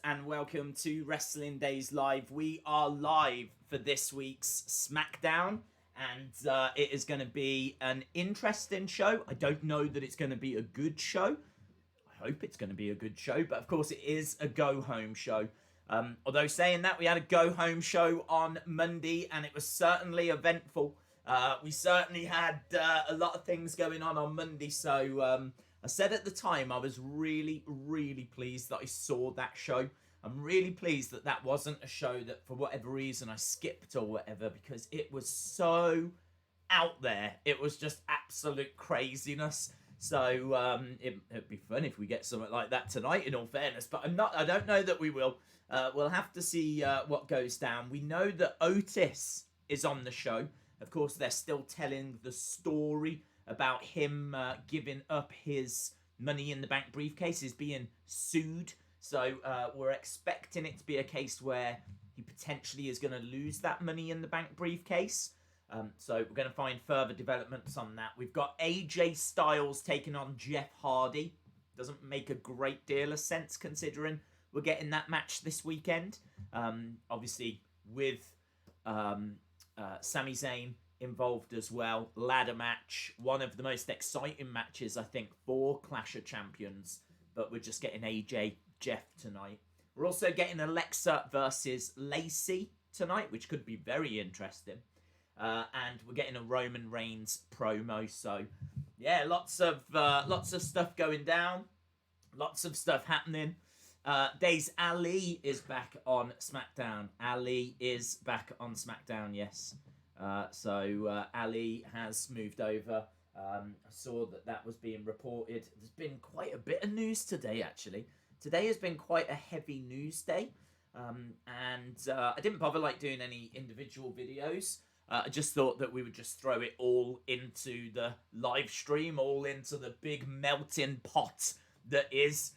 And welcome to Wrestling Days Live. We are live for this week's Smackdown, and it is going to be an interesting show. I don't know that it's going to be a good show. I hope it's going to be a good show, but of course it is a go-home show. Although saying that, we had a go-home show on Monday, and it was certainly eventful. We certainly had a lot of things going on Monday, so I said at the time I was really, really pleased that I saw that show. I'm really pleased that that wasn't a show that for whatever reason I skipped or whatever, because it was so out there. It was just absolute craziness. So it'd be fun if we get something like that tonight, in all fairness, but I don't know that we will. We'll have to see what goes down. We know that Otis is on the show. Of course, they're still telling the story about him giving up his Money in the Bank briefcase, is being sued. So we're expecting it to be a case where he potentially is going to lose that Money in the Bank briefcase. So we're going to find further developments on that. We've got AJ Styles taking on Jeff Hardy. Doesn't make a great deal of sense considering we're getting that match this weekend. Obviously with Sami Zayn involved as well. Ladder match, one of the most exciting matches I think for Clash of Champions, but we're just getting AJ Jeff tonight. We're also getting Alexa versus Lacey tonight, which could be very interesting, and we're getting a Roman Reigns promo. So yeah, lots of stuff going down, lots of stuff happening. Days Ali is back on SmackDown. Ali is back on SmackDown, yes. So Ali has moved over. I saw that was being reported. There's been quite a bit of news today, actually. Today has been quite a heavy news day. And I didn't bother doing any individual videos. I just thought that we would just throw it all into the live stream, all into the big melting pot that is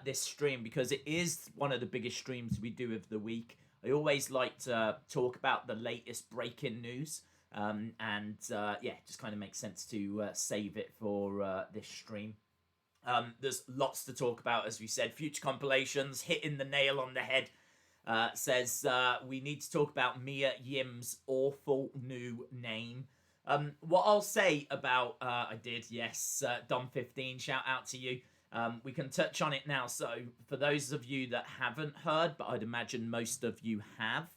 this stream, because it is one of the biggest streams we do of the week. I always like to talk about the latest breaking news, and yeah, it just kind of makes sense to save it for this stream. There's lots to talk about, as we said. Future compilations, hitting the nail on the head. Says we need to talk about Mia Yim's awful new name. What I'll say about, I did, yes, Dom15, shout out to you. We can touch on it now. So for those of you that haven't heard, but I'd imagine most of you have,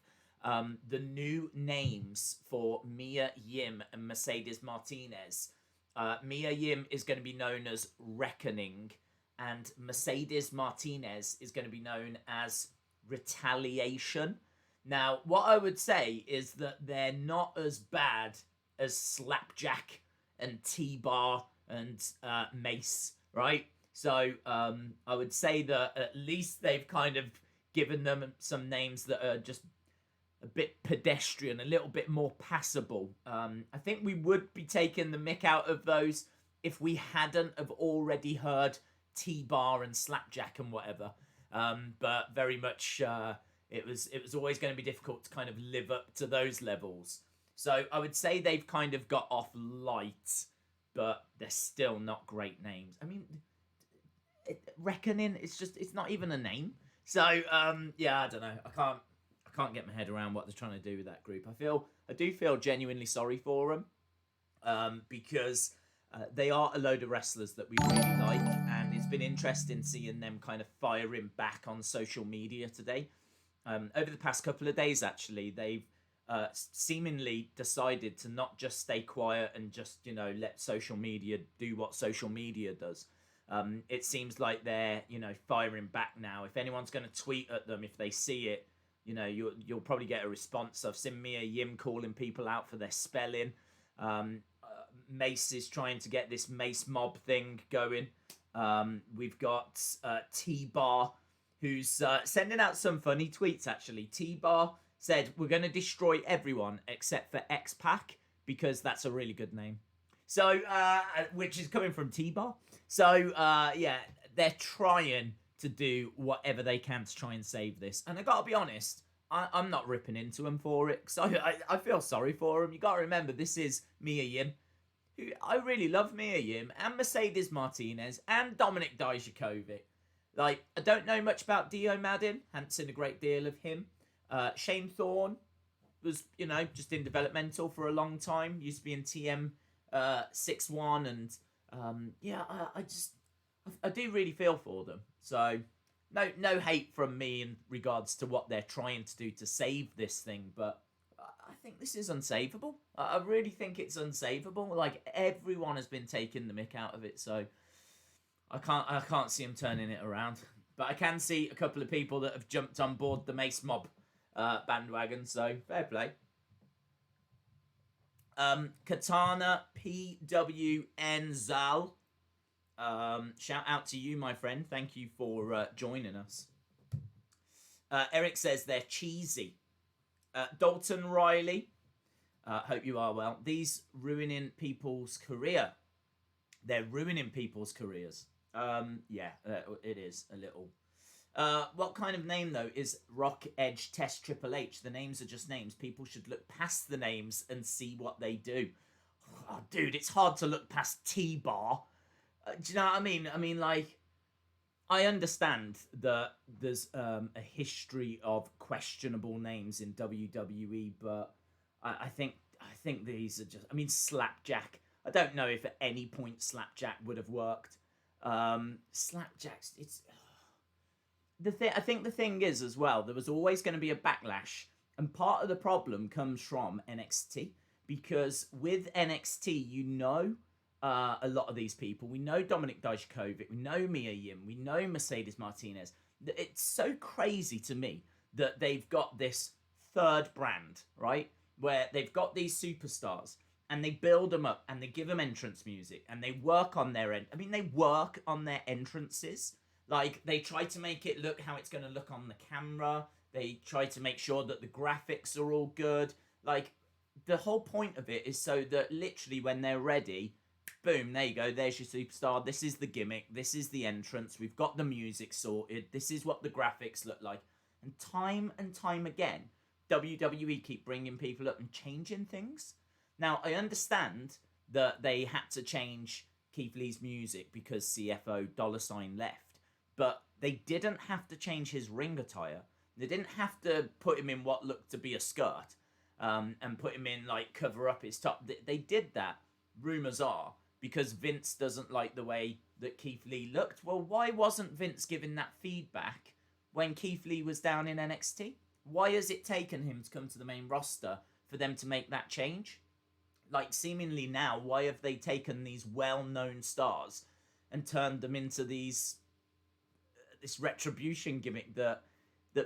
the new names for Mia Yim and Mercedes Martinez. Mia Yim is going to be known as Reckoning, and Mercedes Martinez is going to be known as Retaliation. Now, what I would say is that they're not as bad as Slapjack and T-Bar and Mace, right? So I would say that at least they've kind of given them some names that are just a bit pedestrian, a little bit more passable. I think we would be taking the mick out of those if we hadn't have already heard T-Bar and Slapjack and whatever. But very much it was always going to be difficult to kind of live up to those levels. So I would say they've kind of got off light, but they're still not great names. I mean, Reckoning, it's not even a name. So yeah, I don't know. I can't get my head around what they're trying to do with that group. I do feel genuinely sorry for them, because they are a load of wrestlers that we really like, and it's been interesting seeing them kind of firing back on social media today. Over the past couple of days, actually, they've seemingly decided to not just stay quiet and just, let social media do what social media does. It seems like they're, firing back now. If anyone's going to tweet at them, if they see it, you'll probably get a response. I've seen Mia Yim calling people out for their spelling. Mace is trying to get this Mace mob thing going. We've got T-Bar, who's sending out some funny tweets, actually. T-Bar said, "We're going to destroy everyone except for X-Pac, because that's a really good name." So, which is coming from T-Bar. So, yeah, they're trying to do whatever they can to try and save this. And I got to be honest, I'm not ripping into them for it, because I feel sorry for them. You got to remember, this is Mia Yim. I really love Mia Yim and Mercedes Martinez and Dominic Dijakovic. Like, I don't know much about Dio Madden. Hadn't seen a great deal of him. Shane Thorne was, just in developmental for a long time. Used to be in TM 6-1. And, I do really feel for them. So, no hate from me in regards to what they're trying to do to save this thing. But I think this is unsavable. I really think it's unsavable. Like, everyone has been taking the mick out of it. So, I can't see him turning it around. But I can see a couple of people that have jumped on board the Mace Mob bandwagon. So, fair play. Katana PWN Zal. Shout out to you, my friend. Thank you for joining us. Eric says they're cheesy. Dalton Riley. Hope you are well. These ruining people's career. They're ruining people's careers. It is a little. What kind of name, though, is Rock, Edge, Test, Triple H? The names are just names. People should look past the names and see what they do. Oh, dude, it's hard to look past T-Bar. Do you know what I mean? I mean, like, I understand that there's a history of questionable names in WWE, but I think these are just... I mean, Slapjack. I don't know if at any point Slapjack would have worked. Slapjack's... It's... I think the thing is, as well, there was always going to be a backlash. And part of the problem comes from NXT. Because with NXT, a lot of these people. We know Dominik Dijakovic. We know Mia Yim. We know Mercedes Martinez. It's so crazy to me that they've got this third brand, right? Where they've got these superstars and they build them up and they give them entrance music and they work on their end. I mean, they work on their entrances. Like, they try to make it look how it's going to look on the camera. They try to make sure that the graphics are all good. Like, the whole point of it is so that literally when they're ready, boom, there you go. There's your superstar. This is the gimmick. This is the entrance. We've got the music sorted. This is what the graphics look like. And time again, WWE keep bringing people up and changing things. Now, I understand that they had to change Keith Lee's music because CFO $sign left. But they didn't have to change his ring attire. They didn't have to put him in what looked to be a skirt and put him in, like, cover up his top. They did that, rumours are, because Vince doesn't like the way that Keith Lee looked. Well, why wasn't Vince giving that feedback when Keith Lee was down in NXT? Why has it taken him to come to the main roster for them to make that change? Like, seemingly now, why have they taken these well-known stars and turned them into this Retribution gimmick that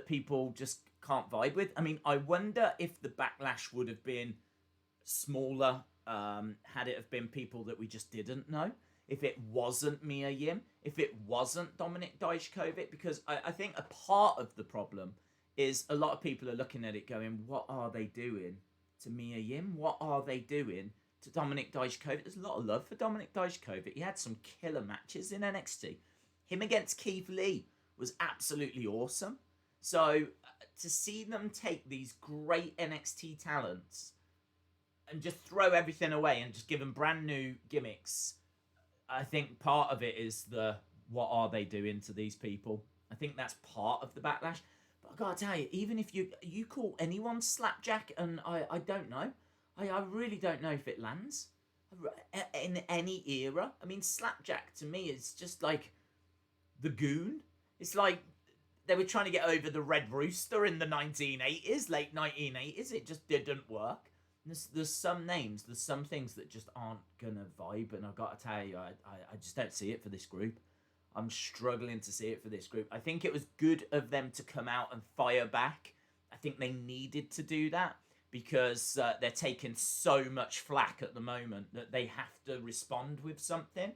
people just can't vibe with? I mean, I wonder if the backlash would have been smaller had it have been people that we just didn't know. If it wasn't Mia Yim, if it wasn't Dominik Dijakovic, because I think a part of the problem is a lot of people are looking at it going, what are they doing to Mia Yim? What are they doing to Dominik Dijakovic? There's a lot of love for Dominik Dijakovic. He had some killer matches in NXT. Him against Keith Lee was absolutely awesome. So to see them take these great NXT talents and just throw everything away and just give them brand new gimmicks, I think part of it is what are they doing to these people? I think that's part of the backlash. But I gotta tell you, even if you call anyone Slapjack, and I don't know, I really don't know if it lands in any era. I mean, Slapjack to me is just like the Goon. It's like they were trying to get over the Red Rooster in the 1980s, late 1980s. It just didn't work. There's some names, there's some things that just aren't gonna vibe, and I've got to tell you, I just don't see it for this group. I'm struggling to see it for this group. I think it was good of them to come out and fire back. I think they needed to do that because they're taking so much flack at the moment that they have to respond with something.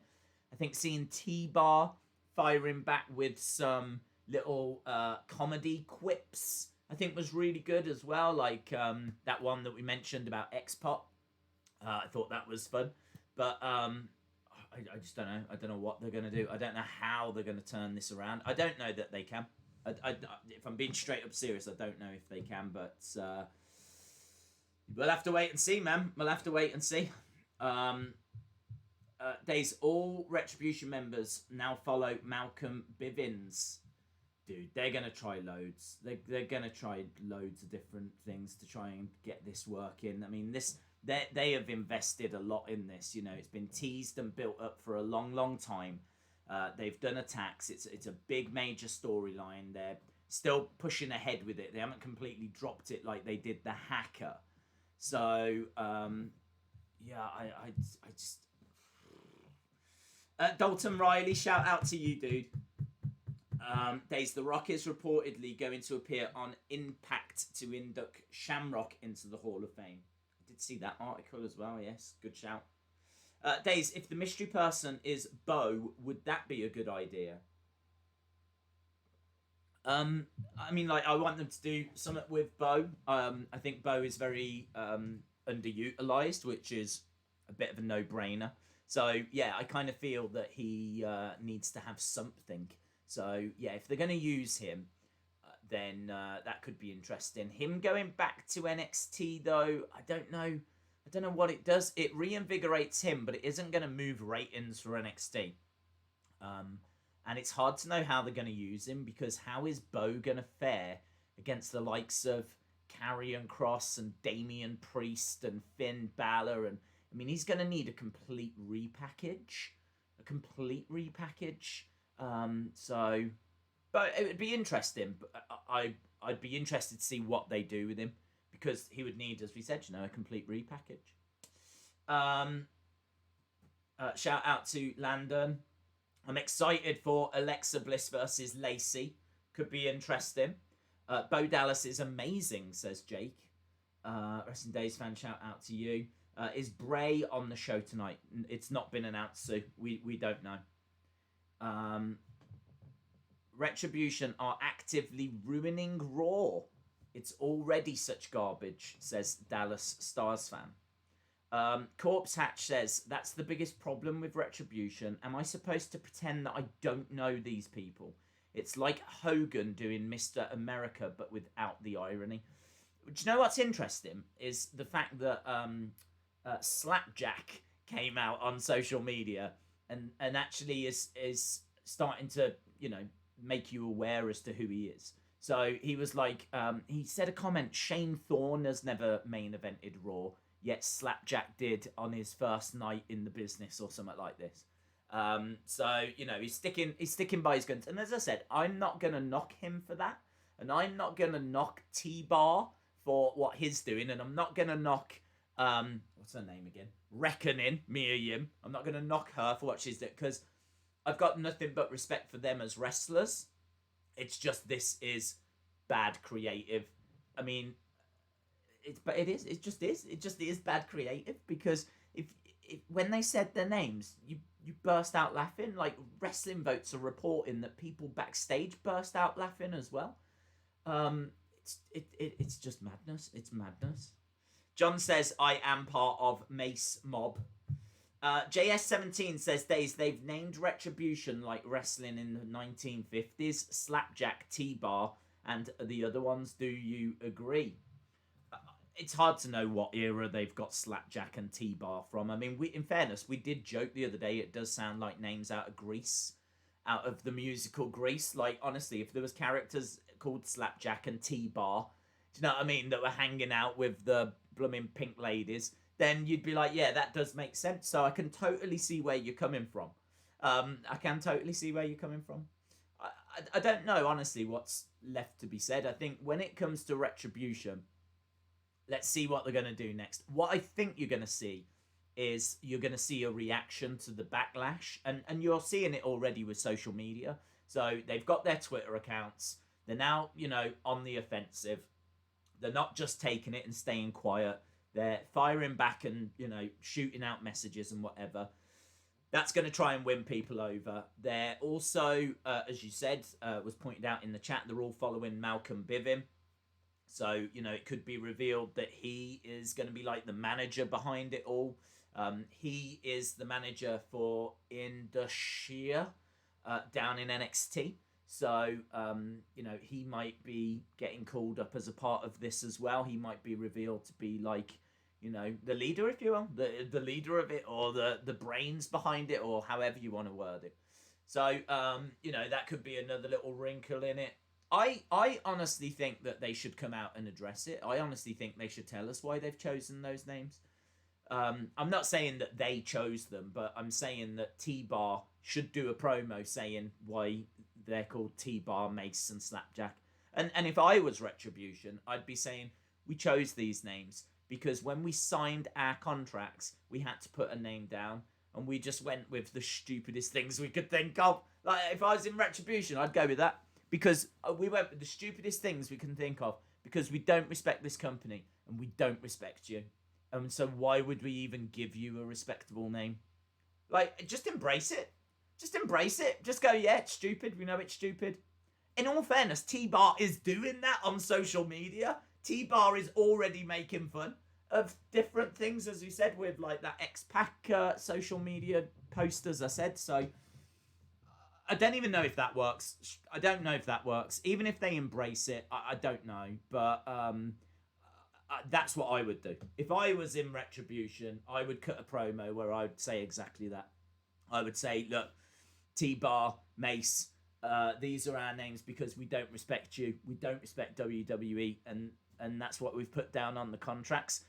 I think seeing T-Bar firing back with some little comedy quips, I think was really good as well. Like that one that we mentioned about X-Pop. I thought that was fun. But I just don't know. I don't know what they're going to do. I don't know how they're going to turn this around. I don't know that they can. If I'm being straight up serious, I don't know if they can. But we'll have to wait and see, man. We'll have to wait and see. Days, all Retribution members now follow Malcolm Bivens. Dude, they're going to try loads. They're going to try loads of different things to try and get this working. I mean, they have invested a lot in this. You know, it's been teased and built up for a long, long time. They've done attacks. It's a big major storyline. They're still pushing ahead with it. They haven't completely dropped it like they did the Hacker. So, yeah, I just... Dalton Riley, shout out to you, dude. Days, The Rock is reportedly going to appear on Impact to induct Shamrock into the Hall of Fame. I did see that article as well, yes. Good shout. Days, if the mystery person is Bo, would that be a good idea? I mean, like, I want them to do something with Bo. I think Bo is very underutilized, which is a bit of a no-brainer. So, yeah, I kind of feel that he needs to have something. So, yeah, if they're going to use him, then that could be interesting. Him going back to NXT, though, I don't know what it does. It reinvigorates him, but it isn't going to move ratings for NXT. And it's hard to know how they're going to use him, because how is Bo going to fare against the likes of Karrion Kross and Damian Priest and Finn Balor? And I mean, he's going to need a complete repackage. So, but it would be interesting. But I'd be interested to see what they do with him, because he would need, as we said, a complete repackage. Shout out to Landon. I'm excited for Alexa Bliss versus Lacey. Could be interesting. Bo Dallas is amazing, says Jake. Wrestling Days fan, shout out to you. Is Bray on the show tonight? It's not been announced, so we don't know. Retribution are actively ruining Raw. It's already such garbage, says Dallas Stars fan. Corpse Hatch says, that's the biggest problem with Retribution. Am I supposed to pretend that I don't know these people? It's like Hogan doing Mr. America, but without the irony. Do you know what's interesting? Is the fact that Slapjack came out on social media and actually is starting to, make you aware as to who he is. So he was like, he said a comment, Shane Thorne has never main evented Raw, yet Slapjack did on his first night in the business or something like this. So, he's sticking by his guns. And as I said, I'm not going to knock him for that. And I'm not going to knock T-Bar for what he's doing. And I'm not going to knock, what's her name again? Reckoning, Mia Yim. I'm not going to knock her for what she's doing, because I've got nothing but respect for them as wrestlers. It's just, this is bad creative. I mean, it just is bad creative, because if when they said their names, you burst out laughing. Like, Wrestling Votes are reporting that people backstage burst out laughing as well. It's just madness. It's madness. John says, I am part of Mace Mob. JS17 says, Days, they've named Retribution like wrestling in the 1950s. Slapjack, T-Bar, and the other ones. Do you agree? It's hard to know what era they've got Slapjack and T-Bar from. I mean, in fairness, we did joke the other day, it does sound like names out of Grease, out of the musical Grease. Like, honestly, if there was characters called Slapjack and T-Bar, do you know what I mean, that were hanging out with the blooming pink ladies, then you'd be like, yeah, that does make sense. So I can totally see where you're coming from. I don't know, honestly, what's left to be said. I think when it comes to Retribution, let's see what they're going to do next. What I think you're going to see is you're going to see a reaction to the backlash. And you're seeing it already with social media. So they've got their Twitter accounts. They're now, on the offensive. They're not just taking it and staying quiet. They're firing back and, shooting out messages and whatever. That's going to try and win people over. They're also, as you said, was pointed out in the chat, they're all following Malcolm Bivens. So, it could be revealed that he is going to be like the manager behind it all. He is the manager for Indusher down in NXT. So, he might be getting called up as a part of this as well. He might be revealed to be like, you know, the leader, if you will, the leader of it, or the brains behind it, or however you want to word it. So, you know, that could be another little wrinkle in it. I honestly think that they should come out and address it. I honestly think they should tell us why they've chosen those names. I'm not saying that they chose them, but I'm saying that T-Bar should do a promo saying why they're called T-Bar, Mace, and Slapjack. And if I was Retribution, I'd be saying, we chose these names because when we signed our contracts, we had to put a name down, and we just went with the stupidest things we could think of. Like, if I was in Retribution, I'd go with that. Because we went with the stupidest things we can think of, because we don't respect this company, and we don't respect you. And so why would we even give you a respectable name? Like, just embrace it. Just embrace it. Just go, yeah, it's stupid. We know it's stupid. In all fairness, T-Bar is doing that on social media. T-Bar is already making fun of different things, as we said, with like that X-Pac social media post, as I said. So I don't even know if that works. I don't know if that works. Even if they embrace it, I don't know. But that's what I would do. If I was in Retribution, I would cut a promo where I would say exactly that. I would say, look, T-Bar, Mace, these are our names because we don't respect you. We don't respect WWE, and that's what we've put down on the contracts.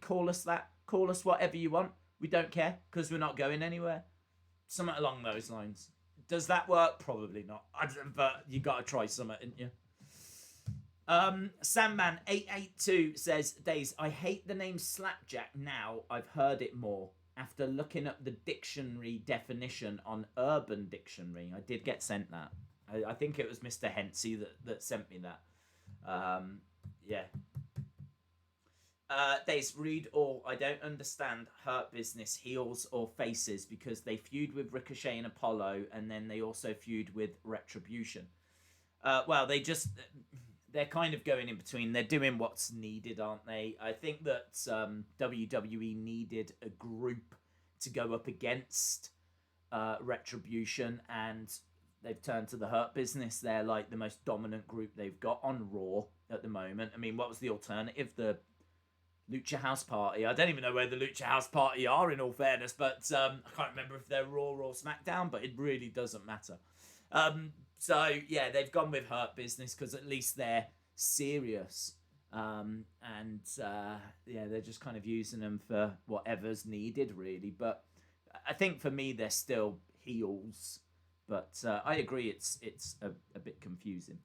Call us that. Call us whatever you want. We don't care because we're not going anywhere. Something along those lines. Does that work? Probably not. But you got to try something, didn't you? Sandman882 says, Days, I hate the name Slapjack now. I've heard it more. After looking up the dictionary definition on Urban Dictionary, I did get sent that. I think it was Mr. Hensey that sent me that. Yeah. Days, read all. I don't understand Hurt Business, heels or faces, because they feud with Ricochet and Apollo, and then they also feud with Retribution. Well, they're kind of going in between. They're doing what's needed, aren't they? I think that WWE needed a group to go up against Retribution, and they've turned to the Hurt Business. They're like the most dominant group they've got on Raw at the moment. I mean, what was the alternative? The Lucha House Party. I don't even know where the Lucha House Party are, in all fairness, but I can't remember if they're Raw or SmackDown, but it really doesn't matter. So, yeah, they've gone with Hurt Business because at least they're serious. Yeah, they're just kind of using them for whatever's needed, really. But I think for me, they're still heels. But I agree, it's a bit confusing.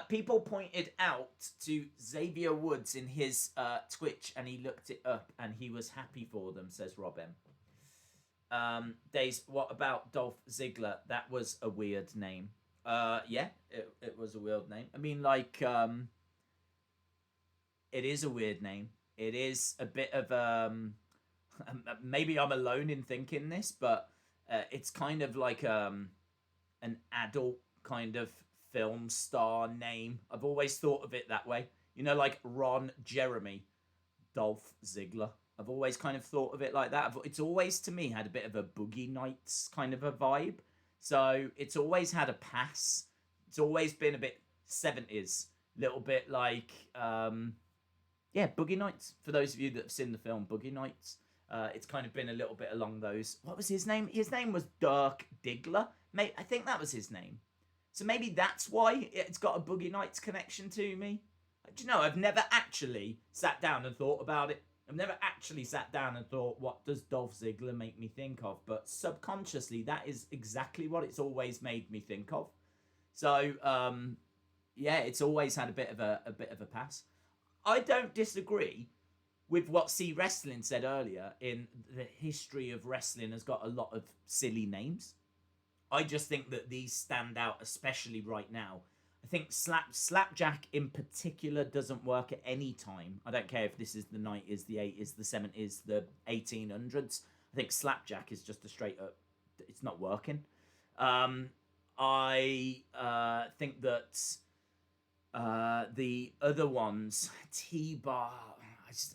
People pointed out to Xavier Woods in his Twitch, and he looked it up, and he was happy for them, says Rob M. Days, what about Dolph Ziggler? That was a weird name. Yeah, it was a weird name. I mean, like, it is a weird name. It is a bit of, maybe I'm alone in thinking this, but it's kind of like an adult kind of film star name. I've always thought of it that way. You know, like Ron Jeremy, Dolph Ziggler. I've always kind of thought of it like that. It's always, to me, had a bit of a Boogie Nights kind of a vibe. So it's always had a pass. It's always been a bit 70s. Little bit like, yeah, Boogie Nights. For those of you that have seen the film Boogie Nights, it's kind of been a little bit along those. What was his name? His name was Dirk Diggler. Mate, I think that was his name. So maybe that's why it's got a Boogie Nights connection to me. Do you know, I've never actually sat down and thought about it. I've never actually sat down and thought, what does Dolph Ziggler make me think of? But subconsciously, that is exactly what it's always made me think of. So, yeah, it's always had a bit of a pass. I don't disagree with what C Wrestling said earlier in the history of wrestling has got a lot of silly names. I just think that these stand out, especially right now. I think Slapjack in particular doesn't work at any time. I don't care if this is the 90s, the 80s, the 70s, the 1800s. I think Slapjack is just a straight up, it's not working. I think that the other ones, T-Bar,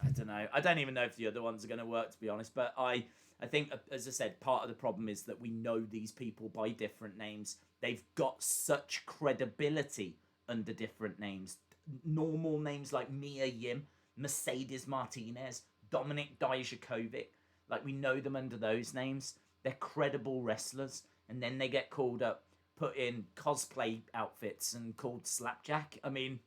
I don't know. I don't even know if the other ones are going to work, to be honest. But I think, as I said, part of the problem is that we know these people by different names. They've got such credibility under different names. Normal names like Mia Yim. Mercedes Martinez, Dominic Dijakovic. Like, we know them under those names. They're credible wrestlers. And then they get called up, put in cosplay outfits and called Slapjack. I mean,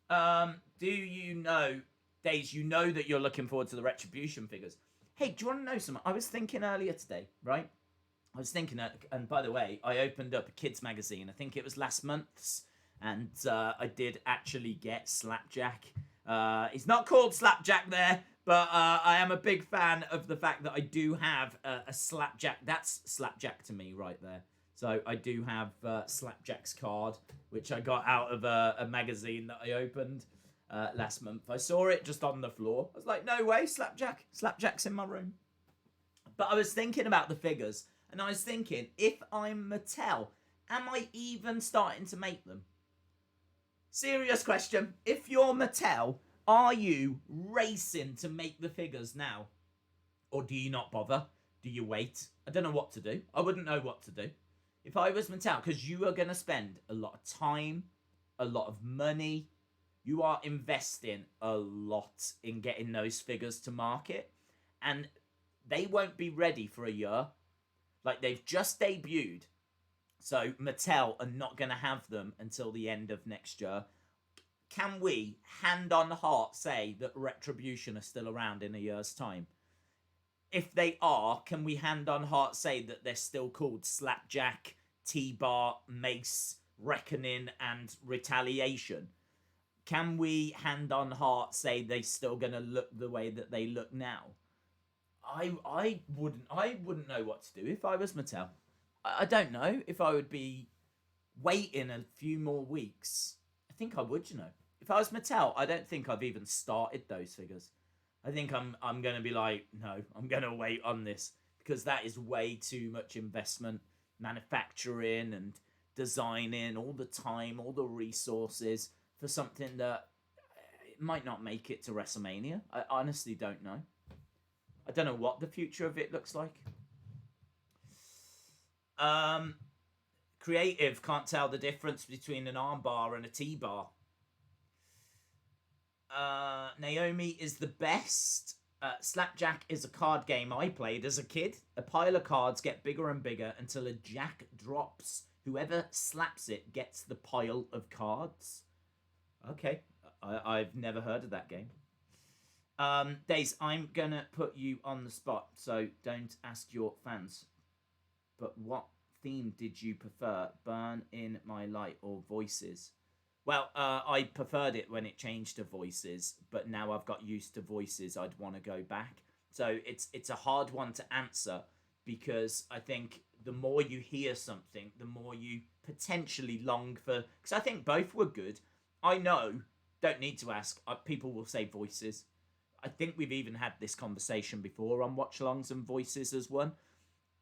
do you know, Days, you know that you're looking forward to the Retribution figures. Hey, do you want to know something? I was thinking earlier today, right? I was thinking, and by the way, I opened up a kids magazine. I think it was last month's, and I did actually get Slapjack. He's not called Slapjack there, but I am a big fan of the fact that I do have a Slapjack. That's Slapjack to me right there. So I do have Slapjack's card, which I got out of a magazine that I opened last month. I saw it just on the floor. I was like, no way, Slapjack. Slapjack's in my room. But I was thinking about the figures, and I was thinking, if I'm Mattel, am I even starting to make them? Serious question. If you're Mattel, are you racing to make the figures now? Or do you not bother? Do you wait? I don't know what to do. I wouldn't know what to do. If I was Mattel, because you are going to spend a lot of time, a lot of money, you are investing a lot in getting those figures to market, and they won't be ready for a year. Like, they've just debuted, so Mattel are not going to have them until the end of next year. Can we, hand on heart, say that Retribution are still around in a year's time? If they are, can we, hand on heart, say that they're still called Slapjack, T-Bar, Mace, Reckoning, and Retaliation? Can we, hand on heart, say they're still going to look the way that they look now? I wouldn't know what to do if I was Mattel. I don't know if I would be waiting a few more weeks. I think I would, you know. If I was Mattel, I don't think I've even started those figures. I think I'm going to be like, no, I'm going to wait on this, because that is way too much investment, manufacturing and designing, all the time, all the resources for something that it might not make it to WrestleMania. I honestly don't know. I don't know what the future of it looks like. Creative can't tell the difference between an armbar and a T-bar. Naomi is the best. Slapjack is a card game I played as a kid. A pile of cards get bigger and bigger until a jack drops. Whoever slaps it gets the pile of cards. Okay, I've never heard of that game. Days, I'm gonna put you on the spot, so don't ask your fans. But what theme did you prefer? Burn in My Light or Voices? Well, I preferred it when it changed to Voices, but now I've got used to Voices, I'd want to go back. So it's a hard one to answer, because I think the more you hear something, the more you potentially long for... Because I think both were good. I know, don't need to ask, people will say Voices. I think we've even had this conversation before on watch-alongs, and Voices as one.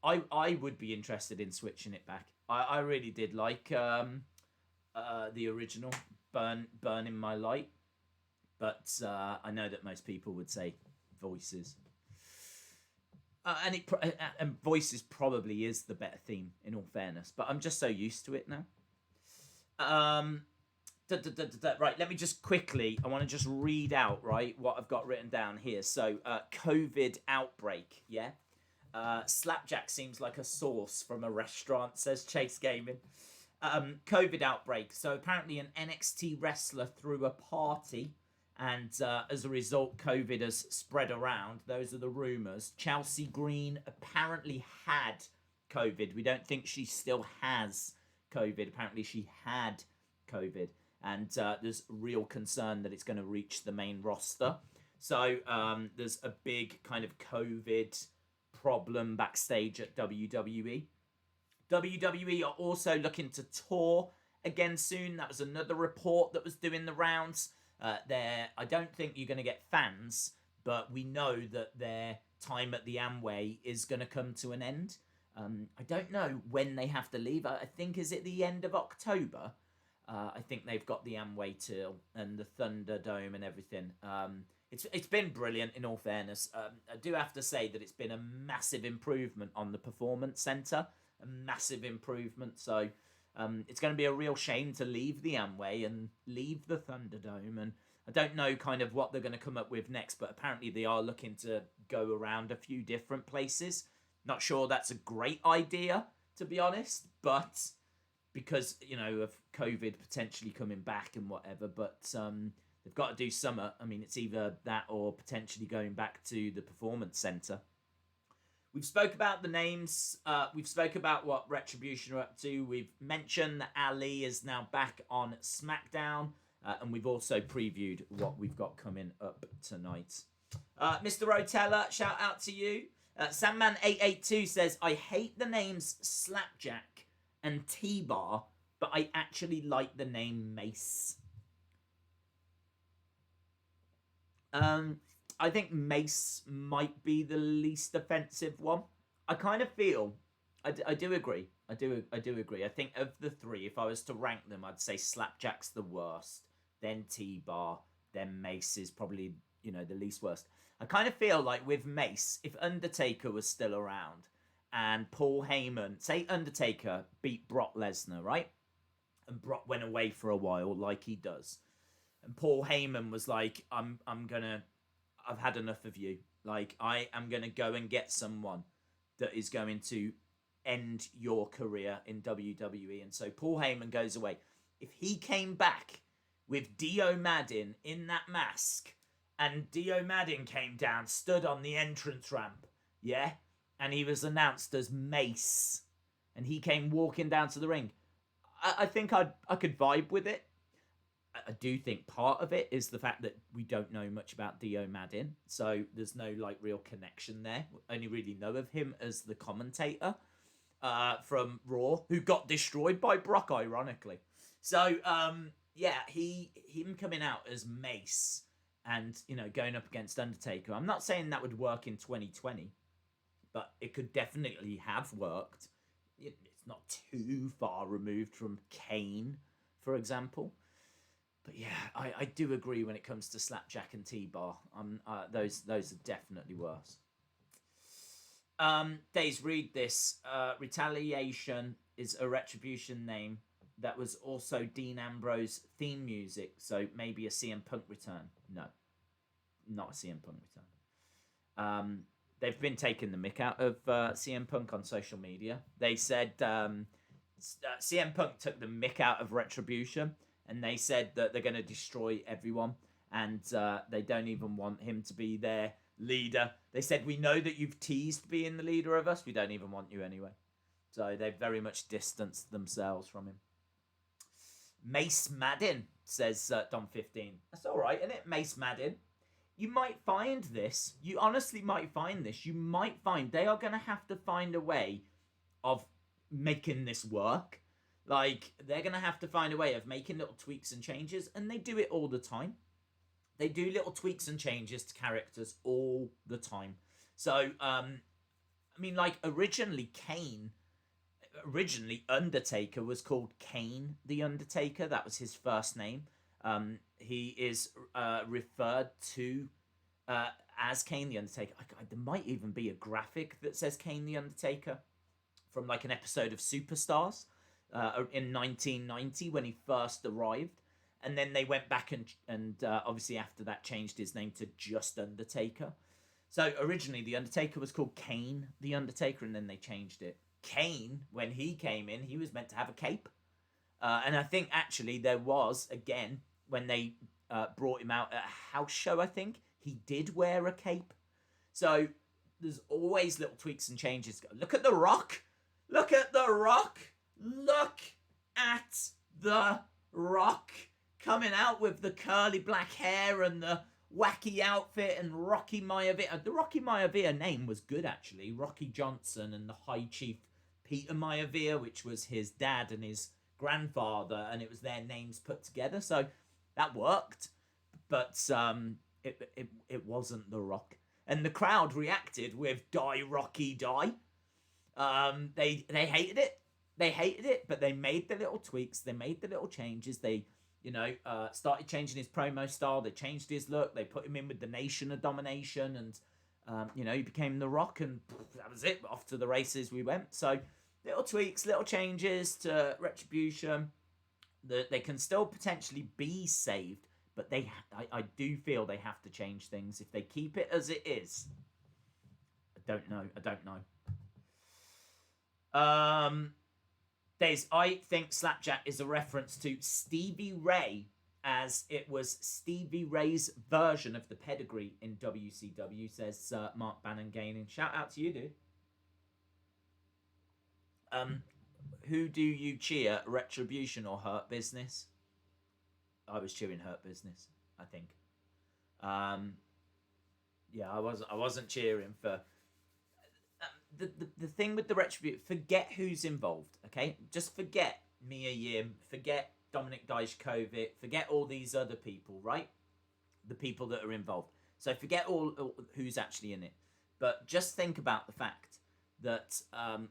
I would be interested in switching it back. I really did like the original Burn in My Light, but I know that most people would say Voices. And Voices probably is the better theme, in all fairness, but I'm just so used to it now. Right, let me just quickly, I want to just read out, right, what I've got written down here. So, COVID outbreak, yeah? Slapjack seems like a sauce from a restaurant, says Chase Gaming. COVID outbreak. So, apparently an NXT wrestler threw a party, and as a result, COVID has spread around. Those are the rumours. Chelsea Green apparently had COVID. We don't think she still has COVID. Apparently she had COVID. And there's real concern that it's going to reach the main roster. So there's a big kind of COVID problem backstage at WWE. WWE are also looking to tour again soon. That was another report that was doing the rounds. I don't think you're going to get fans, but we know that their time at the Amway is going to come to an end. I don't know when they have to leave. I think, is it the end of October? I think they've got the Amway till, and the Thunderdome and everything. It's been brilliant, in all fairness. I do have to say that it's been a massive improvement on the Performance Center. A massive improvement. So It's going to be a real shame to leave the Amway and leave the Thunderdome, and I don't know kind of what they're going to come up with next, but apparently they are looking to go around a few different places. Not sure that's a great idea, to be honest, but because, you know, of COVID potentially coming back and whatever, but they've got to do something. I mean, it's either that or potentially going back to the Performance Center. We've spoke about the names. We've spoke about what Retribution are up to. We've mentioned that Ali is now back on SmackDown. And we've also previewed what we've got coming up tonight. Mr. Rotella, shout out to you. Sandman882 says, I hate the names Slapjack and T-Bar, but I actually like the name Mace. I think Mace might be the least offensive one. I kind of feel, I do agree. I do agree. I think of the three, if I was to rank them, I'd say Slapjack's the worst, then T-Bar, then Mace is probably, you know, the least worst. I kind of feel like with Mace, if Undertaker was still around and Paul Heyman, say Undertaker beat Brock Lesnar, right? And Brock went away for a while like he does. And Paul Heyman was like, I've had enough of you. Like, I am going to go and get someone that is going to end your career in WWE. And so Paul Heyman goes away. If he came back with Dio Maddin in that mask, and Dio Maddin came down, stood on the entrance ramp, yeah? And he was announced as Mace, and he came walking down to the ring, I think I could vibe with it. I do think part of it is the fact that we don't know much about Dio Maddin, so there's no like real connection there. We only really know of him as the commentator from Raw, who got destroyed by Brock, ironically. So yeah, him coming out as Mace and, you know, going up against Undertaker. I'm not saying that would work in 2020, but it could definitely have worked. It's not too far removed from Kane, for example. But yeah, I do agree when it comes to Slapjack and T-Bar. Those are definitely worse. Days, read this. Retaliation is a Retribution name that was also Dean Ambrose theme music, so maybe a CM Punk return. No, not a CM Punk return. They've been taking the mick out of CM Punk on social media. They said CM Punk took the mick out of Retribution, and they said that they're going to destroy everyone, and they don't even want him to be their leader. They said, we know that you've teased being the leader of us. We don't even want you anyway. So they've very much distanced themselves from him. Mace Madden, says Dom15. That's all right, isn't it? Mace Madden. You might find this. You honestly might find this. You might find they are going to have to find a way of making this work. Like, they're going to have to find a way of making little tweaks and changes, and they do it all the time. They do little tweaks and changes to characters all the time. So, I mean, like, originally Undertaker was called Kane the Undertaker. That was his first name. He is referred to as Kane the Undertaker. There might even be a graphic that says Kane the Undertaker from, like, an episode of Superstars. In 1990 when he first arrived, and then they went back and obviously after that changed his name to just Undertaker. So originally the Undertaker was called Kane the Undertaker, and then they changed it. Kane, when he came in, he was meant to have a cape, and I think actually there was, again, when they brought him out at a house show, I think he did wear a cape. So there's always little tweaks and changes. Look at The Rock. Look at The Rock. Look at The Rock coming out with the curly black hair and the wacky outfit and Rocky Maivia. The Rocky Maivia name was good, actually. Rocky Johnson and the High Chief Peter Maivia, which was his dad and his grandfather, and it was their names put together. So that worked, but it wasn't The Rock. And the crowd reacted with "Die Rocky Die." They hated it. They hated it, but they made the little tweaks. They made the little changes. They, started changing his promo style. They changed his look. They put him in with the Nation of Domination, and he became The Rock, and that was it. Off to the races we went. So little tweaks, little changes to Retribution. That they can still potentially be saved, but I do feel they have to change things. If they keep it as it is, I don't know. I think Slapjack is a reference to Stevie Ray, as it was Stevie Ray's version of the pedigree in WCW, says Mark Bannon Gaining. Shout out to you, dude. Who do you cheer, Retribution or Hurt Business? I was cheering Hurt Business, I think. Yeah, I wasn't cheering for... The thing with the Retribution, forget who's involved, okay? Just forget Mia Yim, forget Dominic Dijakovic, forget all these other people, right? The people that are involved. So forget all who's actually in it. But just think about the fact that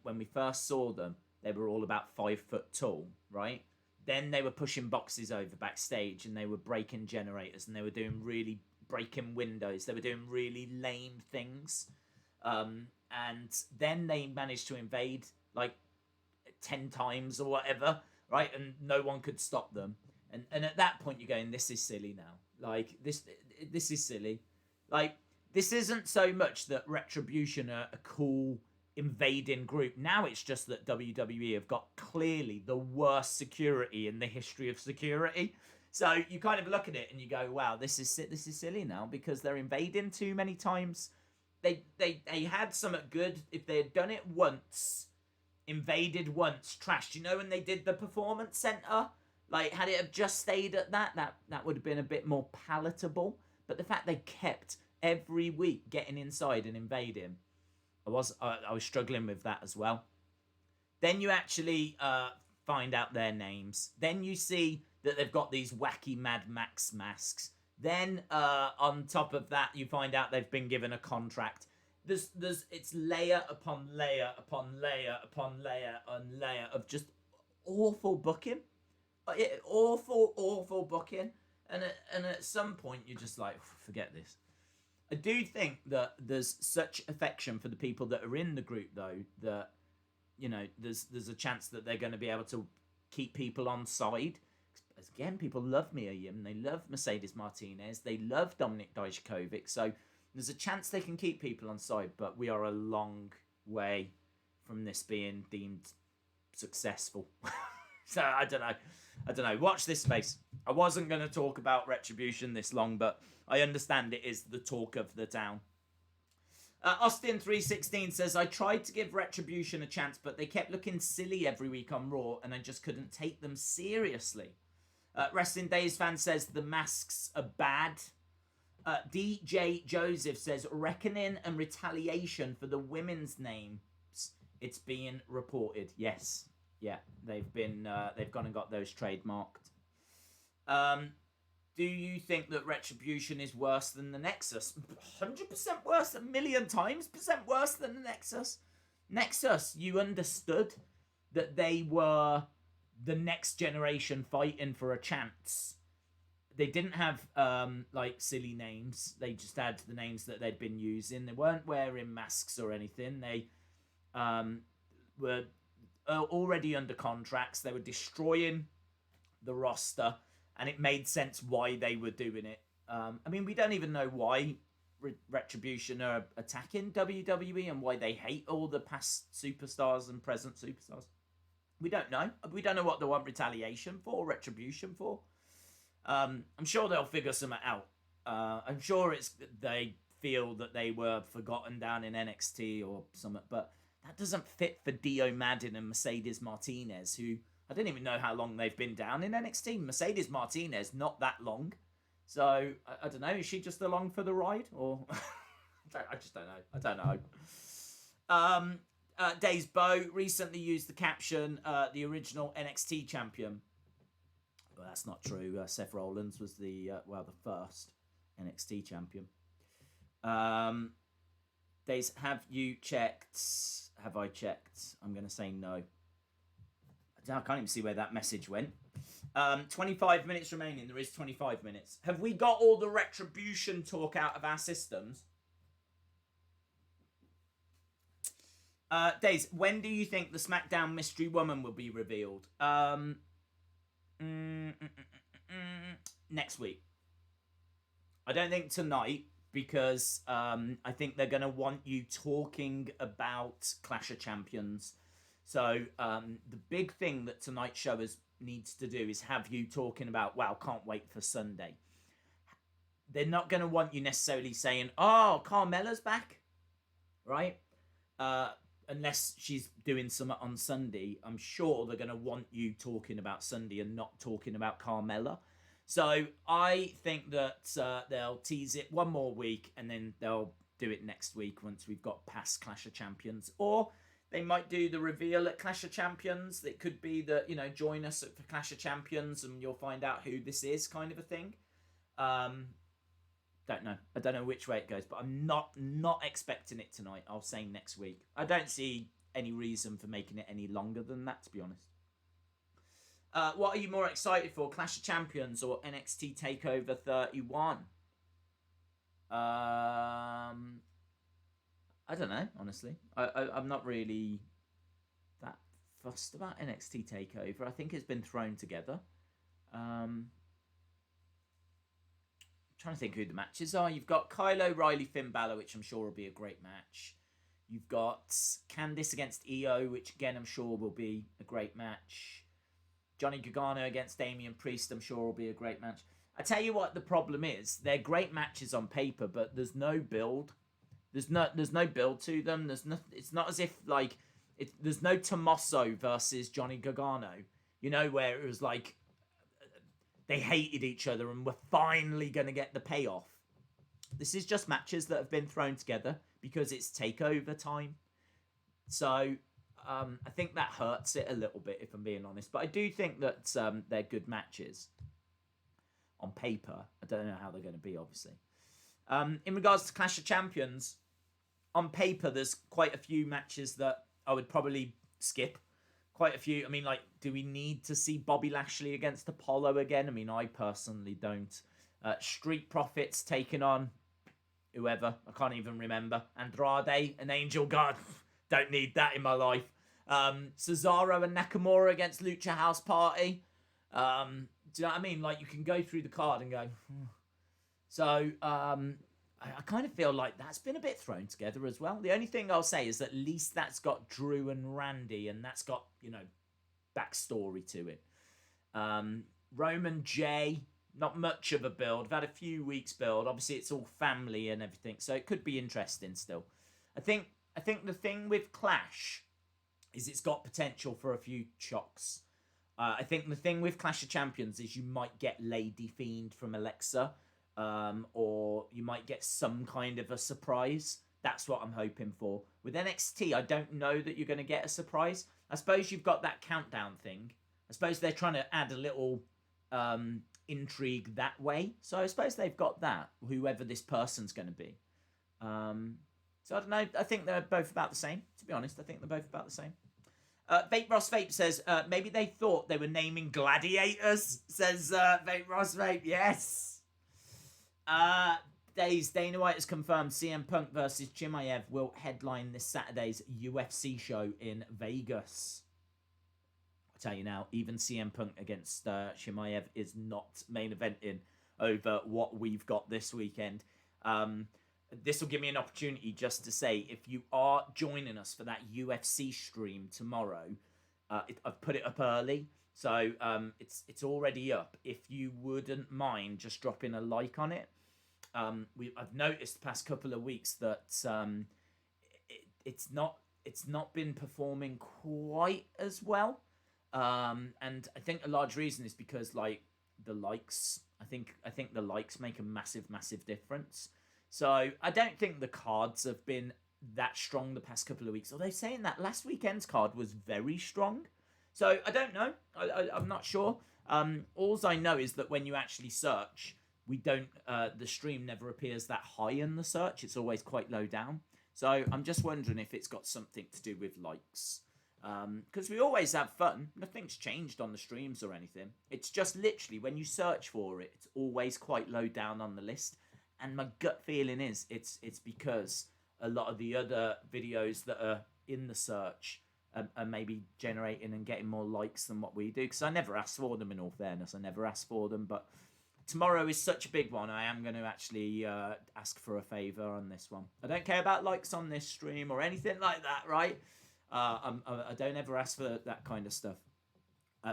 when we first saw them, they were all about 5 foot tall, right? Then they were pushing boxes over backstage, and they were breaking generators, and they were doing really breaking windows. They were doing really lame things. And then they managed to invade like 10 times or whatever, right? And no one could stop them. And at that point, you're going, this is silly now. Like, this is silly. Like, this isn't so much that Retribution are a cool invading group. Now it's just that WWE have got clearly the worst security in the history of security. So you kind of look at it and you go, wow, this is silly now, because they're invading too many times. They had something good. If they had done it once, invaded once, trashed. You know, when they did the Performance Center, like, had it have just stayed at that would have been a bit more palatable. But the fact they kept every week getting inside and invading, I was struggling with that as well. Then you actually find out their names. Then you see that they've got these wacky Mad Max masks. Then on top of that, you find out they've been given a contract. It's layer upon layer upon layer upon layer on layer of just awful booking. Awful booking. And at some point, you're just like, forget this. I do think that there's such affection for the people that are in the group, though, that, you know, there's a chance that they're going to be able to keep people on side. Again, people love Mia Yim, they love Mercedes Martinez, they love Dominic Dijakovic, so there's a chance they can keep people on side, but we are a long way from this being deemed successful. So I don't know. Watch this space. I wasn't going to talk about Retribution this long, but I understand it is the talk of the town. Austin316 says, I tried to give Retribution a chance, but they kept looking silly every week on Raw, and I just couldn't take them seriously. Wrestling Days fan says, the masks are bad. DJ Joseph says, reckoning and retaliation for the women's names. It's being reported. Yes. Yeah, they've gone and got those trademarked. Do you think that Retribution is worse than the Nexus? 100% worse, 1,000,000 times % worse than the Nexus. Nexus, you understood that they were the next generation fighting for a chance. They didn't have like silly names. They just had the names that they'd been using. They weren't wearing masks or anything. They were already under contracts. They were destroying the roster, and it made sense why they were doing it. I mean, we don't even know why Retribution are attacking WWE and why they hate all the past superstars and present superstars. We don't know. We don't know what they want retaliation for, retribution for. I'm sure they'll figure something out. I'm sure they feel that they were forgotten down in NXT or something, but that doesn't fit for Dio Madden and Mercedes Martinez, who I don't even know how long they've been down in NXT. Mercedes Martinez, not that long. So, I don't know, is she just along for the ride? Or I just don't know. I don't know. Days Bo recently used the caption, the original NXT champion. Well, that's not true. Seth Rollins was the first NXT champion. Days, have you checked? Have I checked? I'm going to say no. I can't even see where that message went. 25 minutes remaining. There is 25 minutes. Have we got all the Retribution talk out of our systems? Days, when do you think the SmackDown Mystery Woman will be revealed? Next week. I don't think tonight, because I think they're going to want you talking about Clash of Champions. So the big thing that tonight's show needs to do is have you talking about, wow, can't wait for Sunday. They're not going to want you necessarily saying, oh, Carmella's back, right? Unless she's doing something on Sunday. I'm sure they're going to want you talking about Sunday and not talking about Carmella. So I think that they'll tease it one more week and then they'll do it next week once we've got past Clash of Champions. Or they might do the reveal at Clash of Champions. It could be that, you know, join us for Clash of Champions and you'll find out who this is, kind of a thing. Don't know. I don't know which way it goes, but I'm not expecting it tonight. I'll say next week. I don't see any reason for making it any longer than that, to be honest. What are you more excited for, Clash of Champions or NXT TakeOver 31? I don't know, honestly. I'm not really that fussed about NXT TakeOver. I think it's been thrown together. Trying to think who the matches are. You've got Kyle O'Reilly, Finn Balor, which I'm sure will be a great match. You've got Candice against Io, which again I'm sure will be a great match. Johnny Gargano against Damian Priest, I'm sure will be a great match. I tell you what the problem is. They're great matches on paper, but there's no build. There's no build to them. It's not as if like there's no Tommaso versus Johnny Gargano. You know, where it was like they hated each other and we're finally going to get the payoff. This is just matches that have been thrown together because it's takeover time. So I think that hurts it a little bit, if I'm being honest. But I do think that they're good matches on paper. I don't know how they're going to be, obviously. In regards to Clash of Champions, on paper, there's quite a few matches that I would probably skip. Quite a few. I mean, like, do we need to see Bobby Lashley against Apollo again? I mean, I personally don't. Street Profits taking on whoever. I can't even remember. Andrade and Angel God. Don't need that in my life. Cesaro and Nakamura against Lucha House Party. Do you know what I mean? Like, you can go through the card and go... So, I kind of feel like that's been a bit thrown together as well. The only thing I'll say is that at least that's got Drew and Randy, and that's got, you know, backstory to it. Roman J, not much of a build. I've had a few weeks build. Obviously, it's all family and everything, so it could be interesting still. I think the thing with Clash is it's got potential for a few shocks. I think the thing with Clash of Champions is you might get Lady Fiend from Alexa. Or you might get some kind of a surprise. That's what I'm hoping for. With NXT, I don't know that you're going to get a surprise. I suppose you've got that countdown thing. I suppose they're trying to add a little intrigue that way. So I suppose they've got that, whoever this person's going to be. So I don't know. I think they're both about the same, to be honest. I think they're both about the same. Vape Ross Vape says, maybe they thought they were naming gladiators, says Vape Ross Vape. Yes. Dana White has confirmed CM Punk versus Chimaev will headline this Saturday's UFC show in Vegas. I'll tell you now, even CM Punk against Chimaev is not main eventing over what we've got this weekend. This will give me an opportunity just to say, if you are joining us for that UFC stream tomorrow, I've put it up early. So it's already up. If you wouldn't mind just dropping a like on it. I've noticed the past couple of weeks that it's not been performing quite as well. And I think a large reason is because like the likes. I think the likes make a massive difference. So I don't think the cards have been that strong the past couple of weeks. Although saying that, last weekend's card was very strong. So I don't know. I'm not sure. All I know is that when you actually search, we don't. The stream never appears that high in the search. It's always quite low down. So I'm just wondering if it's got something to do with likes. Because we always have fun. Nothing's changed on the streams or anything. It's just literally when you search for it, it's always quite low down on the list. And my gut feeling is it's because a lot of the other videos that are in the search and maybe generating and getting more likes than what we do. Because I never ask for them, in all fairness. I never ask for them. But tomorrow is such a big one. I am going to actually ask for a favour on this one. I don't care about likes on this stream or anything like that, right? I don't ever ask for that kind of stuff.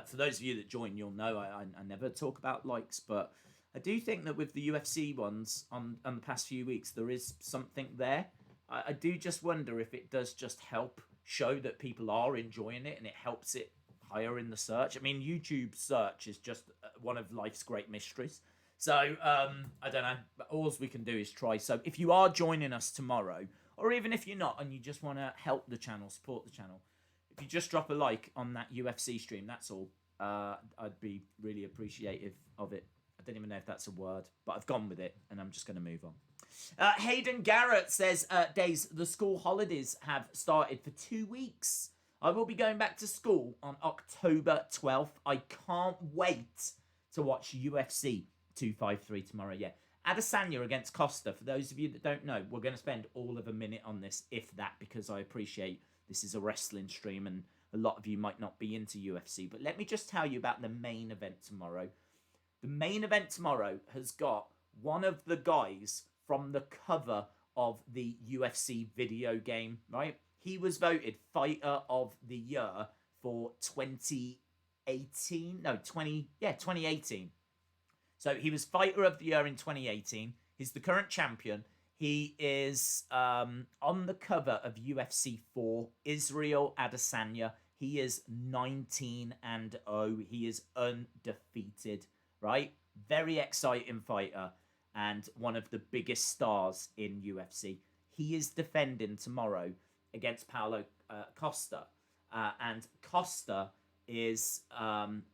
For those of you that join, you'll know I never talk about likes, but I do think that with the UFC ones on the past few weeks, there is something there. I do just wonder if it does just help show that people are enjoying it and it helps it higher in the search. I mean, YouTube search is just one of life's great mysteries. So, I don't know. All we can do is try. So if you are joining us tomorrow, or even if you're not and you just want to help the channel, support the channel, if you just drop a like on that UFC stream, that's all. I'd be really appreciative of it. I don't even know if that's a word, but I've gone with it, and I'm just going to move on. Hayden Garrett says, Days, the school holidays have started for 2 weeks. I will be going back to school on October 12th. I can't wait to watch UFC 253 tomorrow. Yeah. Adesanya against Costa. For those of you that don't know, we're going to spend all of a minute on this, if that, because I appreciate this is a wrestling stream and a lot of you might not be into UFC. But let me just tell you about the main event tomorrow. The main event tomorrow has got one of the guys from the cover of the UFC video game, right? He was voted Fighter of the Year for 2018. 2018. So he was Fighter of the Year in 2018. He's the current champion. He is on the cover of UFC 4, Israel Adesanya. He is 19-0. He is undefeated, right? Very exciting fighter and one of the biggest stars in UFC. He is defending tomorrow against Paulo Costa. And Costa is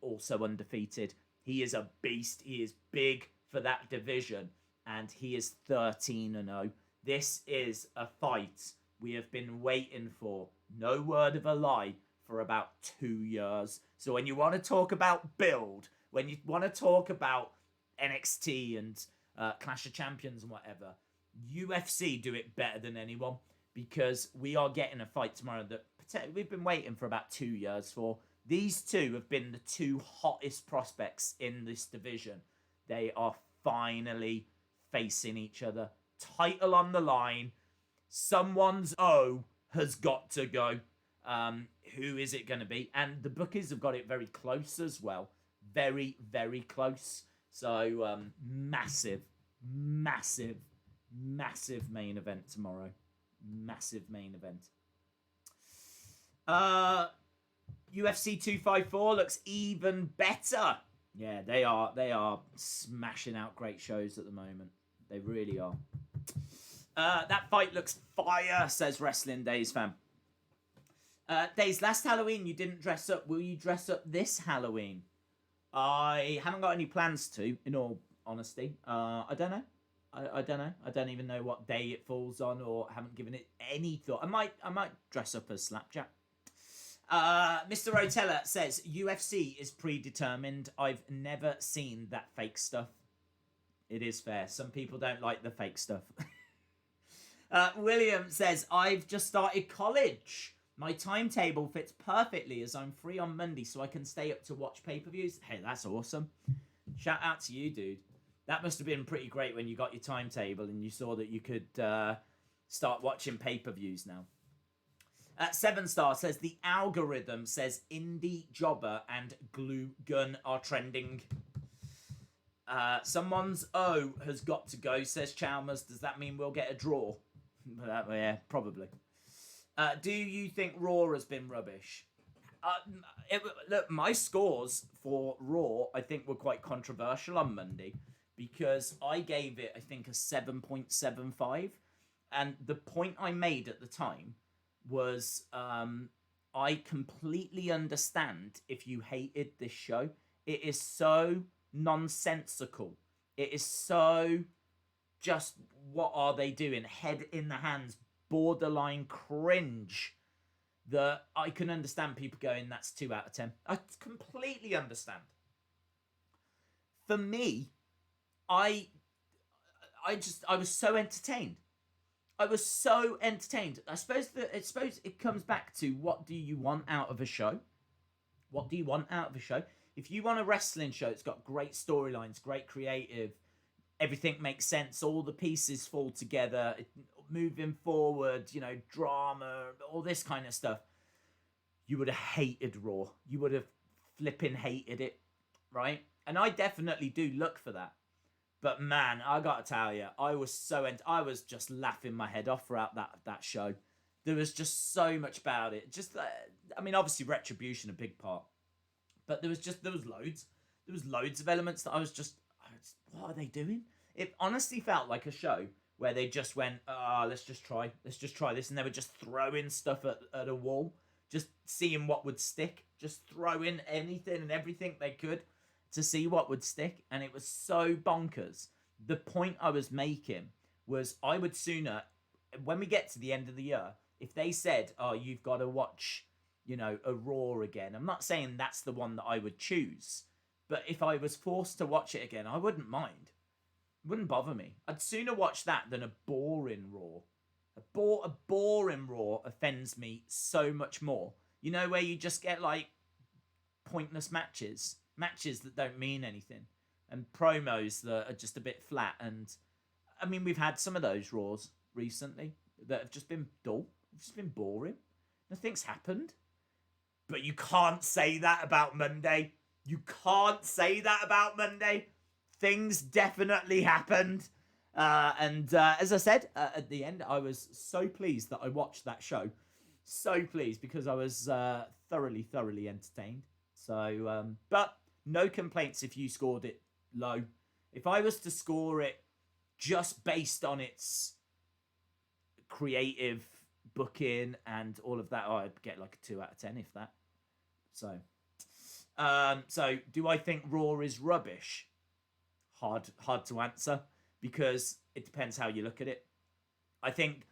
also undefeated. He is a beast. He is big for that division. And he is 13-0. This is a fight we have been waiting for, no word of a lie, for about 2 years. So when you want to talk about build, when you want to talk about NXT and Clash of Champions and whatever, UFC do it better than anyone, because we are getting a fight tomorrow that we've been waiting for about 2 years for. These two have been the two hottest prospects in this division. They are finally facing each other. Title on the line. Someone's O has got to go. Who is it going to be? And the bookies have got it very close as well. Very, very close. So, massive main event tomorrow. Massive main event. UFC 254 looks even better. Yeah, they are smashing out great shows at the moment. They really are. That fight looks fire, says Wrestling Days fan. Days, last Halloween you didn't dress up. Will you dress up this Halloween? I haven't got any plans to, in all honesty. I don't know. I don't know. I don't even know what day it falls on, or haven't given it any thought. I might dress up as Slapjack. Mr. Rotella says, UFC is predetermined. I've never seen that fake stuff. It is fair. Some people don't like the fake stuff. William says, I've just started college. My timetable fits perfectly as I'm free on Monday, so I can stay up to watch pay-per-views. Hey, that's awesome. Shout out to you, dude. That must have been pretty great when you got your timetable and you saw that you could start watching pay-per-views now. 7-Star says, the algorithm says Indie Jobber and Glue Gun are trending. Someone's O has got to go, says Chalmers. Does that mean we'll get a draw? Yeah, probably. Do you think Raw has been rubbish? Look, my scores for Raw, I think, were quite controversial on Monday, because I gave it, I think, a 7.75. And the point I made at the time was I completely understand if you hated this show. It is so nonsensical. It is so just, what are they doing? Head in the hands, borderline cringe, that I can understand people going, that's 2 out of 10. I completely understand. For me, I was so entertained. I was so entertained. I suppose it comes back to, what do you want out of a show? What do you want out of a show? If you want a wrestling show that's got great storylines, great creative, everything makes sense, all the pieces fall together, moving forward, drama, all this kind of stuff, you would have hated Raw. You would have flipping hated it, right? And I definitely do look for that. But man, I gotta tell you, I was just laughing my head off throughout that show. There was just so much about it. Just, obviously Retribution a big part, but there was loads. There was loads of elements that I was just, what are they doing? It honestly felt like a show where they just went, let's just try this, and they were just throwing stuff at a wall, just seeing what would stick, just throwing anything and everything they could to see what would stick. And it was so bonkers. The point I was making was, I would sooner, when we get to the end of the year, if they said, you've got to watch, a Raw again, I'm not saying that's the one that I would choose, but if I was forced to watch it again, I wouldn't mind. It wouldn't bother me. I'd sooner watch that than a boring Raw. A boring Raw offends me so much more. Where you just get like pointless matches that don't mean anything, and promos that are just a bit flat. And we've had some of those Raws recently that have just been dull, just been boring. Nothing's happened. But you can't say that about Monday. You can't say that about Monday. Things definitely happened. And as I said, at the end, I was so pleased that I watched that show. So pleased, because I was thoroughly entertained. So, but no complaints if you scored it low. If I was to score it just based on its creative booking and all of that, I'd get like a 2 out of 10, if that. So do I think Raw is rubbish? Hard to answer, because it depends how you look at it. I think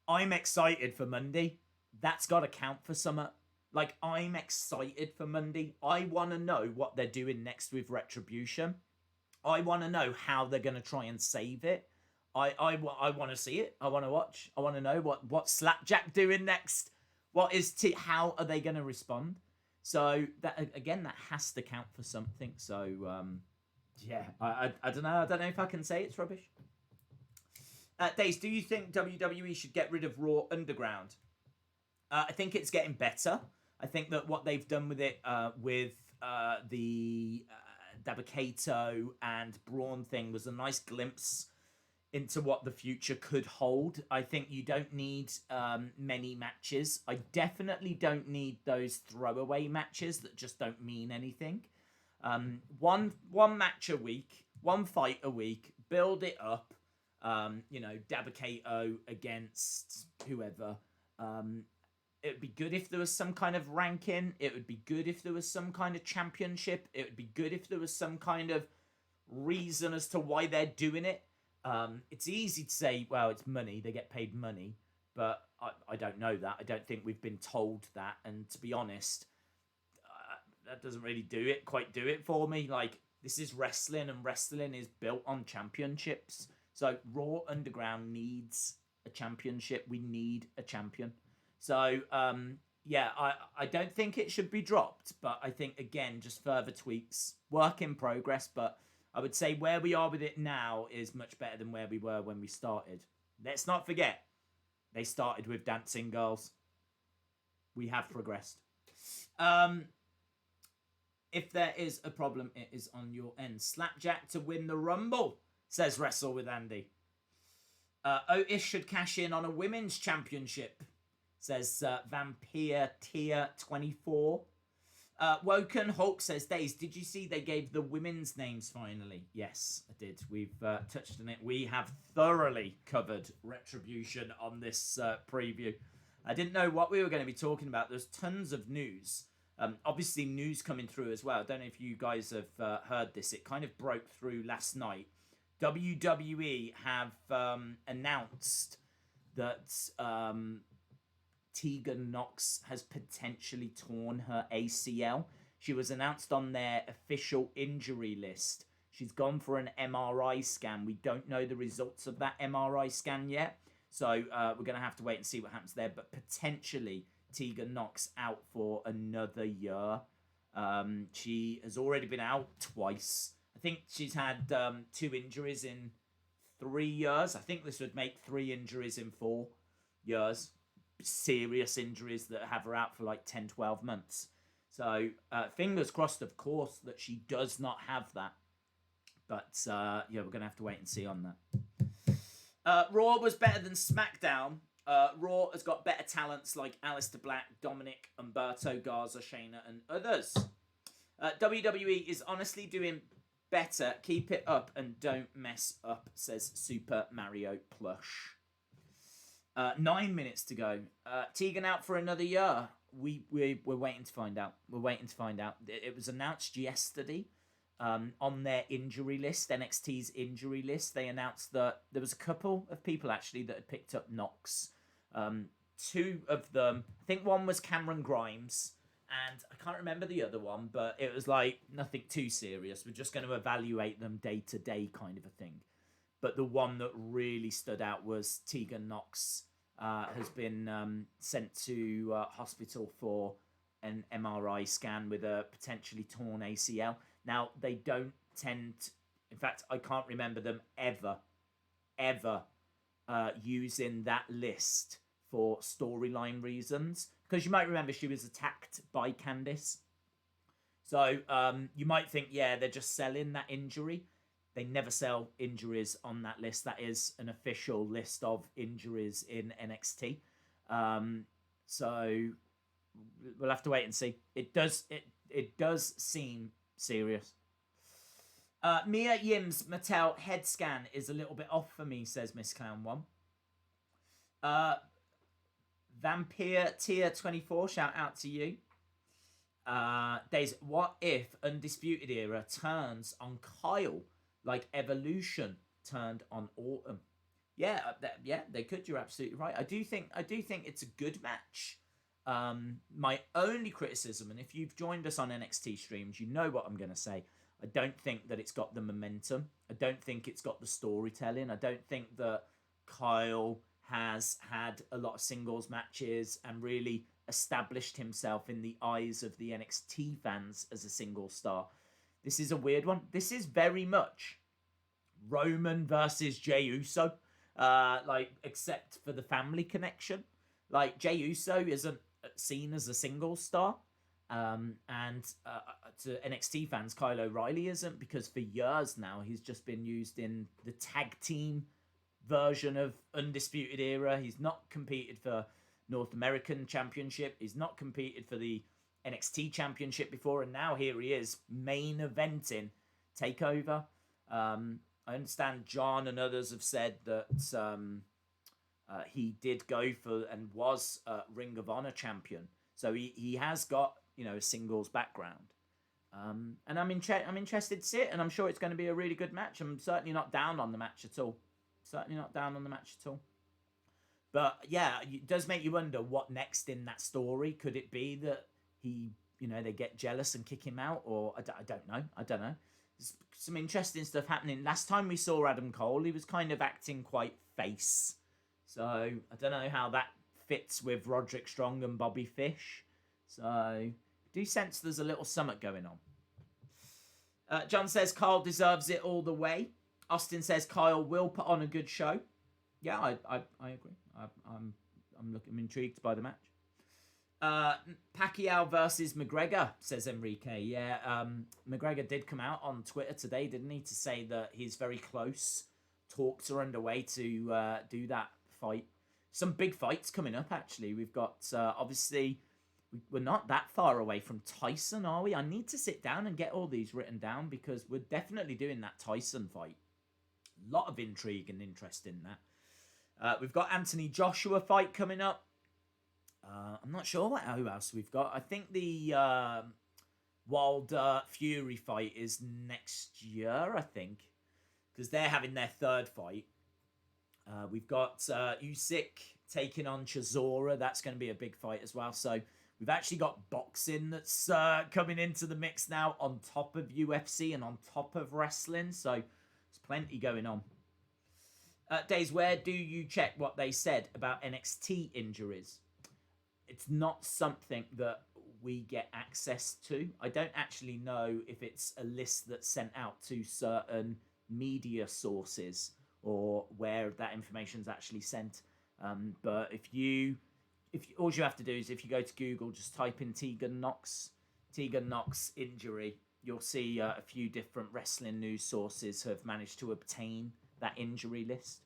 I'm excited for Monday. That's got to count for something. Like, I'm excited for Monday. I want to know what they're doing next with Retribution. I want to know how they're going to try and save it. I want to see it. I want to watch. I want to know what Slapjack doing next. How are they going to respond? So that, again, that has to count for something. So yeah, I don't know. I don't know if I can say it's rubbish. Days, do you think WWE should get rid of Raw Underground? I think it's getting better. I think that what they've done with it, with the Dabba-Kato and Braun thing, was a nice glimpse into what the future could hold. I think you don't need many matches. I definitely don't need those throwaway matches that just don't mean anything. One match a week, one fight a week, build it up. Dabba-Kato against whoever. It would be good if there was some kind of ranking. It would be good if there was some kind of championship. It would be good if there was some kind of reason as to why they're doing it. It's easy to say, well, it's money. They get paid money. But I don't know that. I don't think we've been told that. And to be honest, that doesn't really quite do it for me. Like, this is wrestling, and wrestling is built on championships. So Raw Underground needs a championship. We need a champion. So, yeah, I don't think it should be dropped. But I think, again, just further tweaks. Work in progress. But I would say where we are with it now is much better than where we were when we started. Let's not forget, they started with dancing girls. We have progressed. If there is a problem, it is on your end. Slapjack to win the Rumble, says Wrestle with Andy. Otis should cash in on a women's championship, says Vampire Tier 24. Woken Hulk says, Days, did you see they gave the women's names finally? Yes, I did. We've touched on it. We have thoroughly covered Retribution on this preview. I didn't know what we were going to be talking about. There's tons of news. Obviously, news coming through as well. I don't know if you guys have heard this. It kind of broke through last night. WWE have announced that Tegan Nox has potentially torn her ACL. She was announced on their official injury list. She's gone for an MRI scan. We don't know the results of that MRI scan yet. So we're going to have to wait and see what happens there. But potentially Tegan Nox out for another year. She has already been out twice. I think she's had 2 injuries in 3 years. I think this would make 3 injuries in 4 years. Serious injuries that have her out for like 10, 12 months. So fingers crossed, of course, that she does not have that. But yeah, we're going to have to wait and see on that. Raw was better than SmackDown. Raw has got better talents like Aleister Black, Dominic, Humberto Garza, Shayna, and others. WWE is honestly doing better. Keep it up and don't mess up, says Super Mario Plush. 9 minutes to go. Tegan out for another year. We're waiting to find out. We're waiting to find out. It was announced yesterday on their injury list, NXT's injury list. They announced that there was a couple of people actually that had picked up Nox. 2 of them, I think one was Cameron Grimes, and I can't remember the other one, but it was like nothing too serious. We're just going to evaluate them day to day kind of a thing. But the one that really stood out was Tegan Nox has been sent to hospital for an MRI scan with a potentially torn ACL. Now, they don't tend to, in fact, I can't remember them ever using that list for storyline reasons. Because you might remember she was attacked by Candice. So you might think, yeah, they're just selling that injury. They never sell injuries on that list. That is an official list of injuries in NXT. So we'll have to wait and see. It does seem serious. Mia Yim's Mattel head scan is a little bit off for me, says Miss Clown 1. Vampire Tier 24, shout out to you. Days, what if Undisputed Era turns on Kyle like Evolution turned on Autumn? Yeah, they could. You're absolutely right. I do think it's a good match. My only criticism, and if you've joined us on NXT streams, you know what I'm going to say. I don't think that it's got the momentum. I don't think it's got the storytelling. I don't think that Kyle has had a lot of singles matches and really established himself in the eyes of the NXT fans as a single star. This is a weird one. This is very much Roman versus Jey Uso, except for the family connection. Like, Jey Uso isn't seen as a single star, and to NXT fans, Kyle O'Reilly isn't, because for years now he's just been used in the tag team version of Undisputed Era. He's not competed for North American Championship. He's not competed for the NXT Championship before, and now here he is main eventing Takeover. I understand John and others have said that he did go for and was Ring of Honor champion, so he has got, you know, a singles background. And I'm interested to see it, and I'm sure it's going to be a really good match. I'm certainly not down on the match at all. But yeah, it does make you wonder what next in that story. Could it be that he, you know, they get jealous and kick him out, or I don't know. There's some interesting stuff happening. Last time we saw Adam Cole, he was kind of acting quite face. So I don't know how that fits with Roderick Strong and Bobby Fish. So I do sense there's a little summit going on. John says Kyle deserves it all the way. Austin says Kyle will put on a good show. Yeah, I agree. I'm intrigued by the match. Pacquiao versus McGregor, says Enrique. Yeah, McGregor did come out on Twitter today, didn't he, to say that he's very close. Talks are underway to do that fight. Some big fights coming up, actually. We've got, obviously, we're not that far away from Tyson, are we? I need to sit down and get all these written down, because we're definitely doing that Tyson fight. A lot of intrigue and interest in that. We've got Anthony Joshua fight coming up. I'm not sure who else we've got. I think the Wilder Fury fight is next year, I think, because they're having their third fight. We've got Usyk taking on Chisora. That's going to be a big fight as well. So we've actually got boxing that's coming into the mix now, on top of UFC and on top of wrestling. So there's plenty going on. Days, where do you check what they said about NXT injuries? It's not something that we get access to. I don't actually know if it's a list that's sent out to certain media sources or where that information's actually sent. But if you all you have to do is, if you go to Google, just type in Tegan Knox injury, you'll see a few different wrestling news sources have managed to obtain that injury list,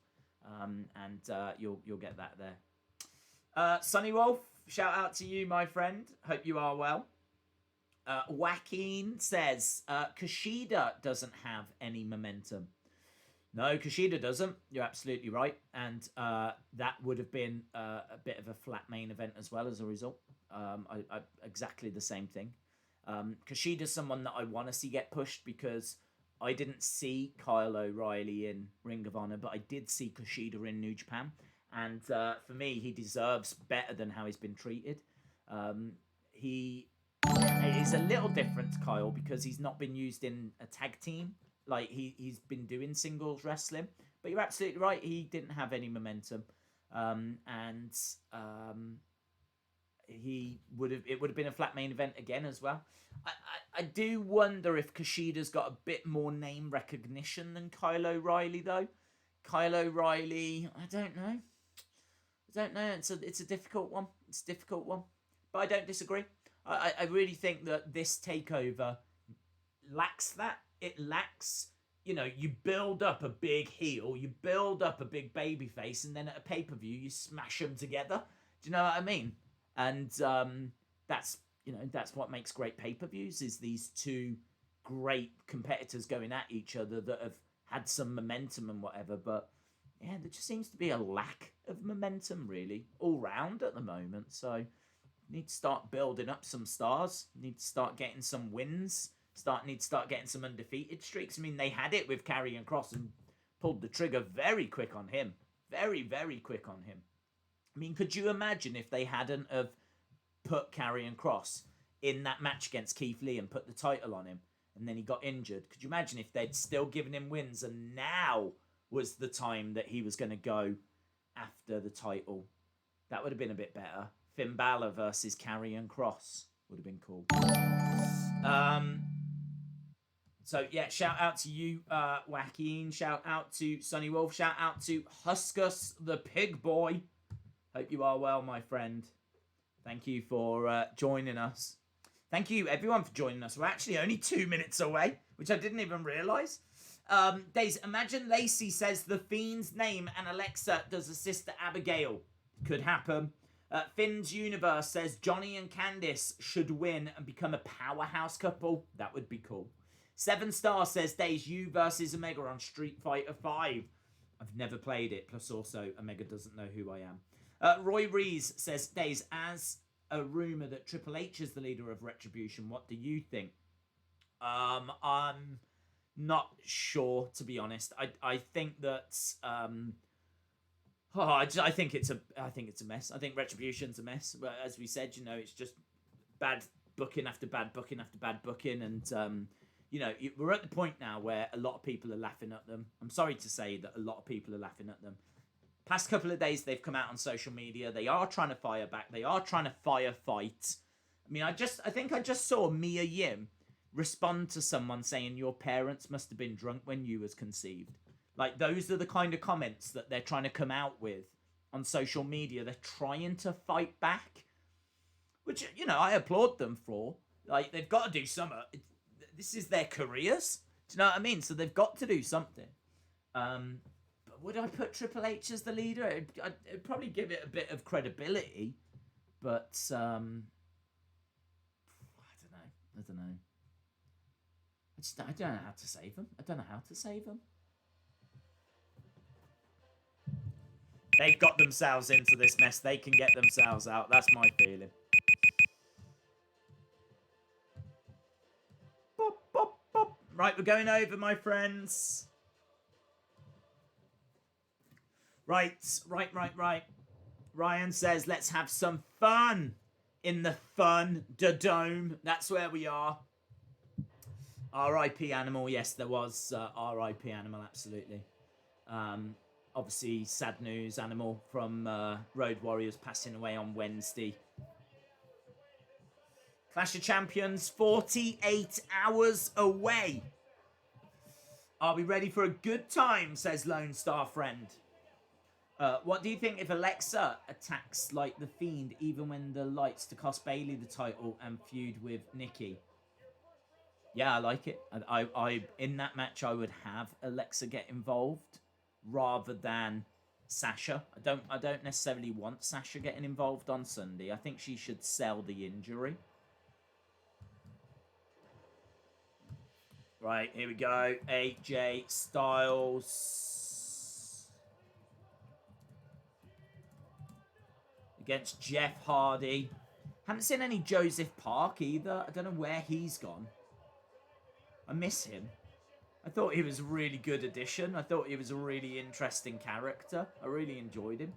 and you'll get that there. Sunny Wolf, shout out to you, my friend. Hope you are well. Joaquin says Kushida doesn't have any momentum. No, Kushida doesn't. You're absolutely right. And that would have been a bit of a flat main event as well as a result. I exactly the same thing. Kushida's someone that I want to see get pushed, because I didn't see Kyle O'Reilly in Ring of Honor, but I did see Kushida in New Japan. And for me, he deserves better than how he's been treated. He is a little different to Kyle because he's not been used in a tag team. Like, he's been doing singles wrestling. But you're absolutely right, he didn't have any momentum. It would have been a flat main event again as well. I do wonder if Kushida's got a bit more name recognition than Kyle O'Reilly, though. Kyle O'Reilly, I don't know. It's a difficult one. But I don't disagree. I really think that this takeover lacks that. It lacks, you build up a big heel, you build up a big baby face, and then at a pay-per-view you smash them together. Do you know what I mean? And that's what makes great pay-per-views, is these two great competitors going at each other that have had some momentum and whatever. But yeah, there just seems to be a lack of momentum really all round at the moment. So need to start building up some stars, need to start getting some wins, need to start getting some undefeated streaks. I mean, they had it with Karrion Kross and pulled the trigger very quick on him. Very, very quick on him. I mean, could you imagine if they hadn't have put Karrion Kross in that match against Keith Lee and put the title on him, and then he got injured? Could you imagine if they'd still given him wins and now was the time that he was going to go after the title? That would have been a bit better. Finn Balor versus Karrion Kross would have been cool. So, yeah, shout out to you, Joaquin. Shout out to Sunny Wolf. Shout out to Huskus the Pig Boy. Hope you are well, my friend. Thank you for joining us. Thank you, everyone, for joining us. We're actually only 2 minutes away, which I didn't even realise. Days, imagine Lacey says the Fiend's name and Alexa does a Sister Abigail. Could happen. Finn's Universe says Johnny and Candice should win and become a powerhouse couple. That would be cool. 7 Star says, Days, you versus Omega on Street Fighter 5. I've never played it, plus also Omega doesn't know who I am. Roy Rees says, Days, as a rumour that Triple H is the leader of Retribution, what do you think? I'm not sure, to be honest. I think that I think it's a mess. I think Retribution's a mess. But as we said, it's just bad booking after bad booking after bad booking, and we're at the point now where a lot of people are laughing at them. I'm sorry to say that a lot of people are laughing at them. Past couple of days, they've come out on social media. They are trying to fire back. They are trying to firefight. I mean, I think I just saw Mia Yim respond to someone saying, your parents must have been drunk when you was conceived. Like, those are the kind of comments that they're trying to come out with on social media. They're trying to fight back, which, I applaud them for. Like, they've got to do something. This is their careers. Do you know what I mean? So they've got to do something. But would I put Triple H as the leader? It'd probably give it a bit of credibility. But, I don't know. I don't know how to save them. They've got themselves into this mess. They can get themselves out. That's my feeling. Bop, bop, bop. Right, we're going over, my friends. Right. Ryan says, let's have some fun in the Thunderdome. That's where we are. R.I.P. Animal. Yes, there was R.I.P. Animal, absolutely. Obviously, sad news, Animal from Road Warriors passing away on Wednesday. Clash of Champions, 48 hours away. Are we ready for a good time, says Lone Star Friend. What do you think if Alexa attacks like the Fiend, even when the lights, to cost Bayley the title and feud with Nikki? Yeah, I like it. I in that match, I would have Alexa get involved rather than Sasha. I don't necessarily want Sasha getting involved on Sunday. I think she should sell the injury. Right, here we go. AJ Styles against Jeff Hardy. Haven't seen any Joseph Park either. I don't know where he's gone. I miss him. I thought he was a really good addition. I thought he was a really interesting character. I really enjoyed him.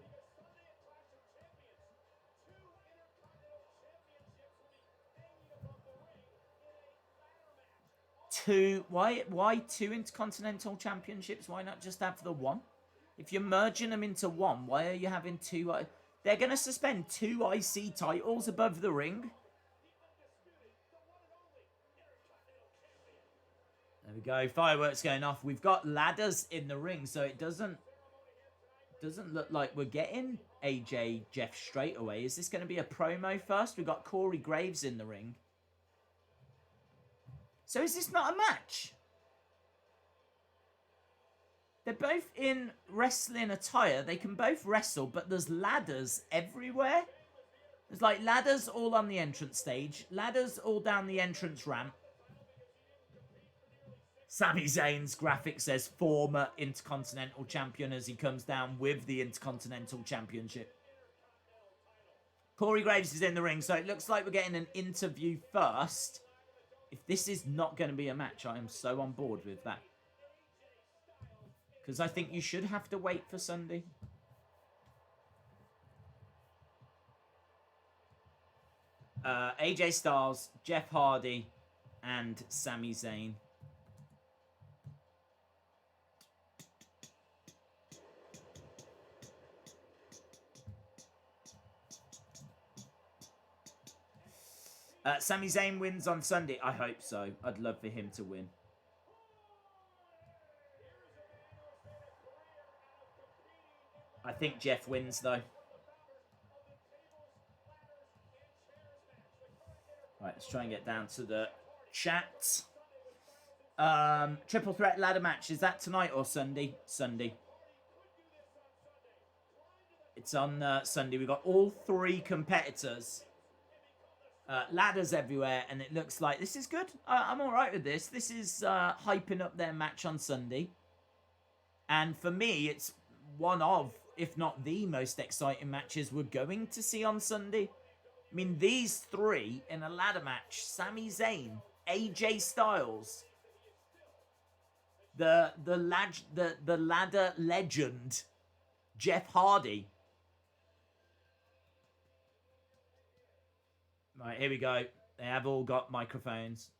Why two Intercontinental Championships? Why not just have the one? If you're merging them into one, why are you having two? They're going to suspend two IC titles above the ring. There we go. Fireworks going off. We've got ladders in the ring, so it doesn't look like we're getting AJ Jeff straight away. Is this going to be a promo first? We've got Corey Graves in the ring. So is this not a match? They're both in wrestling attire. They can both wrestle, but there's ladders everywhere. There's like ladders all on the entrance stage. Ladders all down the entrance ramp. Sami Zayn's graphic says former Intercontinental Champion as he comes down with the Intercontinental Championship. Corey Graves is in the ring, so it looks like we're getting an interview first. If this is not going to be a match, I am so on board with that. Because I think you should have to wait for Sunday. AJ Styles, Jeff Hardy, and Sami Zayn. Sami Zayn wins on Sunday. I hope so. I'd love for him to win. I think Jeff wins, though. Right, let's try and get down to the chat. Triple threat ladder match. Is that tonight or Sunday? Sunday. It's on Sunday. We've got all three competitors. Ladders everywhere, and it looks like this is good. I'm all right with this. This is hyping up their match on Sunday. And for me, it's one of, if not the most exciting matches we're going to see on Sunday. I mean, these three in a ladder match. Sami Zayn, AJ Styles, the ladder legend, Jeff Hardy. Right, here we go. They have all got microphones.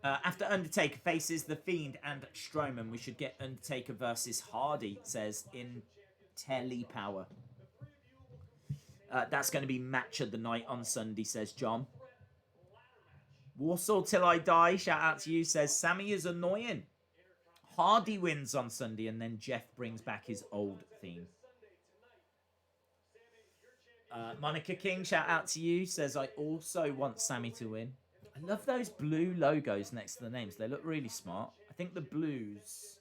After Undertaker faces The Fiend and Strowman, we should get Undertaker versus Hardy, says IntelliPower. That's going to be match of the night on Sunday, says John. Warsaw Till I Die, shout out to you, says Sammy is annoying. Hardy wins on Sunday, and then Jeff brings back his old theme. Monica King, shout out to you, says I also want Sammy to win. I love those blue logos next to the names. They look really smart. I think the blues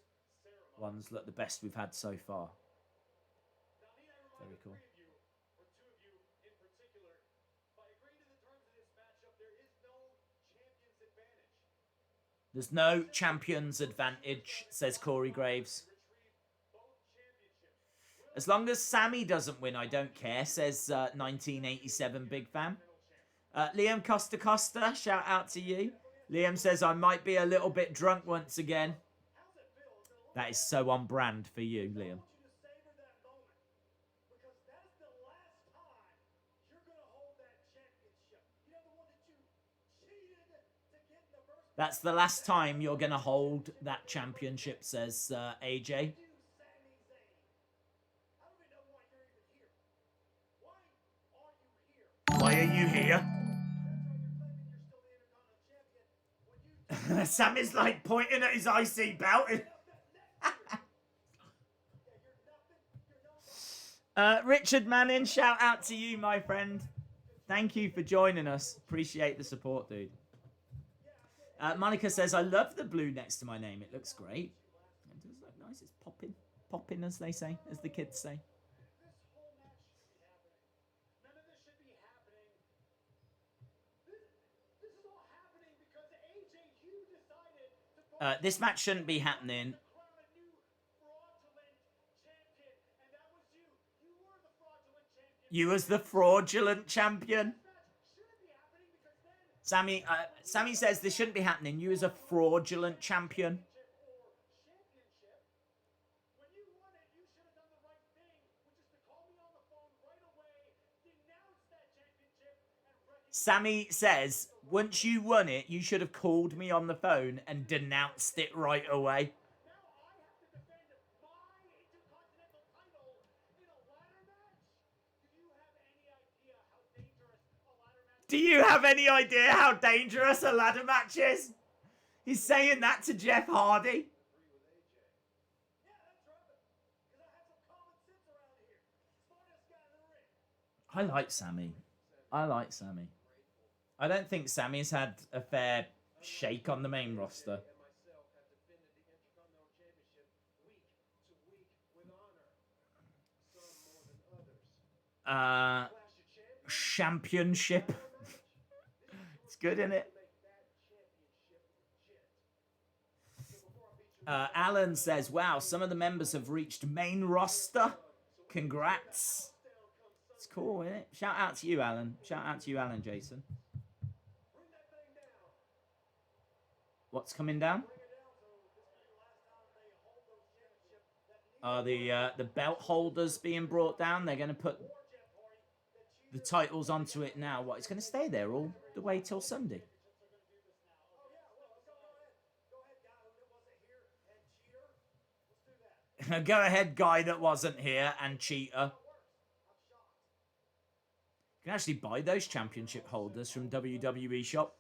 ones look the best we've had so far. Very cool. There's no champion's advantage, says Corey Graves. As long as Sammy doesn't win, I don't care, says 1987 Big Fan. Liam Costa Costa, shout out to you. Liam says, I might be a little bit drunk once again. That is so on brand for you, Liam. That's the last time you're going to hold that championship, says AJ. Why are you here? Sam is like pointing at his IC belt. Richard Manning, shout out to you, my friend. Thank you for joining us. Appreciate the support, dude. Monica says, I love the blue next to my name. It looks great. It does look nice. It's popping. Popping, as they say, as the kids say. This match shouldn't be happening. You was the fraudulent champion. Sammy says this shouldn't be happening. You as a fraudulent champion. Sammy says, once you won it, you should have called me on the phone and denounced it right away. Do you have any idea how dangerous a ladder match is? He's saying that to Jeff Hardy. I like Sammy. I like Sammy. I don't think Sammy's had a fair shake on the main roster. Championship. It's good, isn't it? Alan says, wow, some of the members have reached main roster. Congrats. It's cool, isn't it? Shout out to you, Alan. Shout out to you, Alan Jason. What's coming down? Are the belt holders being brought down? They're going to put the titles onto it now. What? It's going to stay there all the way till Sunday. Go ahead, guy that wasn't here and cheater. You can actually buy those championship holders from WWE Shop.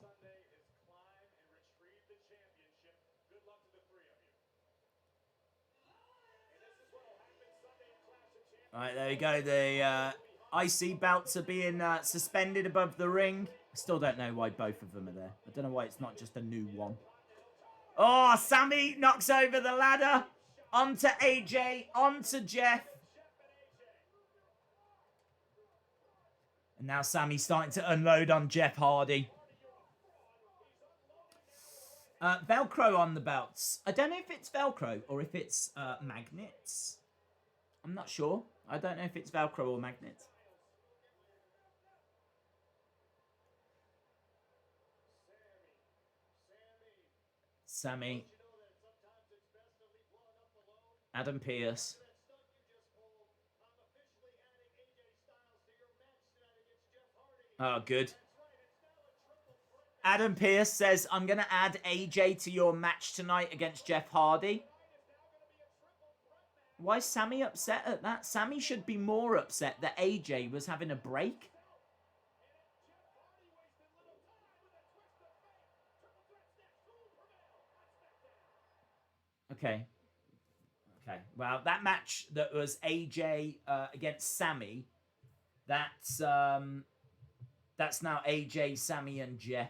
Alright, there you go. The IC belts are being suspended above the ring. I still don't know why both of them are there. I don't know why it's not just a new one. Oh, Sammy knocks over the ladder. Onto AJ. Onto Jeff. And now Sammy's starting to unload on Jeff Hardy. Velcro on the belts. I don't know if it's Velcro or if it's magnets. I'm not sure. I don't know if it's Velcro or magnets. Sammy. Adam Pearce. Oh, good. Adam Pearce says, I'm going to add AJ to your match tonight against Jeff Hardy. Why is Sammy upset at that? Sammy should be more upset that AJ was having a break. Okay. Okay. Well, that match that was AJ against Sammy, that's now AJ, Sammy, and Jeff.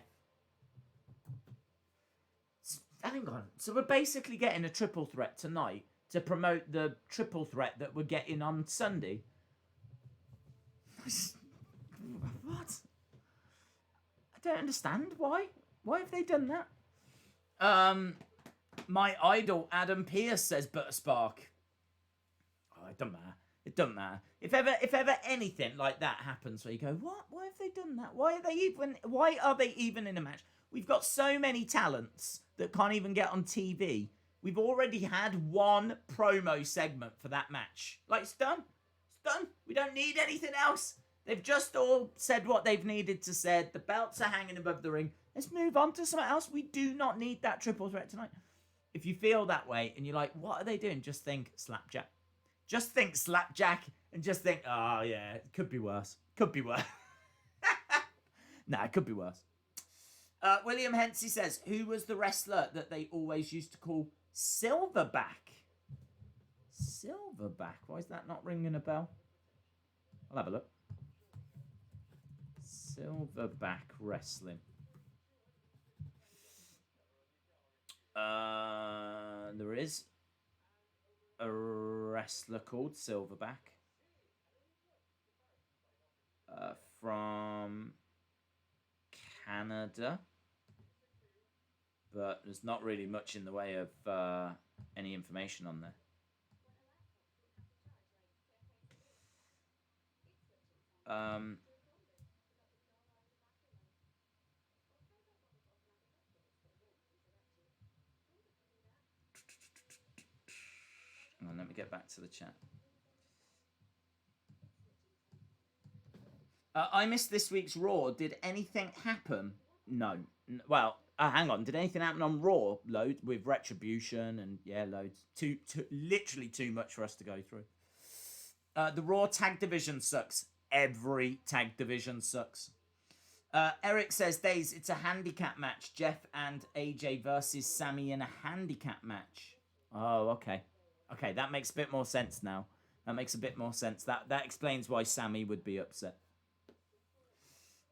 Hang on. So we're basically getting a triple threat tonight to promote the triple threat that we're getting on Sunday. What? I don't understand. Why? Why have they done that? My idol, Adam Pearce, says Butter Spark. Oh, it doesn't matter. It doesn't matter. If ever anything like that happens where you go, what? Why have they done that? Why are they even in a match? We've got so many talents that can't even get on TV. We've already had one promo segment for that match. Like, it's done. It's done. We don't need anything else. They've just all said what they've needed to say. The belts are hanging above the ring. Let's move on to something else. We do not need that triple threat tonight. If you feel that way and you're like, what are they doing? Just think slapjack. Just think slapjack and just think, oh yeah, it could be worse. Could be worse. Nah, it could be worse. William Hensey says, who was the wrestler that they always used to call Silverback? Silverback? Why is that not ringing a bell? I'll have a look. Silverback wrestling. There is a wrestler called Silverback from Canada, but there's not really much in the way of any information on there. Hang on, let me get back to the chat. I missed this week's Raw. Did anything happen? No. Well, hang on. Did anything happen on Raw? Loads with Retribution and yeah, loads. Literally too much for us to go through. The Raw tag division sucks. Every tag division sucks. Eric says, Days, it's a handicap match. Jeff and AJ versus Sammy in a handicap match. Oh, okay. Okay, that makes a bit more sense now. That makes a bit more sense. That explains why Sammy would be upset.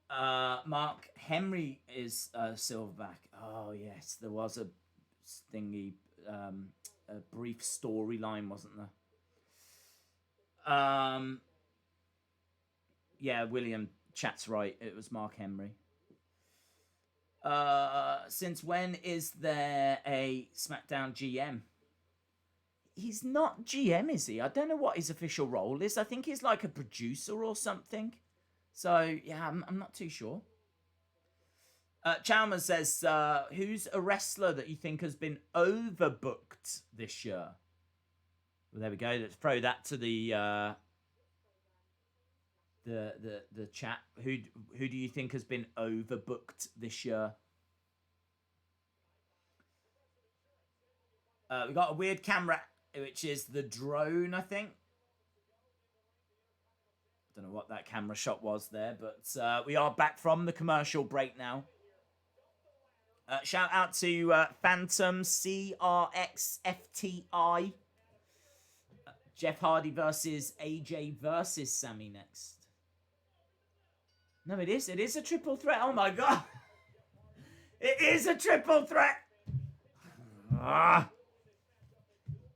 Mark Henry is Silverback. Oh yes, there was a thingy, a brief storyline, wasn't there? Yeah, William chat's right. It was Mark Henry. Since when is there a SmackDown GM? He's not GM, is he? I don't know what his official role is. I think he's like a producer or something. So, yeah, I'm not too sure. Chalmers says, who's a wrestler that you think has been overbooked this year? Well, there we go. Let's throw that to the chat. Who do you think has been overbooked this year? We got a weird camera, which is the drone, I think. Don't know what that camera shot was there, but we are back from the commercial break now. Shout out to Phantom CRXFTI. Jeff Hardy versus AJ versus Sammy next. No, it is. It is a triple threat. Oh my god. It is a triple threat.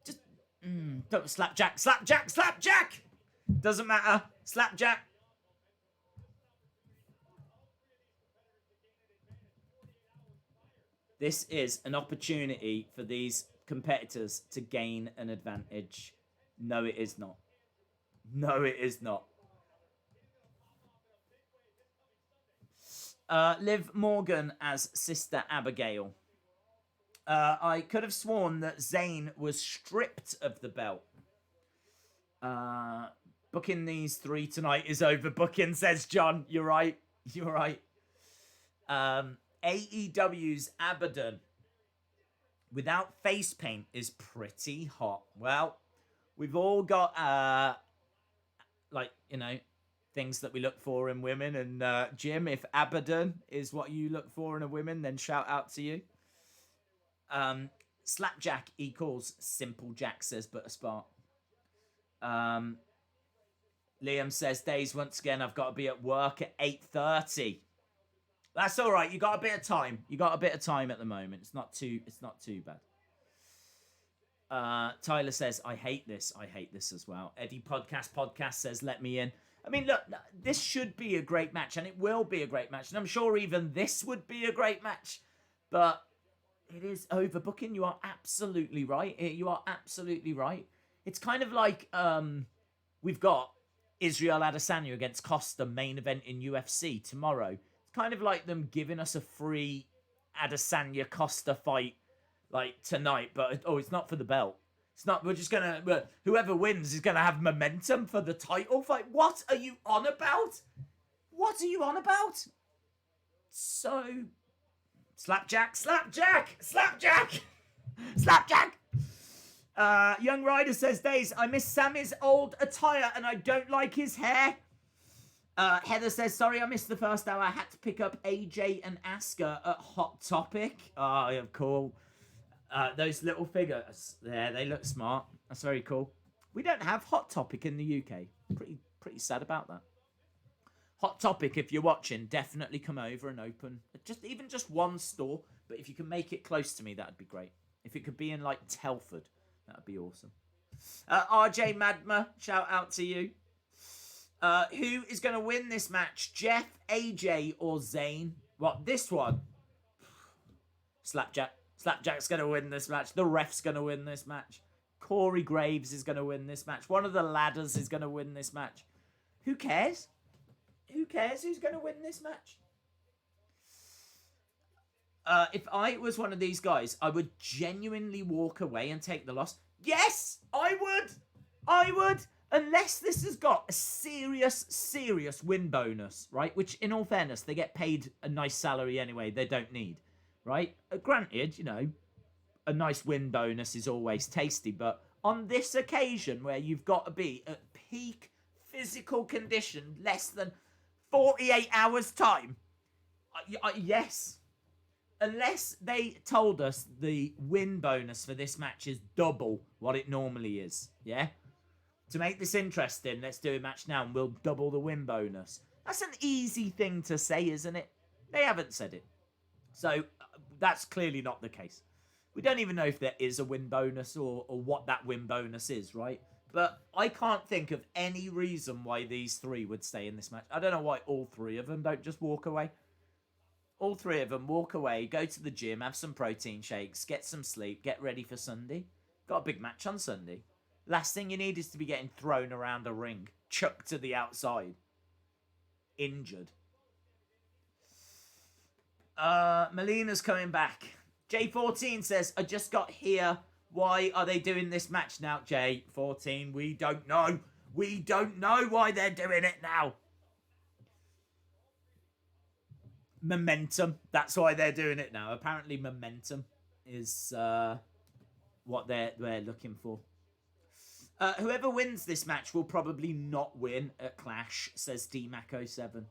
Just don't slapjack, slapjack, slapjack. Doesn't matter. Slapjack. This is an opportunity for these competitors to gain an advantage. No, it is not. No, it is not. Liv Morgan as Sister Abigail. I could have sworn that Zayn was stripped of the belt. Booking these three tonight is overbooking, says John. You're right. You're right. AEW's Abaddon without face paint is pretty hot. Well, we've all got, things that we look for in women. And Jim, if Abaddon is what you look for in a woman, then shout out to you. Slapjack equals Simple Jack, says But a Spark. Liam says, Days, once again, I've got to be at work at 8:30. That's all right. You got a bit of time. You got a bit of time at the moment. It's not too bad. Tyler says, I hate this. I hate this as well. Eddie Podcast says, let me in. I mean, look, this should be a great match, and it will be a great match. And I'm sure even this would be a great match. But it is overbooking. You are absolutely right. You are absolutely right. It's kind of like we've got Israel Adesanya against Costa main event in UFC tomorrow. It's kind of like them giving us a free Adesanya Costa fight like tonight, but it's not for the belt. It's not, we're just going to, whoever wins is going to have momentum for the title fight. What are you on about? What are you on about? So, slapjack, slapjack, slapjack, slapjack. Young Ryder says, Days, I miss Sammy's old attire and I don't like his hair. Heather says, sorry, I missed the first hour. I had to pick up AJ and Asuka at Hot Topic. Oh, yeah, cool. Those little figures there, they look smart. That's very cool. We don't have Hot Topic in the UK. Pretty sad about that. Hot Topic, if you're watching, definitely come over and open even just one store. But if you can make it close to me, that'd be great. If it could be in like Telford, that'd be awesome. RJ Madma, shout out to you. Who is going to win this match? Jeff, AJ, or Zayn? What, this one? Slapjack. Slapjack's going to win this match. The ref's going to win this match. Corey Graves is going to win this match. One of the ladders is going to win this match. Who cares? Who cares who's going to win this match? If I was one of these guys, I would genuinely walk away and take the loss. Yes, I would. I would. Unless this has got a serious win bonus, right? Which, in all fairness, they get paid a nice salary anyway. They don't need, right? Granted, you know, a nice win bonus is always tasty. But on this occasion where you've got to be at peak physical condition, less than 48 hours time, yes. Unless they told us the win bonus for this match is double what it normally is, yeah? To make this interesting, let's do a match now and we'll double the win bonus. That's an easy thing to say, isn't it? They haven't said it. So that's clearly not the case. We don't even know if there is a win bonus or what that win bonus is, right? But I can't think of any reason why these three would stay in this match. I don't know why all three of them don't just walk away. All three of them walk away, go to the gym, have some protein shakes, get some sleep, get ready for Sunday. Got a big match on Sunday. Last thing you need is to be getting thrown around a ring, chucked to the outside, injured. Melina's coming back. J14 says, I just got here. Why are they doing this match now, J14? We don't know. We don't know why they're doing it now. Momentum. That's why they're doing it now. Apparently momentum is what they're looking for. Whoever wins this match will probably not win at Clash, says DMac07.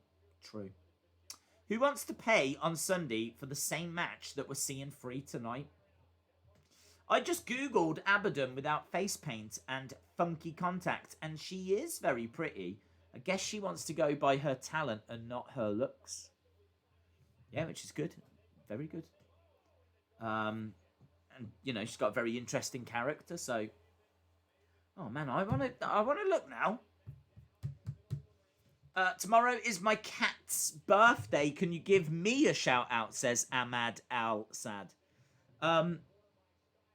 True. Who wants to pay on Sunday for the same match that we're seeing free tonight? I just googled Abaddon without face paint and funky contact, and she is very pretty. I guess she wants to go by her talent and not her looks. Yeah, which is good. Very good. And, you know, she's got a very interesting character, so... Oh, man, I want to look now. Tomorrow is my cat's birthday. Can you give me a shout-out, says Ahmad Al-Sad.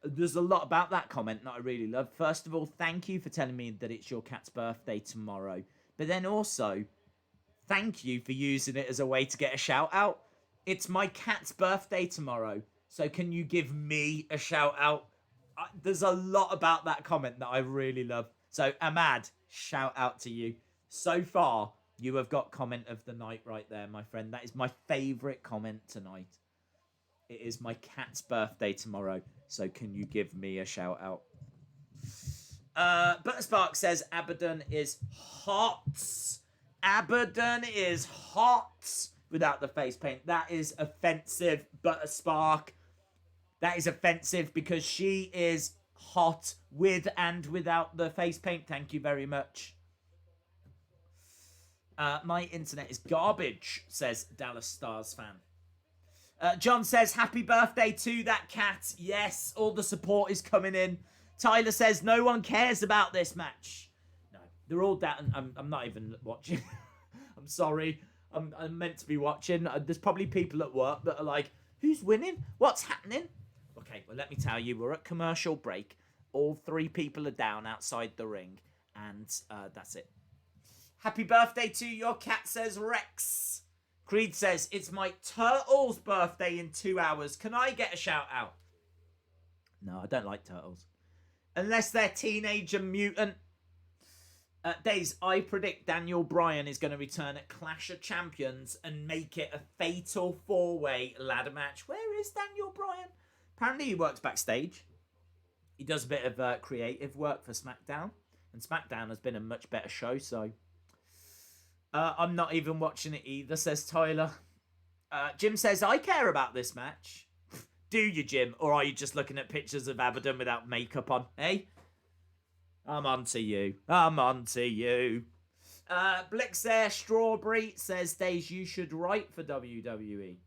There's a lot about that comment that I really love. First of all, thank you for telling me that it's your cat's birthday tomorrow. But then also, thank you for using it as a way to get a shout-out. It's my cat's birthday tomorrow, so can you give me a shout-out? There's a lot about that comment that I really love. So, Ahmad, shout-out to you. So far, you have got comment of the night right there, my friend. That is my favourite comment tonight. It is my cat's birthday tomorrow, so can you give me a shout-out? Butterspark says Abaddon is hot. Abaddon is hot without the face paint. That is offensive, Butterspark. That is offensive because she is hot with and without the face paint. Thank you very much. My internet is garbage, says Dallas Stars fan. John says, happy birthday to that cat. Yes, all the support is coming in. Tyler says, no one cares about this match. No, they're all down. I'm not even watching. I'm sorry. I'm meant to be watching. There's probably people at work that are like, who's winning? What's happening? Okay, well, let me tell you, we're at commercial break. All three people are down outside the ring. And that's it. Happy birthday to your cat, says Rex. Creed says, it's my turtle's birthday in 2 hours. Can I get a shout out? No, I don't like turtles. Unless they're teenager mutant. Days, I predict Daniel Bryan is going to return at Clash of Champions and make it a fatal 4-way ladder match. Where is Daniel Bryan? Apparently he works backstage. He does a bit of creative work for SmackDown. And SmackDown has been a much better show, so... I'm not even watching it either, says Tyler. Jim says, I care about this match. Do you, Jim? Or are you just looking at pictures of Abaddon without makeup on? Hey? I'm on to you. I'm on to you. Blixair Strawberry says, Days, you should write for WWE.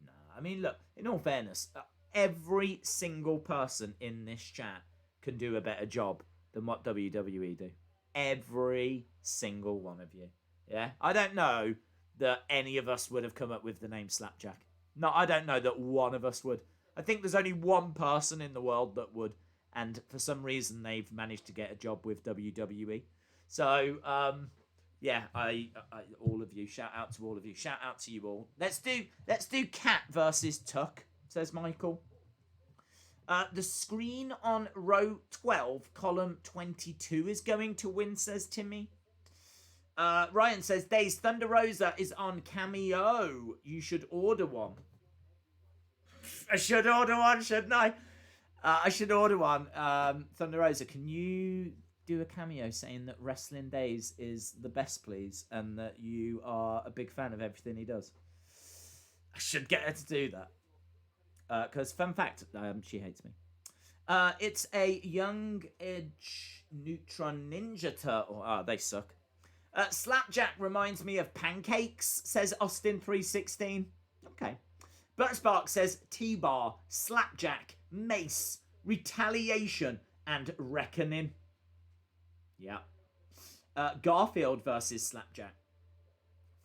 No, I mean, look, in all fairness, every single person in this chat can do a better job than what WWE do. Every single one of you. Yeah? I don't know that any of us would have come up with the name Slapjack. No, I don't know that one of us would. I think there's only one person in the world that would. And for some reason, they've managed to get a job with WWE. So, yeah, I all of you, shout out to all of you. Shout out to you all. Let's do Cat versus Tuck, says Michael. The screen on row 12, column 22 is going to win, says Timmy. Ryan says, Days, Thunder Rosa is on Cameo. You should order one. I should order one, shouldn't I? I should order one. Thunder Rosa, can you do a cameo saying that Wrestling Days is the best, please? And that you are a big fan of everything he does? I should get her to do that. Because, fun fact, she hates me. It's a Young Edge Neutron Ninja Turtle. Oh, they suck. Slapjack reminds me of pancakes, says Austin316. Okay. Bert Spark says T-Bar, Slapjack, Mace, Retaliation, and Reckoning. Yeah. Garfield versus Slapjack.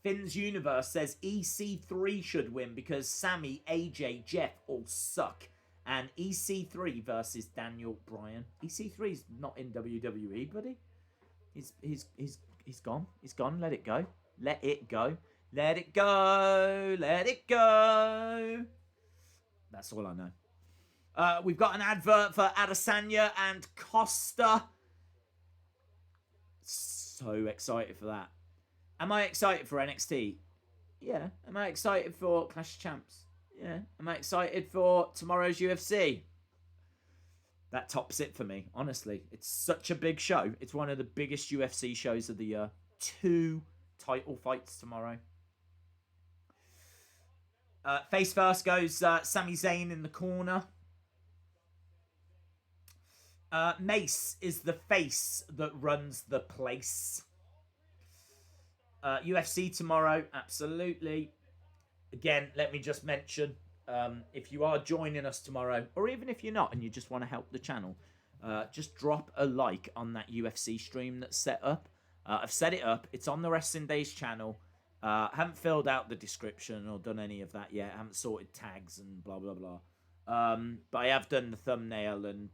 Finn's Universe says EC3 should win because Sammy, AJ, Jeff all suck. And EC3 versus Daniel Bryan. EC3's not in WWE, buddy. He's gone. He's gone. Let it go. Let it go. Let it go. Let it go. That's all I know. We've got an advert for Adesanya and Costa. So excited for that. Am I excited for NXT? Yeah. Am I excited for Clash of Champs? Yeah. Am I excited for tomorrow's UFC? That tops it for me, honestly. It's such a big show. It's one of the biggest UFC shows of the year. 2 title fights tomorrow. Face first goes Sami Zayn in the corner. Mace is the face that runs the place. UFC tomorrow, absolutely. Again, let me just mention, if you are joining us tomorrow, or even if you're not and you just want to help the channel, just drop a like on that UFC stream that's set up. I've set it up. It's on the Wrestling Days channel. Haven't filled out the description or done any of that yet. Haven't sorted tags and blah, blah, blah. But I have done the thumbnail and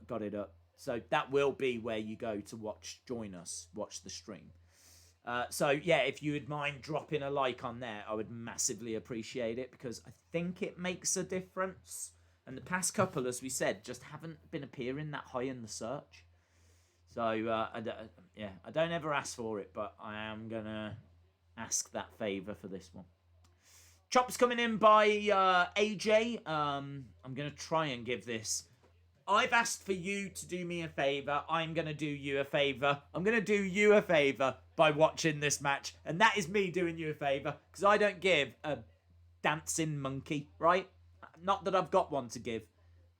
got it up. So that will be where you go to join us, watch the stream. So yeah, if you would mind dropping a like on there, I would massively appreciate it because I think it makes a difference. And the past couple, as we said, just haven't been appearing that high in the search. So I don't ever ask for it, but I am gonna ask that favour for this one. Chops coming in by AJ. I'm gonna try and give this. I've asked for you to do me a favour. I'm going to do you a favour. I'm going to do you a favour by watching this match. And that is me doing you a favour. Because I don't give a dancing monkey, right? Not that I've got one to give.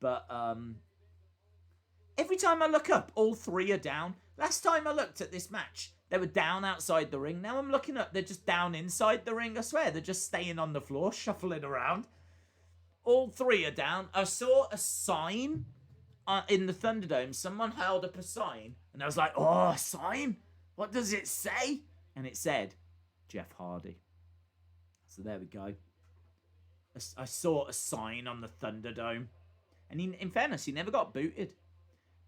But every time I look up, all 3 are down. Last time I looked at this match, they were down outside the ring. Now I'm looking up, they're just down inside the ring. I swear, they're just staying on the floor, shuffling around. All 3 are down. I saw a sign in the Thunderdome. Someone held up a sign and I was like, oh, a sign? What does it say? And it said Jeff Hardy. So there we go. I saw a sign on the Thunderdome, and in fairness, he never got booted,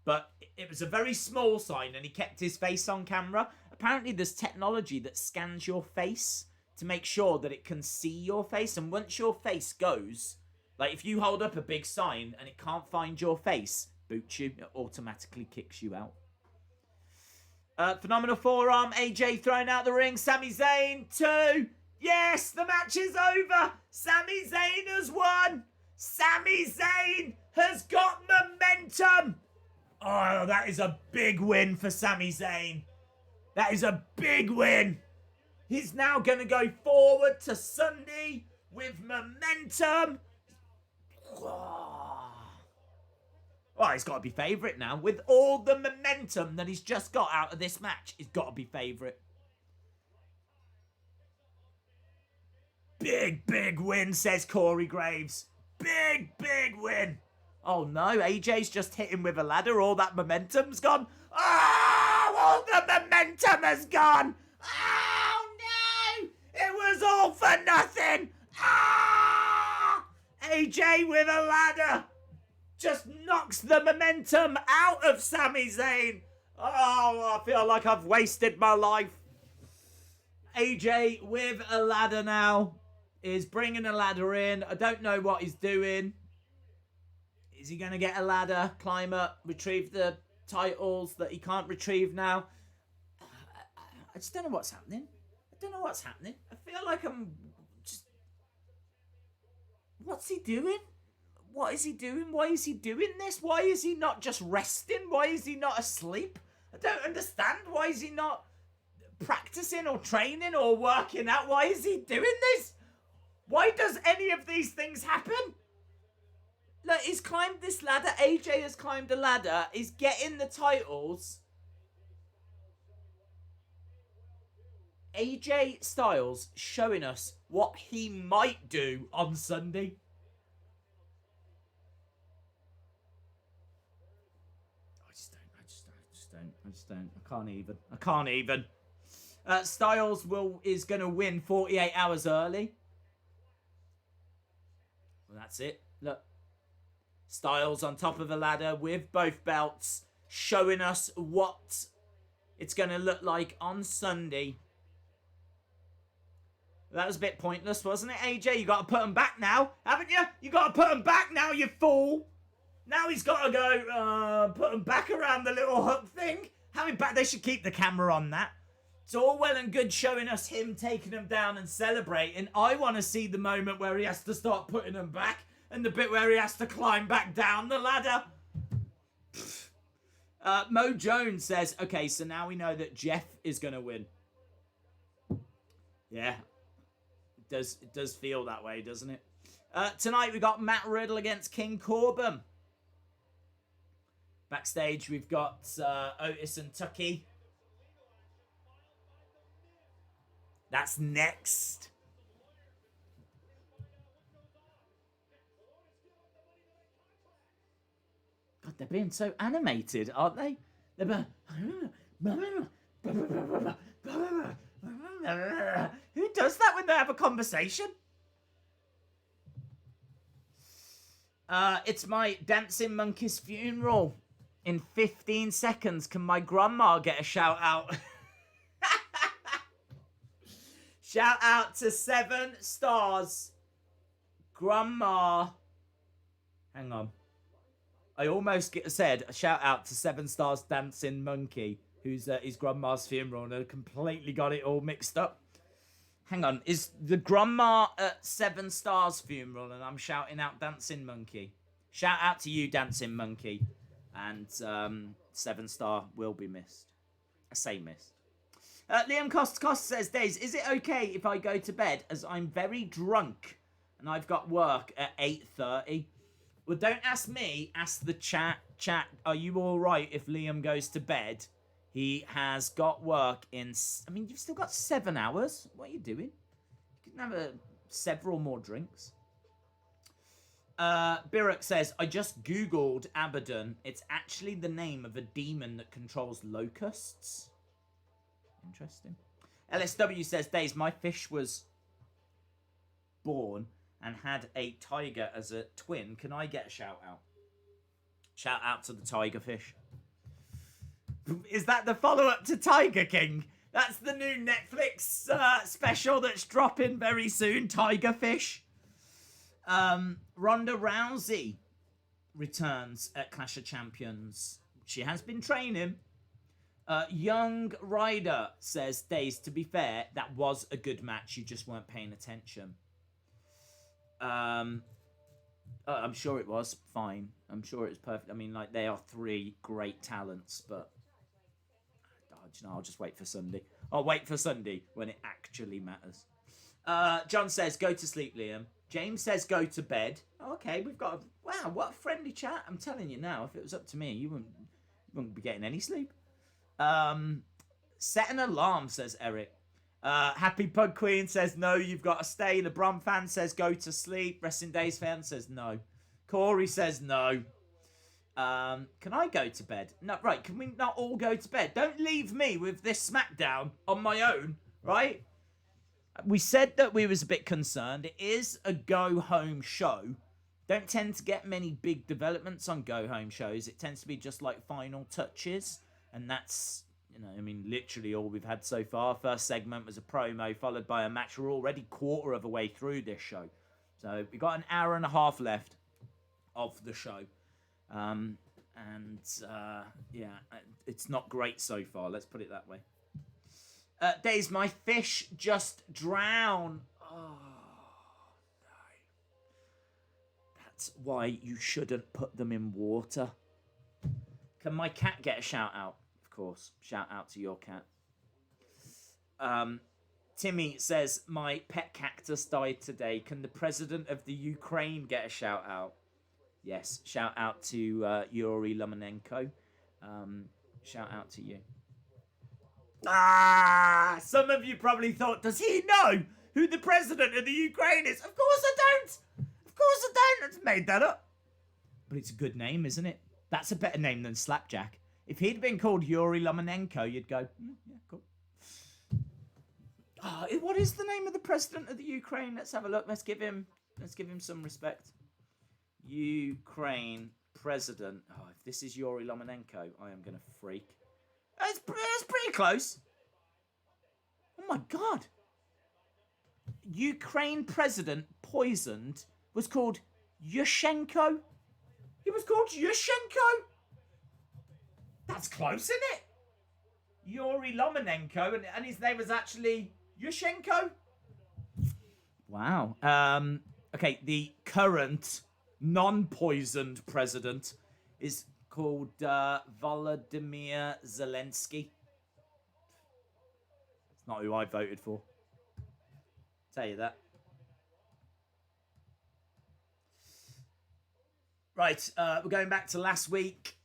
but it was a very small sign and he kept his face on camera. Apparently there's technology that scans your face to make sure that it can see your face, and once your face goes, like if you hold up a big sign and it can't find your face, boots you. It automatically kicks you out. Phenomenal forearm. AJ thrown out the ring. Sami Zayn, 2. Yes, the match is over. Sami Zayn has won. Sami Zayn has got momentum. Oh, that is a big win for Sami Zayn. That is a big win. He's now going to go forward to Sunday with momentum. Oh, he's got to be favourite now. With all the momentum that he's just got out of this match, he's got to be favourite. Big, big win, says Corey Graves. Big, big win. Oh no, AJ's just hit him with a ladder. All that momentum's gone. Oh, all the momentum has gone. Oh no, it was all for nothing. Ah! AJ with a ladder just knocks the momentum out of Sami Zayn. Oh, I feel like I've wasted my life. AJ with a ladder now is bringing a ladder in. I don't know what he's doing. Is he going to get a ladder, climb up, retrieve the titles that he can't retrieve now? I just don't know what's happening. I don't know what's happening. I feel like I'm just... What's he doing? What is he doing? Why is he doing this? Why is he not just resting? Why is he not asleep? I don't understand. Why is he not practicing or training or working out? Why is he doing this? Why does any of these things happen? Look, he's climbed this ladder. AJ has climbed a ladder. He's getting the titles. AJ Styles showing us what he might do on Sunday. I just don't. I can't even. Styles is going to win 48 hours early. Well, that's it. Look. Styles on top of a ladder with both belts, showing us what it's going to look like on Sunday. That was a bit pointless, wasn't it, AJ? You got to put him back now, haven't you? You got to put him back now, you fool. Now he's got to go put him back around the little hook thing. Have him back. They should keep the camera on that. It's all well and good showing us him taking him down and celebrating. I want to see the moment where he has to start putting him back. And the bit where he has to climb back down the ladder. Mo Jones says, okay, so now we know that Jeff is going to win. Yeah. It does feel that way, doesn't it? Tonight we got Matt Riddle against King Corbin. Backstage we've got Otis and Tucky. That's next. God, they're being so animated, aren't they? They're Who does that when they have a conversation? It's my dancing monkey's funeral. In 15 seconds, can my grandma get a shout out? Shout out to 7 stars. Grandma. Hang on. I almost said a shout out to 7 stars dancing monkey, who's his grandma's funeral, and I completely got it all mixed up. Hang on, is the grandma at 7 stars funeral, and I'm shouting out dancing monkey? Shout out to you, dancing monkey, and 7 star will be missed. I say missed. Liam Cost says, Days, is it okay if I go to bed as I'm very drunk and I've got work at 8:30? Well, don't ask me, ask the chat. Chat, are you all right if Liam goes to bed? He has got work in... I mean, you've still got 7 hours. What are you doing? You can have several more drinks. Biruk says, I just Googled Abaddon. It's actually the name of a demon that controls locusts. Interesting. LSW says, Days, my fish was born and had a tiger as a twin. Can I get a shout out? Shout out to the tiger fish. Is that the follow-up to Tiger King? That's the new Netflix special that's dropping very soon, Tiger Fish. Ronda Rousey returns at Clash of Champions. She has been training. Young Ryder says, Days, to be fair, that was a good match. You just weren't paying attention. I'm sure it was fine. I'm sure it was perfect. I mean, like, they are three great talents, but I'll just wait for Sunday. I'll wait for Sunday when it actually matters. John says, go to sleep, Liam. James says, go to bed. Okay, we've got wow, what a friendly chat. I'm telling you now, if it was up to me, you wouldn't be getting any sleep. Set an alarm, says Eric. Happy Pug Queen says, no, you've got to stay. LeBron fan says, go to sleep. Wrestling Days fan says, no. Corey says, no. Can I go to bed? No, right, can we not all go to bed? Don't leave me with this SmackDown on my own, right? We said that we was a bit concerned. It is a go-home show. Don't tend to get many big developments on go-home shows. It tends to be just like final touches. And that's, I mean, literally all we've had so far. First segment was a promo followed by a match. We're already quarter of a way through this show. So we've got an hour and a half left of the show. Yeah, it's not great so far. Let's put it that way. Days, my fish just drown. Oh, no. That's why you shouldn't put them in water. Can my cat get a shout out? Of course. Shout out to your cat. Timmy says, my pet cactus died today. Can the president of the Ukraine get a shout out? Yes. Shout out to Yuri Lomenenko. Shout out to you. Some of you probably thought, does he know who the president of the Ukraine is? Of course I don't. Of course I don't. I just made that up. But it's a good name, isn't it? That's a better name than Slapjack. If he'd been called Yuri Lomenenko, you'd go, yeah, cool. What is the name of the president of the Ukraine? Let's have a look. Let's give him some respect. Ukraine president. Oh, if this is Yuri Lomenenko, I am going to freak. It's pretty close. Oh my god. Ukraine president poisoned was called Yushchenko. He was called Yushchenko. That's close, isn't it? Yuri Lomenenko, and his name was actually Yushchenko. Wow. Okay, the current non-poisoned president is called Volodymyr Zelensky. It's not who I voted for. Tell you that. Right, we're going back to last week.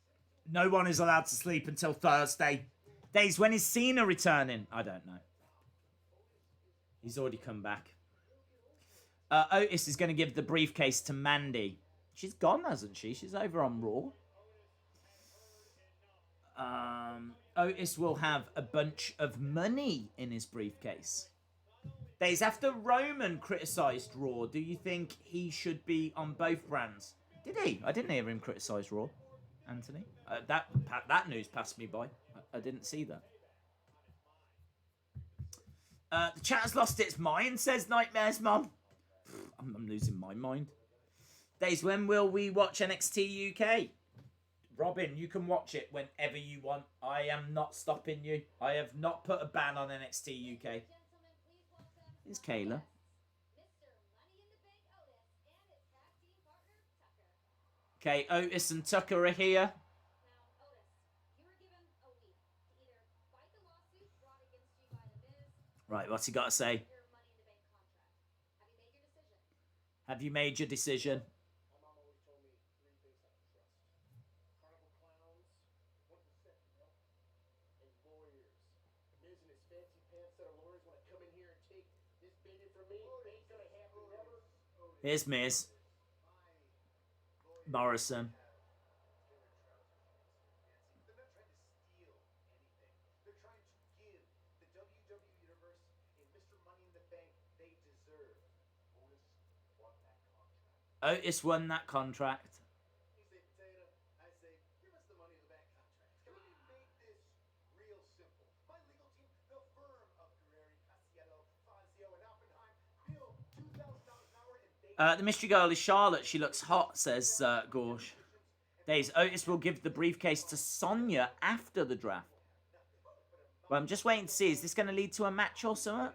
No one is allowed to sleep until Thursday. Days, when is Cena returning? I don't know. He's already come back. Otis is going to give the briefcase to Mandy. She's gone, hasn't she? She's over on Raw. Otis will have a bunch of money in his briefcase. Days, after Roman criticised Raw, do you think he should be on both brands? Did he? I didn't hear him criticise Raw, Anthony. That news passed me by. I didn't see that. The chat has lost its mind, says Nightmare's mum. I'm losing my mind. Days, when will we watch NXT UK? Robin, you can watch it whenever you want. I am not stopping you. I have not put a ban on NXT UK. Here's Kayla. Okay, Otis and Tucker are here. Right, what's he got to say? Have you made your decision? Here's Miz. Morrison. Otis won that contract. The mystery girl is Charlotte. She looks hot, says Gorge. Days, Otis will give the briefcase to Sonya after the draft. Well, I'm just waiting to see. Is this going to lead to a match or something?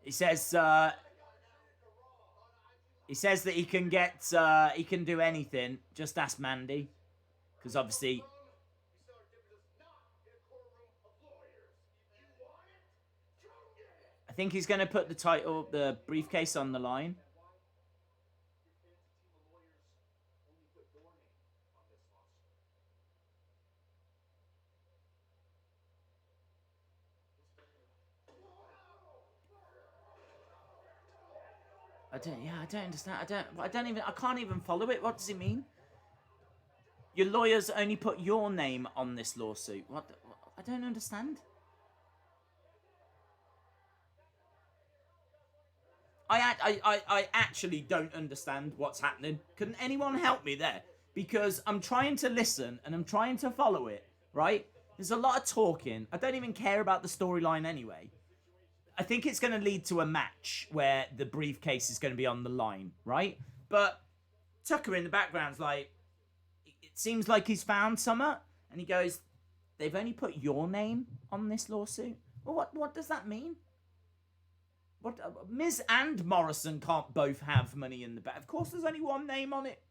He says that he can get he can do anything. Just ask Mandy, because obviously. I think he's going to put the briefcase on the line. I don't understand. I can't even follow it. What does it mean? Your lawyers only put your name on this lawsuit. What? I don't understand. I actually don't understand what's happening. Can anyone help me there? Because I'm trying to listen and I'm trying to follow it, right? There's a lot of talking. I don't even care about the storyline anyway. I think it's going to lead to a match where the briefcase is going to be on the line, right? But Tucker in the background's like, it seems like he's found something, and he goes, they've only put your name on this lawsuit? Well, what does that mean? What? Miz and Morrison can't both have money in the bank. Of course, there's only one name on it.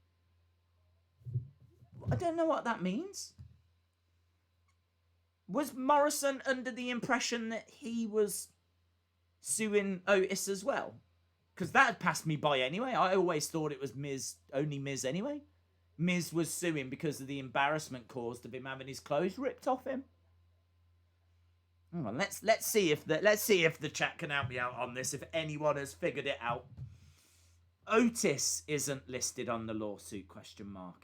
I don't know what that means. Was Morrison under the impression that he was suing Otis as well? Because that had passed me by anyway. I always thought it was Miz, only Miz anyway. Miz was suing because of the embarrassment caused of him having his clothes ripped off him. Hang on, let's see if the chat can help me out on this. If anyone has figured it out, Otis isn't listed on the lawsuit? ? No,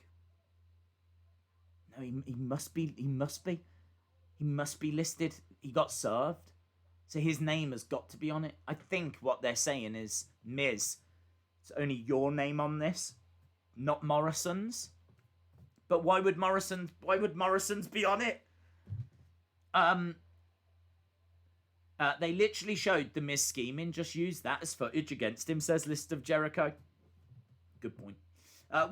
he must be. He must be listed. He got served, so his name has got to be on it. I think what they're saying is, Miz, it's only your name on this, not Morrison's. But why would Morrison's be on it? They literally showed the Miz scheming. Just use that as footage against him, says List of Jericho. Good point.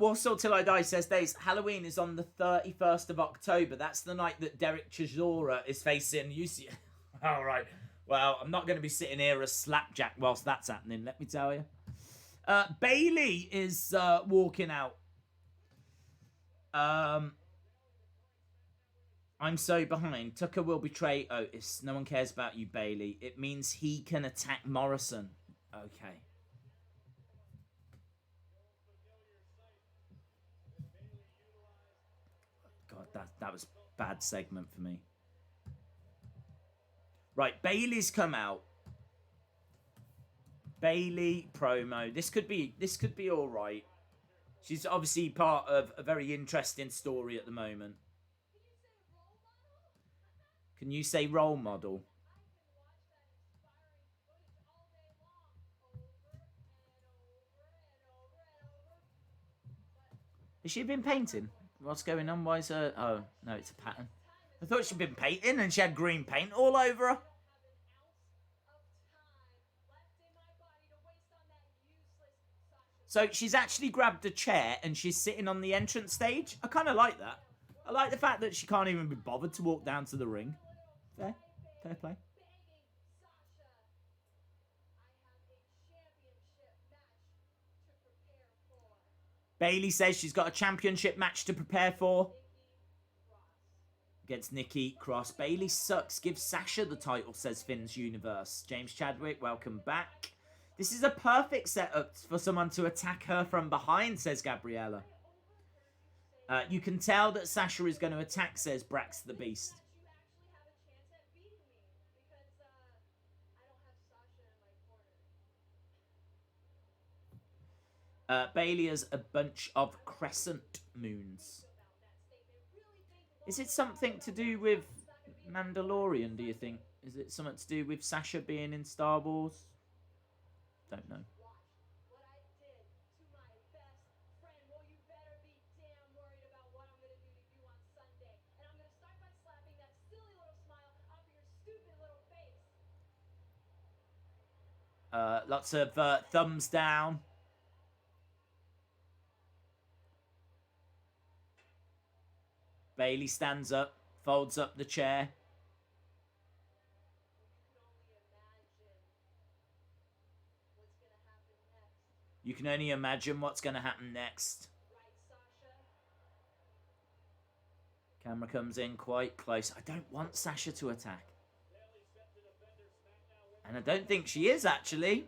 Warsaw Till I Die says, Days, Halloween is on the 31st of October. That's the night that Derek Chisora is facing UC. All right. Well, I'm not going to be sitting here as Slapjack whilst that's happening, let me tell you. Bailey is walking out. I'm so behind. Tucker will betray Otis. No one cares about you, Bailey. It means he can attack Morrison. Okay. God, that was a bad segment for me. Right, Bailey's come out. Bailey promo. This could be all right. She's obviously part of a very interesting story at the moment. Can you say role model? Has she been painting? What's going on? Why is her... Oh, no, it's a pattern. I thought she'd been painting and she had green paint all over her. So she's actually grabbed a chair and she's sitting on the entrance stage. I kind of like that. I like the fact that she can't even be bothered to walk down to the ring. Fair play. Bailey says she's got a championship match to prepare for. Against Nikki Cross. Bailey sucks. Give Sasha the title, says Finn's Universe. James Chadwick, welcome back. This is a perfect setup for someone to attack her from behind, says Gabriella. You can tell that Sasha is going to attack, says Brax the Beast. Bailey has a bunch of crescent moons. Is it something to do with Mandalorian, do you think? Is it something to do with Sasha being in Star Wars? Don't know. Lots of thumbs down. Bayley stands up, folds up the chair. You can only imagine what's going to happen next. Camera comes in quite close. I don't want Sasha to attack. And I don't think she is, actually.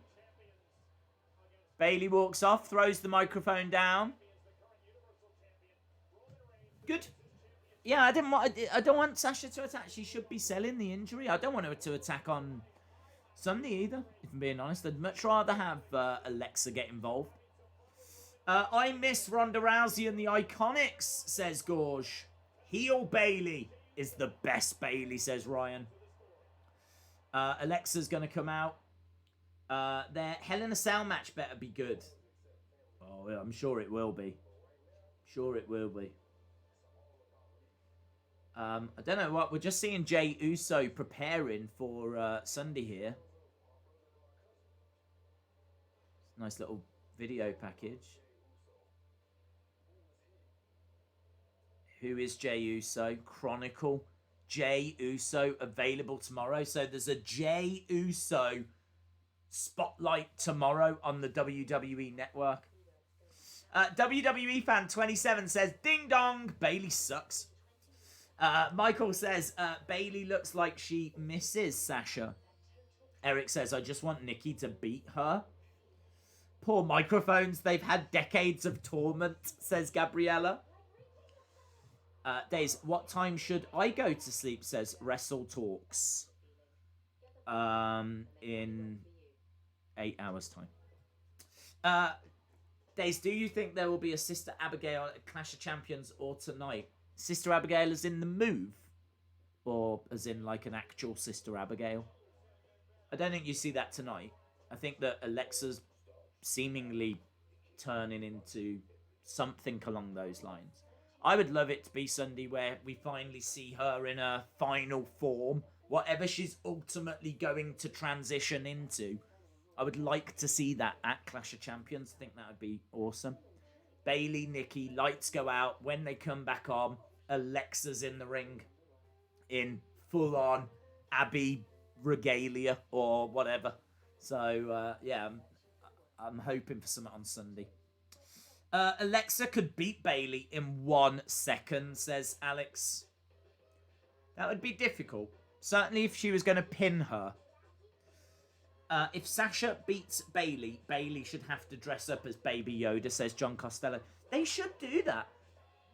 Bayley walks off, throws the microphone down. Good. Yeah, I don't want Sasha to attack. She should be selling the injury. I don't want her to attack on Sunday either, if I'm being honest. I'd much rather have Alexa get involved. I miss Ronda Rousey and the Iconics, says Gorge. Heel Bayley is the best Bayley, says Ryan. Alexa's going to come out. Their Hell in a Cell match better be good. Oh, yeah, I'm sure it will be. Sure it will be. I don't know what. We're just seeing Jey Uso preparing for Sunday here. Nice little video package. Who is Jey Uso? Chronicle. Jey Uso available tomorrow. So there's a Jey Uso spotlight tomorrow on the WWE Network. WWE fan 27 says, ding dong, Bayley sucks. Michael says, Bayley looks like she misses Sasha. Eric says, I just want Nikki to beat her. Poor microphones, they've had decades of torment, says Gabriella. Days, what time should I go to sleep, says Wrestle Talks. In 8 hours' time. Days, do you think there will be a Sister Abigail at Clash of Champions or tonight? Sister Abigail as in the move? Or as in like an actual Sister Abigail? I don't think you see that tonight. I think that Alexa's seemingly turning into something along those lines. I would love it to be Sunday where we finally see her in her final form. Whatever she's ultimately going to transition into. I would like to see that at Clash of Champions. I think that would be awesome. Bayley, Nikki, lights go out. When they come back on, Alexa's in the ring in full-on Abby regalia or whatever. So, yeah, I'm hoping for something on Sunday. Alexa could beat Bayley in 1 second, says Alex. That would be difficult. Certainly if she was going to pin her. If Sasha beats Bayley, Bayley should have to dress up as Baby Yoda, says John Costello. They should do that.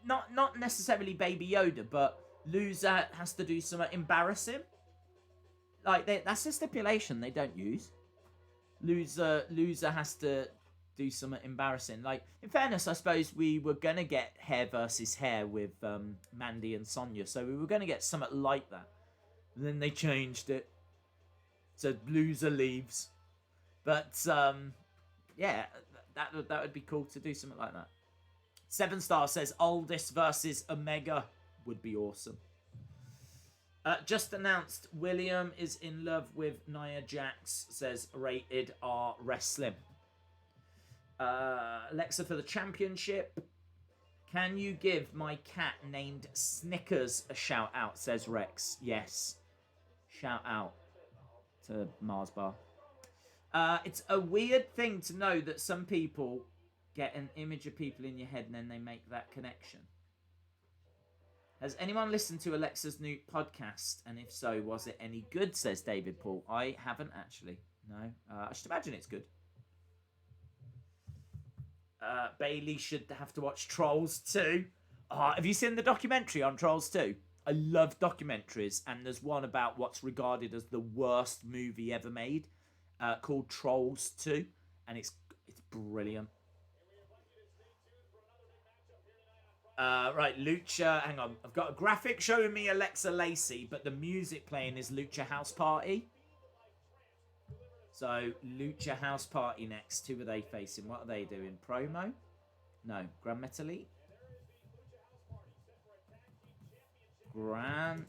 Not necessarily Baby Yoda, but loser has to do something embarrassing. Like, that's a stipulation they don't use. Loser has to do something embarrassing. Like, in fairness, I suppose we were going to get hair versus hair with Mandy and Sonya, so we were going to get something like that. And then they changed it. So loser leaves. But, yeah, that would be cool to do something like that. 7 Star says, Aldis versus Omega would be awesome. Just announced, William is in love with Nia Jax, says Rated R Wrestling. Alexa for the championship. Can you give my cat named Snickers a shout out, says Rex. Yes. Shout out to Mars Bar. It's a weird thing to know that some people get an image of people in your head and then they make that connection. Has anyone listened to Alexa's new podcast? And if so, was it any good, says David Paul. I haven't actually. No. I should imagine it's good. Bayley should have to watch Trolls 2. Have you seen the documentary on Trolls 2? I love documentaries, and there's one about what's regarded as the worst movie ever made, called Trolls 2, and it's brilliant. Right, Lucha, hang on. I've got a graphic showing me Alexa Lacey, but the music playing is Lucha House Party. So, Lucha House Party next. Who are they facing? What are they doing? Promo? No. Grand Metalik? Grand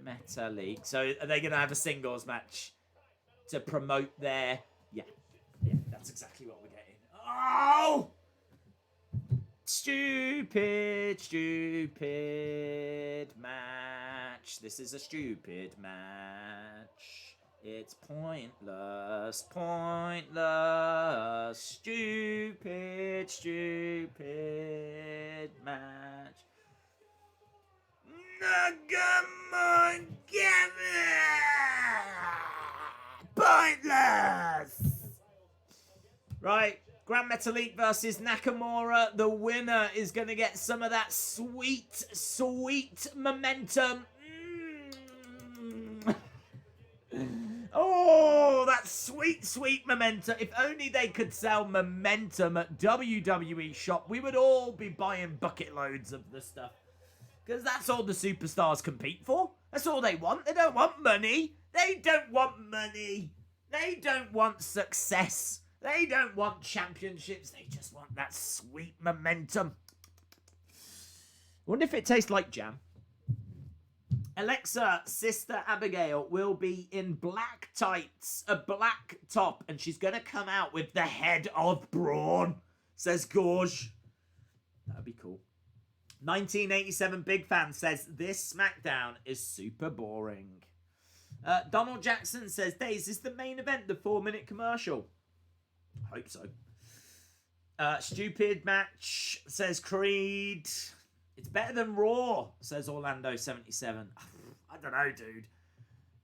Metalik. So, are they going to have a singles match to promote their... Yeah. That's exactly what we're getting. Oh! Stupid match. This is a stupid match. It's pointless. Stupid match. Nagamon pointless. Right. Grand Metalik versus Nakamura. The winner is going to get some of that sweet momentum. Oh, that sweet momentum. If only they could sell momentum at WWE Shop, we would all be buying bucket loads of the stuff. Because that's all the superstars compete for. That's all they want. They don't want money. They don't want money. They don't want success. They don't want championships. They just want that sweet momentum. I wonder if it tastes like jam. Alexa, Sister Abigail, will be in black tights, a black top, and she's going to come out with the head of Braun, says Gorge. That would be cool. 1987 Big Fan says, this SmackDown is super boring. Donald Jackson says, Days, is the main event the 4-minute commercial? Hope so. Stupid match, says Creed. It's better than Raw, says Orlando77. I don't know,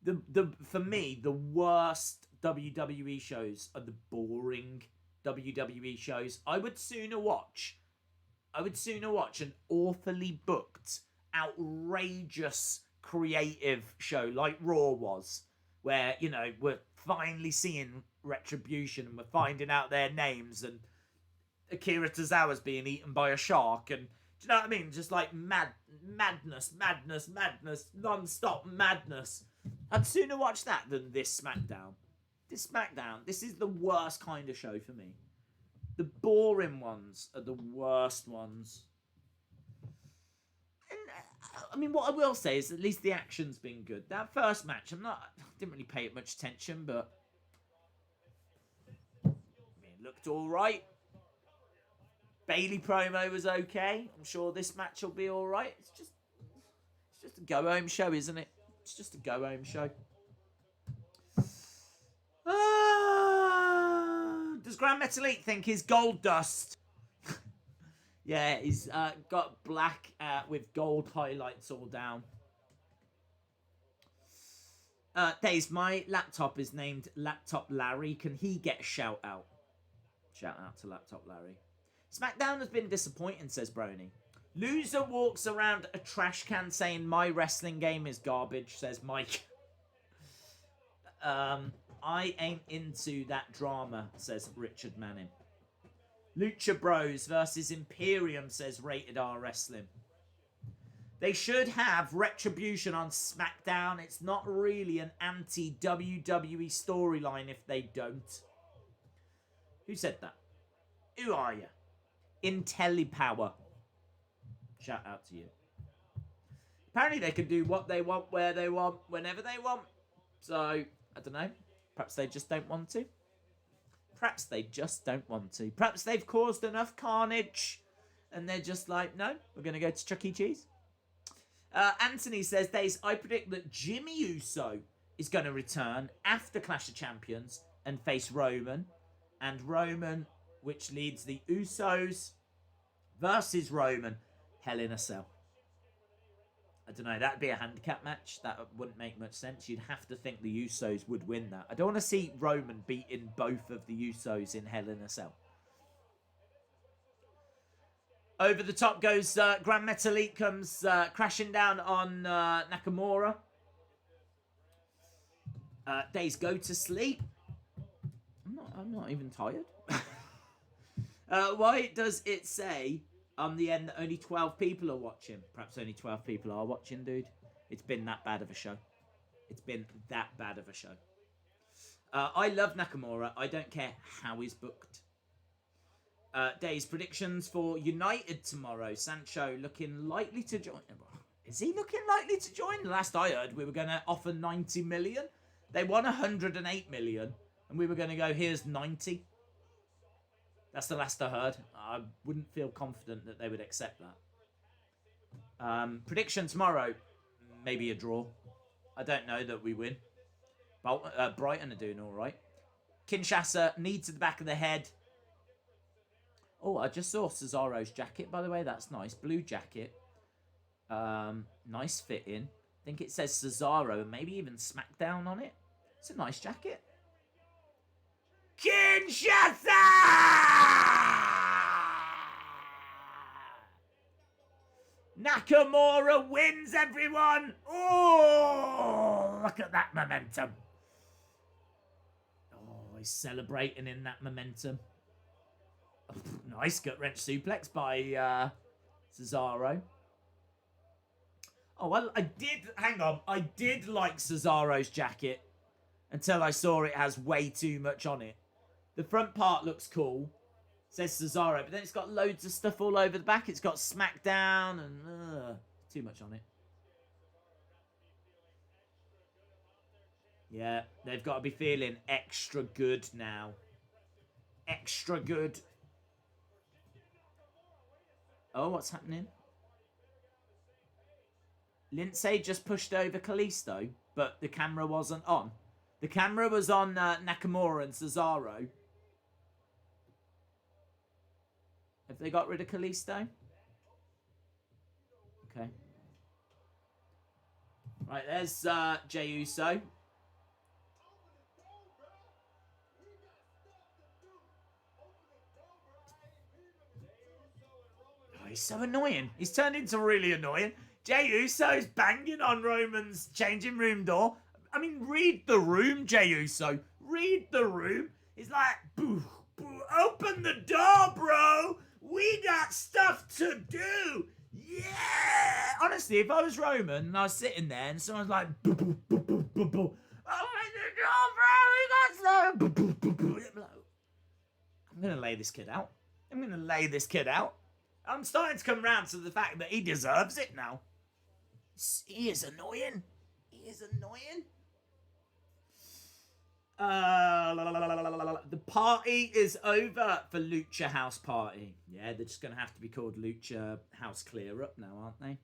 dude. For me, the worst WWE shows are the boring WWE shows. I would sooner watch an awfully booked, outrageous, creative show like Raw was, where, you know, we're finally seeing Retribution and we're finding out their names and Akira Tozawa's being eaten by a shark and, do you know what I mean? Just like madness, non-stop madness. I'd sooner watch that than this SmackDown. This is the worst kind of show for me. The boring ones are the worst ones. And, I mean, what I will say is at least the action's been good. That first match, I didn't really pay it much attention, but I mean, it looked all right. Bailey promo was okay. I'm sure this match will be all right. It's just a go-home show, isn't it? It's just a go-home show. Does Grand Metalik think he's gold dust? Yeah, he's got black with gold highlights all down. Days, my laptop is named Laptop Larry. Can he get a shout out? Shout out to Laptop Larry. SmackDown has been disappointing, says Brony. Loser walks around a trash can saying my wrestling game is garbage, says Mike. I ain't into that drama, says Richard Manning. Lucha Bros versus Imperium, says Rated R Wrestling. They should have Retribution on SmackDown. It's not really an anti-WWE storyline if they don't. Who said that? Who are you? IntelliPower. Shout out to you. Apparently they can do what they want, where they want, whenever they want. So, I don't know. Perhaps they just don't want to. Perhaps they just don't want to. Perhaps they've caused enough carnage and they're just like, no, we're going to go to Chuck E. Cheese. Anthony says, Days, I predict that Jimmy Uso is going to return after Clash of Champions and face Roman. And Roman, which leads the Usos versus Roman, Hell in a Cell. I don't know, that'd be a handicap match. That wouldn't make much sense. You'd have to think the Usos would win that. I don't want to see Roman beating both of the Usos in Hell in a Cell. Over the top goes Grand Metalik, comes crashing down on Nakamura. Days, go to sleep. I'm not even tired. Why does it say on the end that only 12 people are watching? Perhaps only 12 people are watching, dude. It's been that bad of a show. It's been that bad of a show. I love Nakamura. I don't care how he's booked. Days, predictions for United tomorrow. Sancho looking likely to join. Is he looking likely to join? Last I heard, we were going to offer 90 million. They won 108 million. And we were going to go, here's 90. That's the last I heard. I wouldn't feel confident that they would accept that. Prediction tomorrow, maybe a draw. I don't know that we win. Brighton are doing all right. Kinshasa, knee to the back of the head. Oh, I just saw Cesaro's jacket, by the way. That's nice. Blue jacket. Nice fit in. I think it says Cesaro and maybe even Smackdown on it. It's a nice jacket. Kinshasa! Nakamura wins, everyone! Oh, look at that momentum. Oh, he's celebrating in that momentum. Oh, nice gut-wrench suplex by Cesaro. Oh, well, I did like Cesaro's jacket until I saw it has way too much on it. The front part looks cool. Says Cesaro, but then it's got loads of stuff all over the back. It's got Smackdown and too much on it. Yeah, they've got to be feeling extra good now. Extra good. Oh, what's happening? Lindsay just pushed over Kalisto, but the camera wasn't on. The camera was on Nakamura and Cesaro. Have they got rid of Kalisto? Okay. Right, there's Jey Uso. Oh, he's so annoying. He's turned into really annoying. Jey Uso's banging on Roman's changing room door. I mean, read the room, Jey Uso. Read the room. He's like, boo, boo, open the door, bro. We got stuff to do. Yeah. Honestly, if I was Roman and I was sitting there and someone's like, boo, boo, boo, boo, boo, boo. Open the door, bro. We got stuff. Boo, boo, boo, boo. I'm going to lay this kid out. I'm starting to come round to the fact that he deserves it now. He is annoying. The party is over for Lucha House Party. Yeah, they're just going to have to be called Lucha House Clear Up now, aren't they?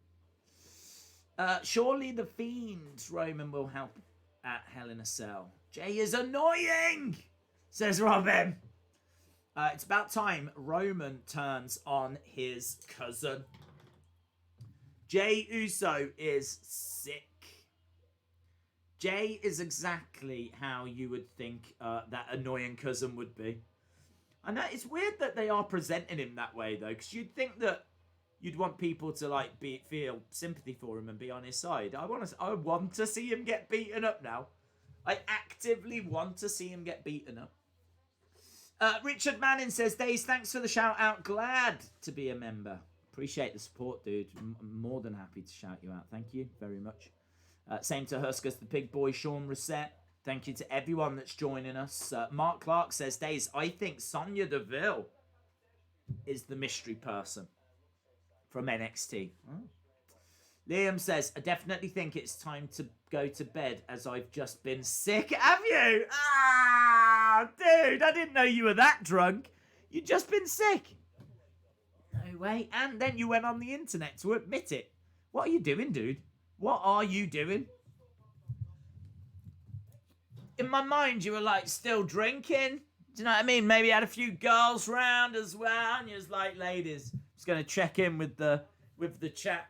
Surely the Fiend Roman will help at Hell in a Cell. Jey is annoying, says Robin. It's about time Roman turns on his cousin. Jey Uso is sick. Jey is exactly how you would think that annoying cousin would be. I know it's weird that they are presenting him that way though, because you'd think that you'd want people to like feel sympathy for him and be on his side. I want to see him get beaten up now. I actively want to see him get beaten up. Richard Manning says, Days, thanks for the shout out. Glad to be a member. Appreciate the support, dude. I'm more than happy to shout you out. Thank you very much. Same to Huskers, the Big Boy, Sean Reset. Thank you to everyone that's joining us. Mark Clark says, Days, I think Sonya Deville is the mystery person from NXT. Oh. Liam says, I definitely think it's time to go to bed as I've just been sick. Have you? Ah, dude, I didn't know you were that drunk. You've just been sick. No way. And then you went on the internet to admit it. What are you doing, dude? What are you doing? In my mind, you were like still drinking. Do you know what I mean? Maybe you had a few girls round as well. And you was like, ladies, just going to check in with the chat.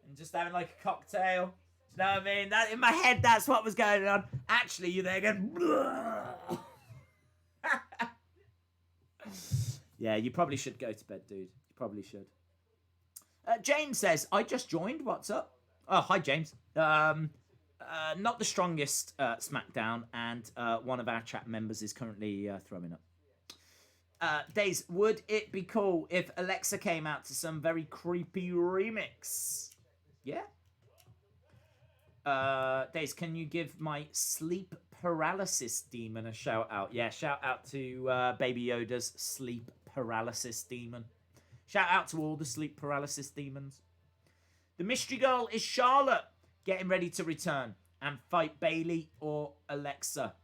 And just having like a cocktail. Do you know what I mean? That in my head, that's what was going on. Actually, you're there going... Yeah, you probably should go to bed, dude. You probably should. James says, I just joined. What's up? Oh, hi, James. Not the strongest Smackdown, and one of our chat members is currently throwing up. Days, would it be cool if Alexa came out to some very creepy remix? Yeah. Days, can you give my sleep paralysis demon a shout out? Yeah, shout out to Baby Yoda's sleep paralysis demon. Shout out to all the sleep paralysis demons. The mystery girl is Charlotte, getting ready to return and fight Bayley or Alexa.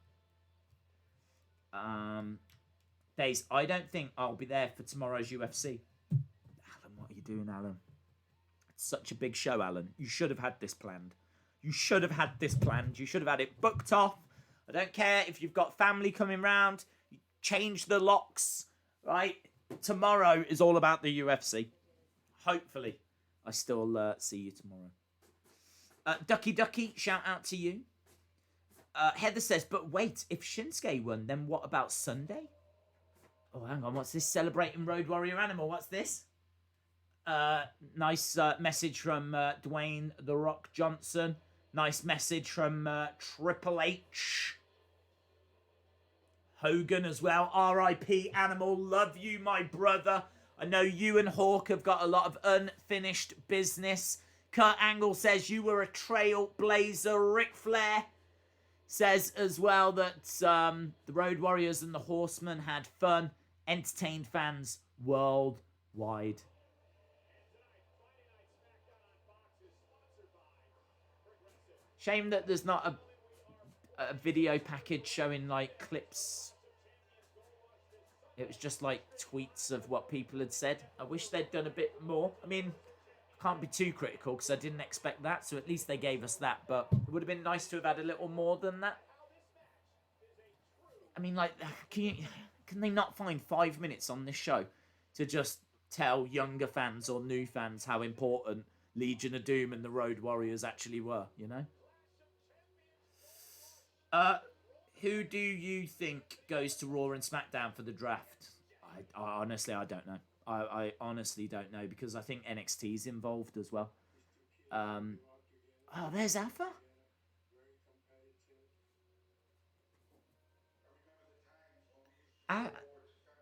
Days, I don't think I'll be there for tomorrow's UFC. Alan, what are you doing, Alan? It's such a big show, Alan. You should have had this planned. You should have had this planned. You should have had it booked off. I don't care if you've got family coming round. You change the locks, right? Tomorrow is all about the UFC. Hopefully, I still see you tomorrow. Ducky, shout out to you. Heather says, but wait, if Shinsuke won, then what about Sunday? Oh, hang on, what's this? Celebrating Road Warrior Animal, what's this? Nice message from Dwayne The Rock Johnson. Nice message from Triple H. Hogan as well. R.I.P. Animal, love you, my brother. I know you and Hawk have got a lot of unfinished business. Kurt Angle says you were a trailblazer. Ric Flair says as well that the Road Warriors and the Horsemen had fun, entertained fans worldwide. Shame that there's not a video package showing like clips. It was just like tweets of what people had said. I wish they'd done a bit more. I mean, I can't be too critical because I didn't expect that, so at least they gave us that. But it would have been nice to have had a little more than that. I mean, like, can they not find 5 minutes on this show to just tell younger fans or new fans how important Legion of Doom and the Road Warriors actually were, you know? Who do you think goes to Raw and SmackDown for the draft? I honestly, I don't know. I honestly don't know because I think NXT's involved as well. Oh, there's Alpha.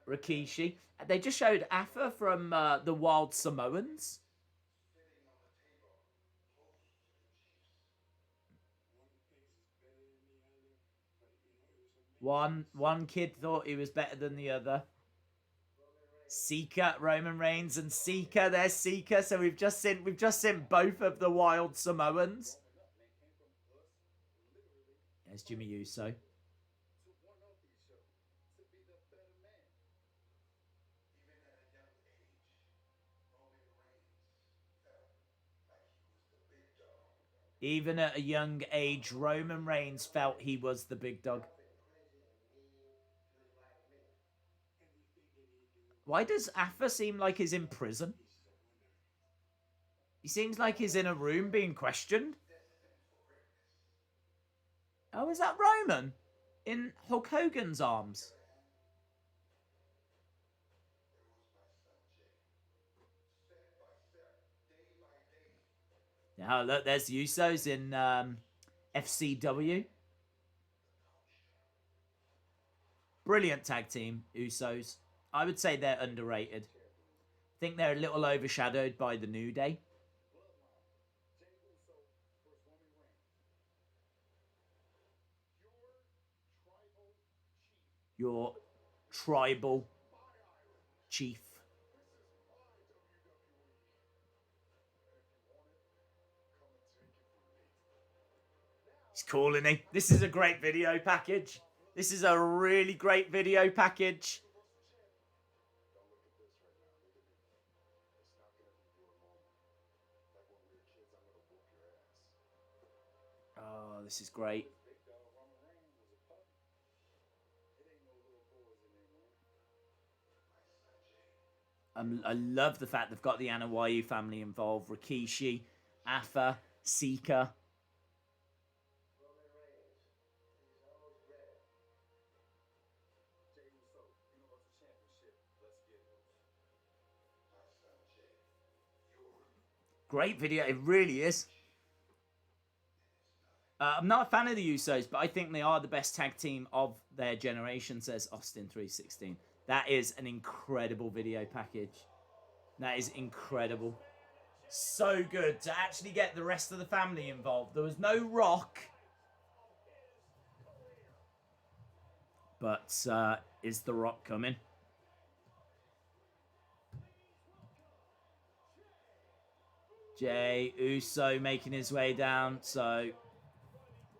Rikishi. They just showed Alpha from the Wild Samoans. One kid thought he was better than the other. Sika, Roman Reigns, and Sika. There's Sika. So we've just seen both of the Wild Samoans. There's Jimmy Uso. Even at a young age, Roman Reigns felt he was the big dog. Why does Afa seem like he's in prison? He seems like he's in a room being questioned. Oh, is that Roman? In Hulk Hogan's arms? Yeah, look, there's the Usos in FCW. Brilliant tag team, Usos. I would say they're underrated. I think they're a little overshadowed by the New Day. Your tribal chief. He's cool, isn't he? This is a great video package. This is a really great video package. Oh, this is great. I love the fact they've got the Anoa'i family involved. Rikishi, Afa, Sika. Great video, it really is. I'm not a fan of the Usos, but I think they are the best tag team of their generation, says Austin316. That is an incredible video package. That is incredible. So good to actually get the rest of the family involved. There was no Rock. But is the Rock coming? Jey Uso making his way down. So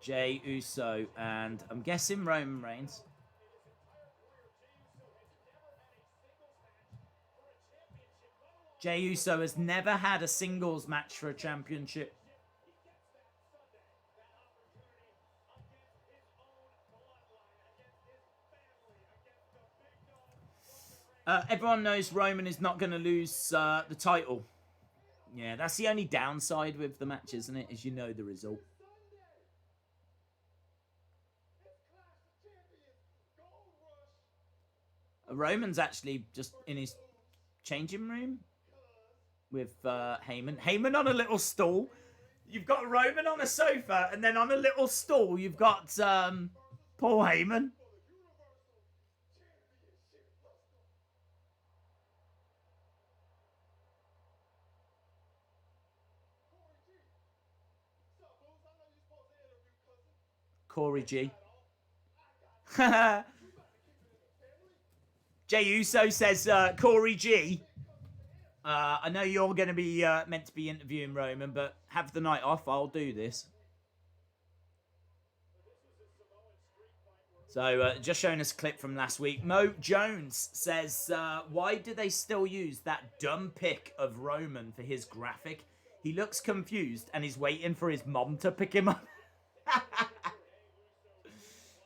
Jey Uso and I'm guessing Roman Reigns. Jey Uso has never had a singles match for a championship. Everyone knows Roman is not going to lose the title. Yeah, that's the only downside with the match, isn't it? Is you know the result. Roman's actually just in his changing room with Heyman. Heyman on a little stool. You've got Roman on a sofa, and then on a little stool, you've got Paul Heyman. Corey G. Jey Uso says, Corey G. I know you're going to be meant to be interviewing Roman, but have the night off. I'll do this. So, just showing us a clip from last week. Mo Jones says, why do they still use that dumb pic of Roman for his graphic? He looks confused and he's waiting for his mom to pick him up.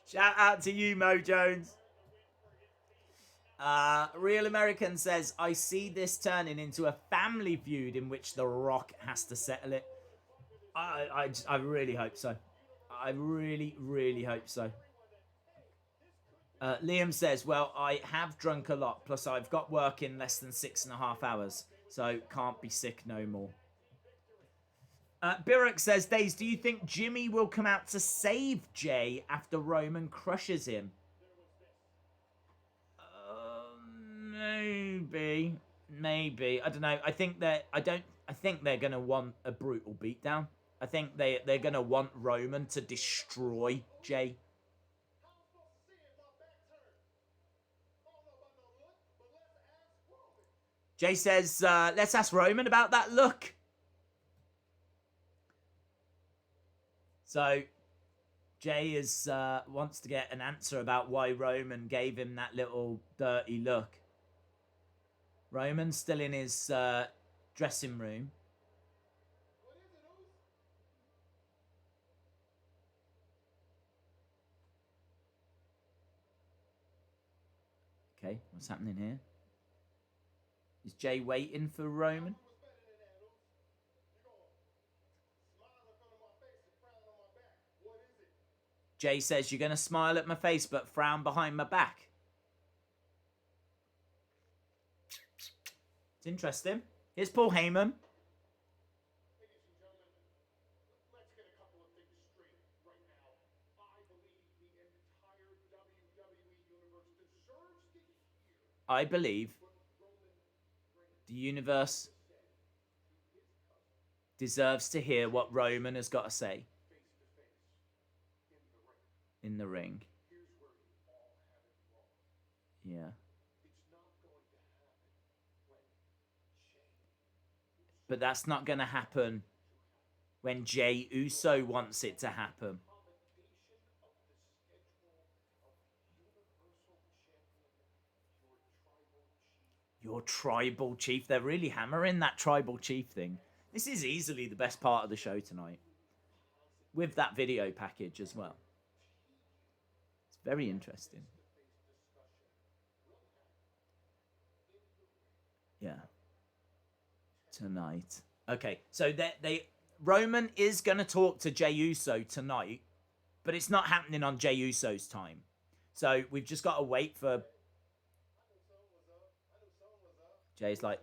Shout out to you, Mo Jones. Real American says, I see this turning into a family feud in which The Rock has to settle it. I really hope so. I really, really hope so. Liam says, well, I have drunk a lot, plus I've got work in less than 6.5 hours, so can't be sick no more. Birak says, Days, do you think Jimmy will come out to save Jey after Roman crushes him? Maybe. I don't know. I think they're gonna want a brutal beatdown. I think they're gonna want Roman to destroy Jey. Jay says, let's ask Roman about that look. So, Jay wants to get an answer about why Roman gave him that little dirty look. Roman's still in his dressing room. Okay, what's happening here? Is Jay waiting for Roman? Jay says, you're going to smile at my face but frown behind my back. It's interesting. Here's Paul Heyman. I believe the universe deserves to hear what Roman has got to say in the ring. Yeah. But that's not going to happen when Jey Uso wants it to happen. Your tribal chief. They're really hammering that tribal chief thing. This is easily the best part of the show tonight. With that video package as well. It's very interesting. Yeah. Tonight. Okay, so Roman is going to talk to Jey Uso tonight, but it's not happening on Jey Uso's time. So we've just got to wait for... Jay's like...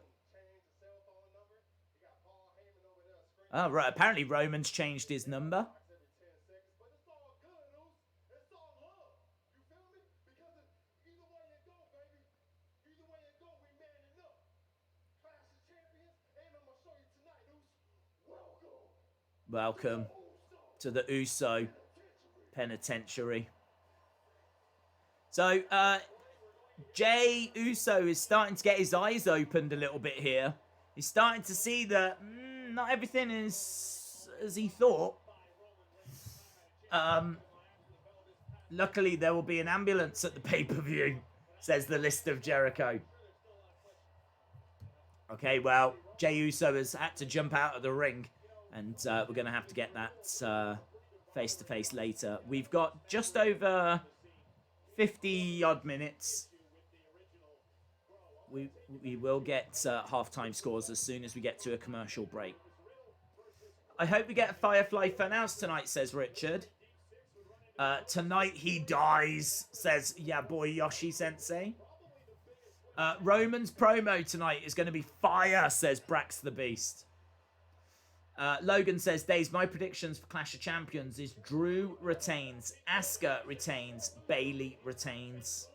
Oh, right. Apparently Roman's changed his number. Welcome to the Uso Penitentiary. So, Jey Uso is starting to get his eyes opened a little bit here. He's starting to see that not everything is as he thought. Luckily, there will be an ambulance at the pay-per-view, says the list of Jericho. Okay, well, Jey Uso has had to jump out of the ring, and we're going to have to get that face-to-face later. We've got just over 50-odd minutes. We will get halftime scores as soon as we get to a commercial break. I hope we get a Firefly Funhouse tonight, says Richard. Tonight he dies, says boy Yoshi-sensei. Roman's promo tonight is going to be fire, says Brax the Beast. Logan says, Days, my predictions for Clash of Champions is Drew retains, Asuka retains, Bayley retains.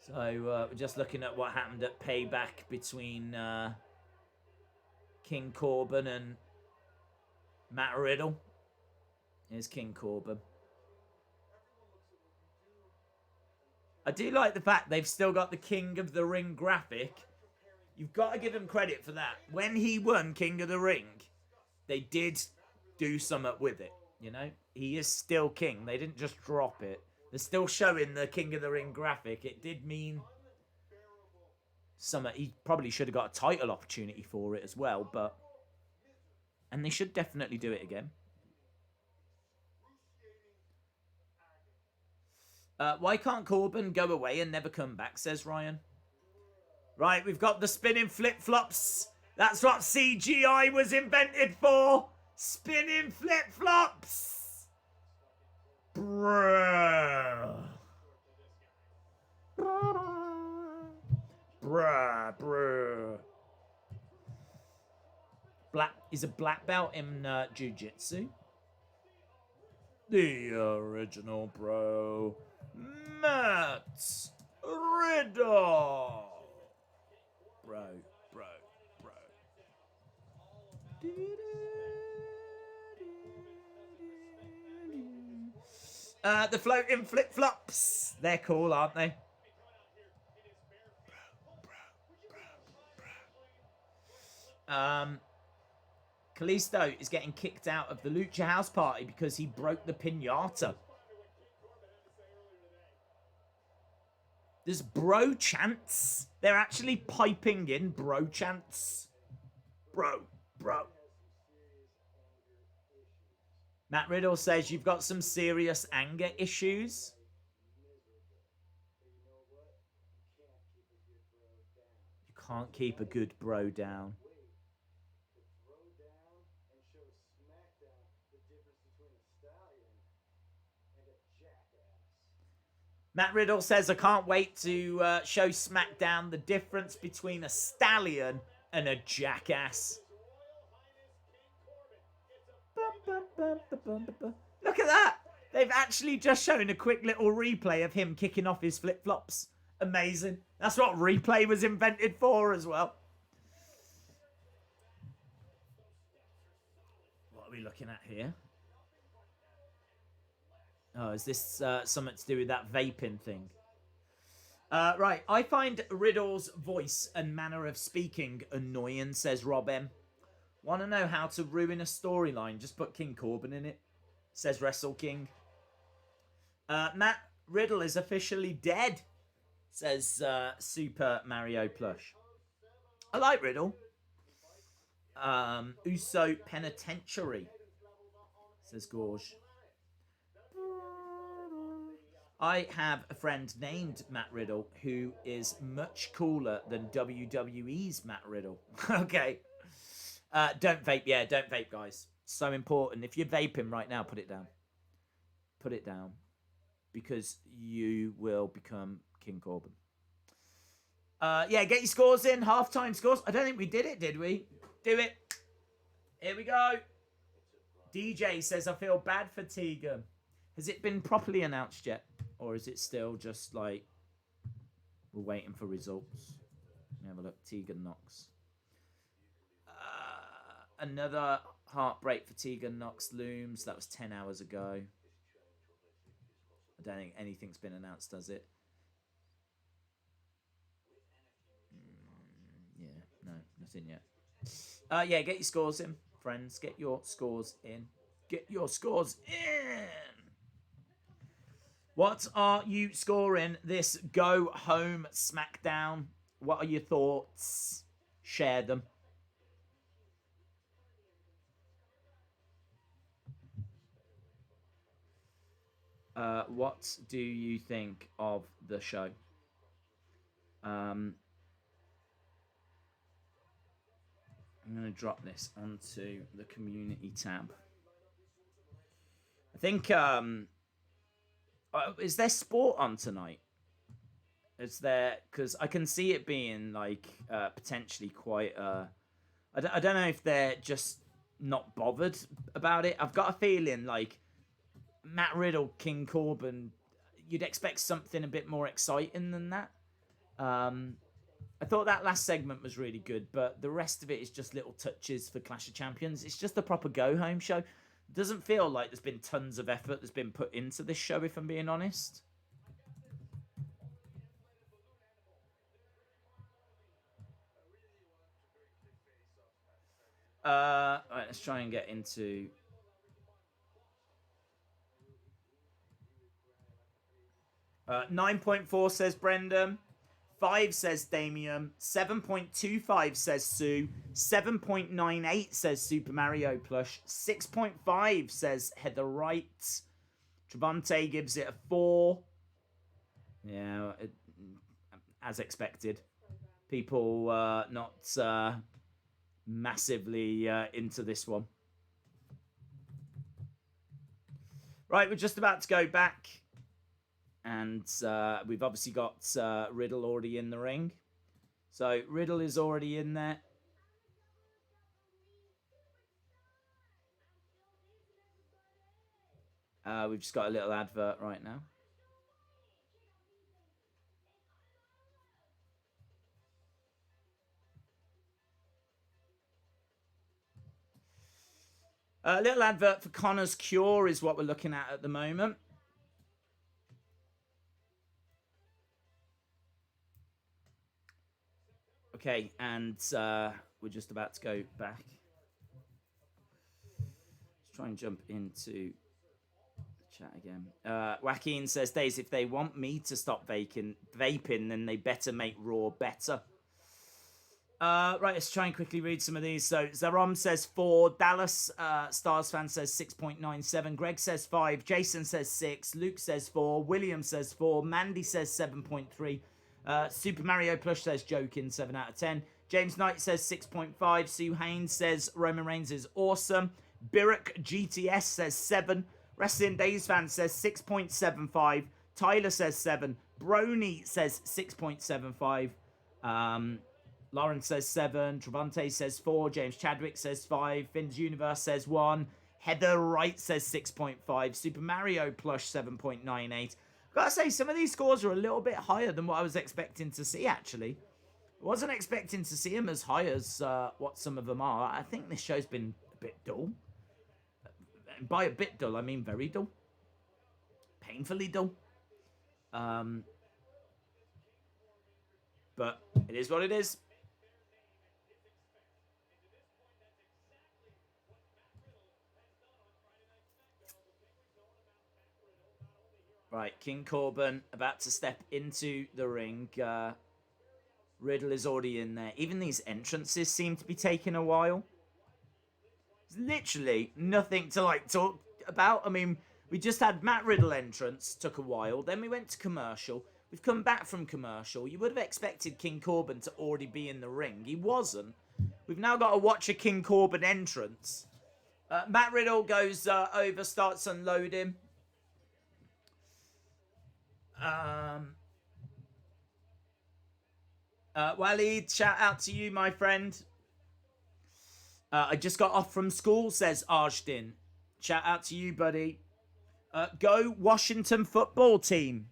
So we're just looking at what happened at Payback between King Corbin and Matt Riddle. Here's King Corbin. I do like the fact they've still got the King of the Ring graphic. You've got to give him credit for that. When he won King of the Ring, they did do something with it, you know? He is still king. They didn't just drop it. They're still showing the King of the Ring graphic. It did mean something. He probably should have got a title opportunity for it as well, but... And they should definitely do it again. Why can't Corbin go away and never come back, says Ryan. Right, we've got the spinning flip-flops. That's what CGI was invented for. Spinning flip-flops. Bruh. Bruh. Is a black belt in jiu-jitsu. The original bro. Matt Riddle. Bro. The floating flip-flops. They're cool, aren't they? Kalisto is getting kicked out of the Lucha House Party because he broke the piñata. There's bro chants. They're actually piping in bro chants. Bro. Matt Riddle says you've got some serious anger issues. You can't keep a good bro down. Matt Riddle says, I can't wait to show SmackDown the difference between a stallion and a jackass. Look at that. They've actually just shown a quick little replay of him kicking off his flip-flops. Amazing. That's what replay was invented for as well. What are we looking at here? Oh, is this something to do with that vaping thing? Right, I find Riddle's voice and manner of speaking annoying, says Rob M. Want to know how to ruin a storyline? Just put King Corbin in it, says Wrestle King. Matt Riddle is officially dead, says Super Mario Plush. I like Riddle. Uso Penitentiary, says Gorge. I have a friend named Matt Riddle who is much cooler than WWE's Matt Riddle. Okay. Don't vape. Yeah, don't vape, guys. So important. If you're vaping right now, put it down. Put it down. Because you will become King Corbin. Yeah, get your scores in. Halftime scores. I don't think we did it, did we? Do it. Here we go. DJ says, I feel bad for Tegan. Has it been properly announced yet? Or is it still just like we're waiting for results? Let me have a look. Tegan Knox. Another heartbreak for Tegan Knox looms. That was 10 hours ago. I don't think anything's been announced, does it? Yeah, no, nothing yet. Yeah, get your scores in, friends. Get your scores in. Get your scores in. What are you scoring this go home Smackdown? What are your thoughts? Share them. What do you think of the show? I'm going to drop this onto the community tab. I think, is there sport on tonight? Is there, because I can see it being like potentially quite, I don't know if they're just not bothered about it. I've got a feeling like Matt Riddle, King Corbin, you'd expect something a bit more exciting than that. I thought that last segment was really good, but the rest of it is just little touches for Clash of Champions. It's just a proper go-home show. It doesn't feel like there's been tons of effort that's been put into this show, if I'm being honest. Right, let's try and get into... 9.4 says Brendan. 5 says Damien. 7.25 says Sue. 7.98 says Super Mario Plush. 6.5 says Heather Wright. Travante gives it a 4. Yeah, as expected. People not massively into this one. Right, we're just about to go back. And we've obviously got Riddle already in the ring. So Riddle is already in there. We've just got a little advert right now. A little advert for Connor's Cure is what we're looking at the moment. Okay, and we're just about to go back. Let's try and jump into the chat again. Joaquin says, Days, if they want me to stop vaping, then they better make Raw better. Right, let's try and quickly read some of these. So Zarom says 4. Dallas Stars fan says 6.97. Greg says 5. Jason says 6. Luke says 4. William says 4. Mandy says 7.3. Super Mario Plush says joking, 7 out of 10. James Knight says 6.5. Sue Haynes says Roman Reigns is awesome. Birrock GTS says 7. Wrestling Days fan says 6.75. Tyler says 7. Brony says 6.75. Lauren says 7. Travante says 4. James Chadwick says 5. Finn's Universe says 1. Heather Wright says 6.5. Super Mario Plush 7.98. Gotta say, some of these scores are a little bit higher than what I was expecting to see, actually. I wasn't expecting to see them as high as what some of them are. I think this show's been a bit dull. And by a bit dull, I mean very dull. Painfully dull. But it is what it is. Right, King Corbin about to step into the ring. Riddle is already in there. Even these entrances seem to be taking a while. There's literally nothing to talk about. I mean, we just had Matt Riddle entrance, took a while. Then we went to commercial. We've come back from commercial. You would have expected King Corbin to already be in the ring. He wasn't. We've now got to watch a King Corbin entrance. Matt Riddle goes over, starts unloading. Waleed, shout out to you, my friend. I just got off from school, says Arjdin. Shout out to you, buddy. Go Washington football team.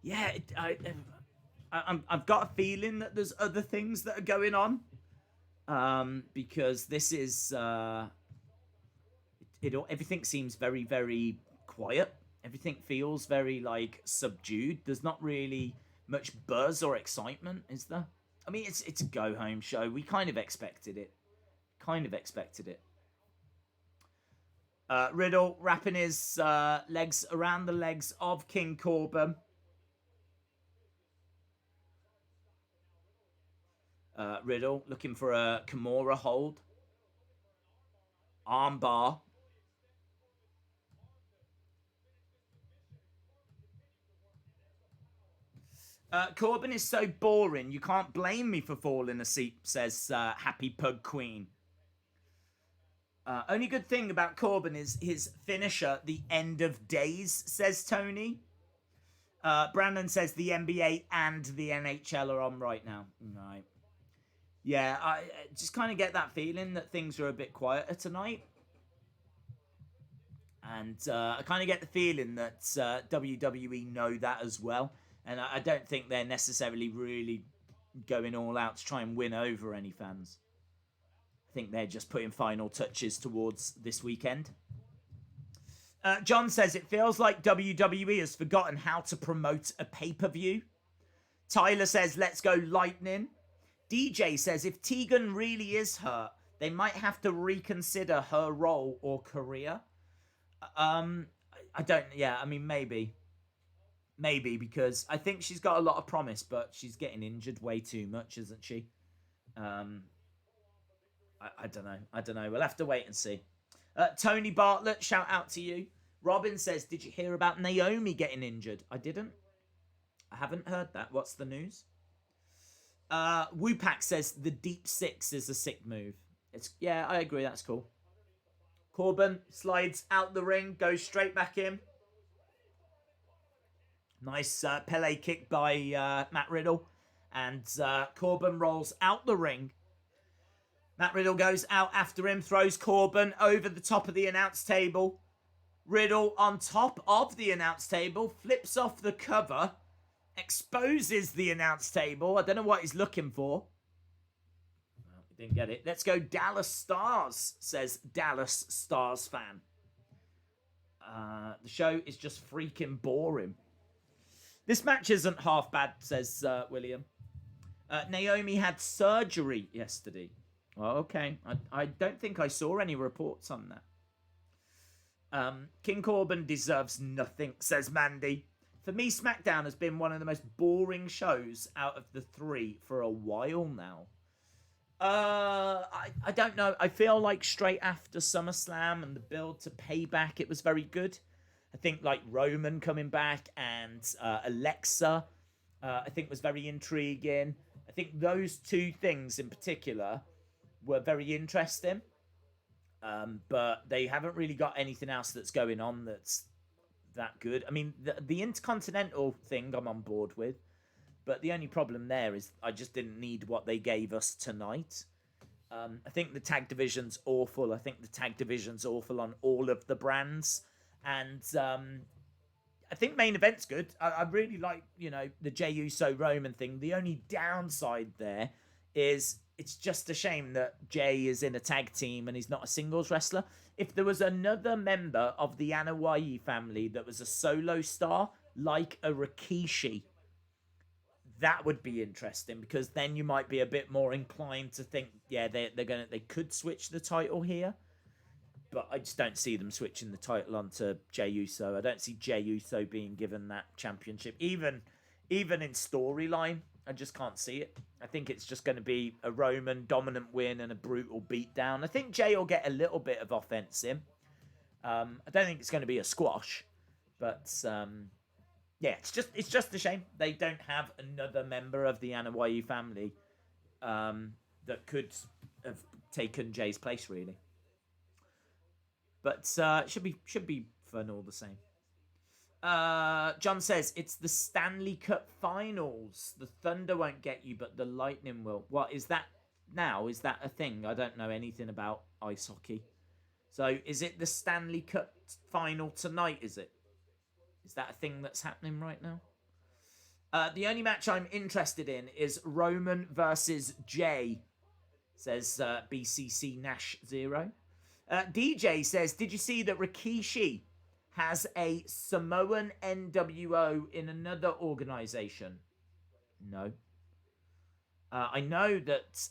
Yeah, I've got a feeling that there's other things that are going on. Because this is everything seems very, very quiet. Everything feels very subdued. There's not really much buzz or excitement, is there? I mean, it's a go home show. We kind of expected it. Riddle wrapping his legs around the legs of King Corbin. Riddle looking for a Kimura hold. Armbar. Corbin is so boring, you can't blame me for falling asleep, says Happy Pug Queen. Only good thing about Corbin is his finisher, the end of days, says Tony. Brandon says the NBA and the NHL are on right now. Right. Yeah, I just kind of get that feeling that things are a bit quieter tonight. And I kind of get the feeling that WWE know that as well. And I don't think they're necessarily really going all out to try and win over any fans. I think they're just putting final touches towards this weekend. John says it feels like WWE has forgotten how to promote a pay-per-view. Tyler says, let's go Lightning. DJ says, if Tegan really is hurt, they might have to reconsider her role or career. I don't, yeah, I mean, maybe. Maybe, because I think she's got a lot of promise, but she's getting injured way too much, isn't she? I don't know. I don't know. We'll have to wait and see. Tony Bartlett, shout out to you. Robin says, did you hear about Naomi getting injured? I didn't. I haven't heard that. What's the news? Woopak says the deep six is a sick move. Yeah, I agree. That's cool. Corbin slides out the ring, goes straight back in. Nice Pele kick by Matt Riddle. And Corbin rolls out the ring. Matt Riddle goes out after him, throws Corbin over the top of the announce table. Riddle on top of the announce table, flips off the cover, exposes the announce table. I don't know what he's looking for. Well, he didn't get it. Let's go Dallas Stars, says Dallas Stars fan. The show is just freaking boring. This match isn't half bad, says William. Naomi had surgery yesterday. Well, okay. I don't think I saw any reports on that. King Corbin deserves nothing, says Mandy. For me, SmackDown has been one of the most boring shows out of the three for a while now. I don't know. I feel like straight after SummerSlam and the build to Payback, it was very good. I think like Roman coming back and Alexa, I think was very intriguing. I think those two things in particular were very interesting. But they haven't really got anything else that's going on that's that good. I mean, the Intercontinental thing I'm on board with. But the only problem there is I just didn't need what they gave us tonight. I think the tag division's awful. I think the tag division's awful on all of the brands. And I think main event's good. I really like, the Jey Uso Roman thing. The only downside there is it's just a shame that Jey is in a tag team and he's not a singles wrestler. If there was another member of the Anoa'i family that was a solo star, like a Rikishi, that would be interesting, because then you might be a bit more inclined to think, yeah, they could switch the title here. But I just don't see them switching the title onto Jey Uso. I don't see Jey Uso being given that championship. Even in storyline, I just can't see it. I think it's just going to be a Roman dominant win and a brutal beatdown. I think Jey will get a little bit of offense in. I don't think it's going to be a squash. But, yeah, it's just a shame they don't have another member of the Anoa'i family that could have taken Jey's place, really. But should be fun all the same. John says it's the Stanley Cup Finals. The Thunder won't get you, but the Lightning will. What is that now? Is that a thing? I don't know anything about ice hockey. So is it the Stanley Cup Final tonight? Is it? Is that a thing that's happening right now? The only match I'm interested in is Roman versus Jey, says BCC Nash 0. DJ says, did you see that Rikishi has a Samoan NWO in another organization? No. I know that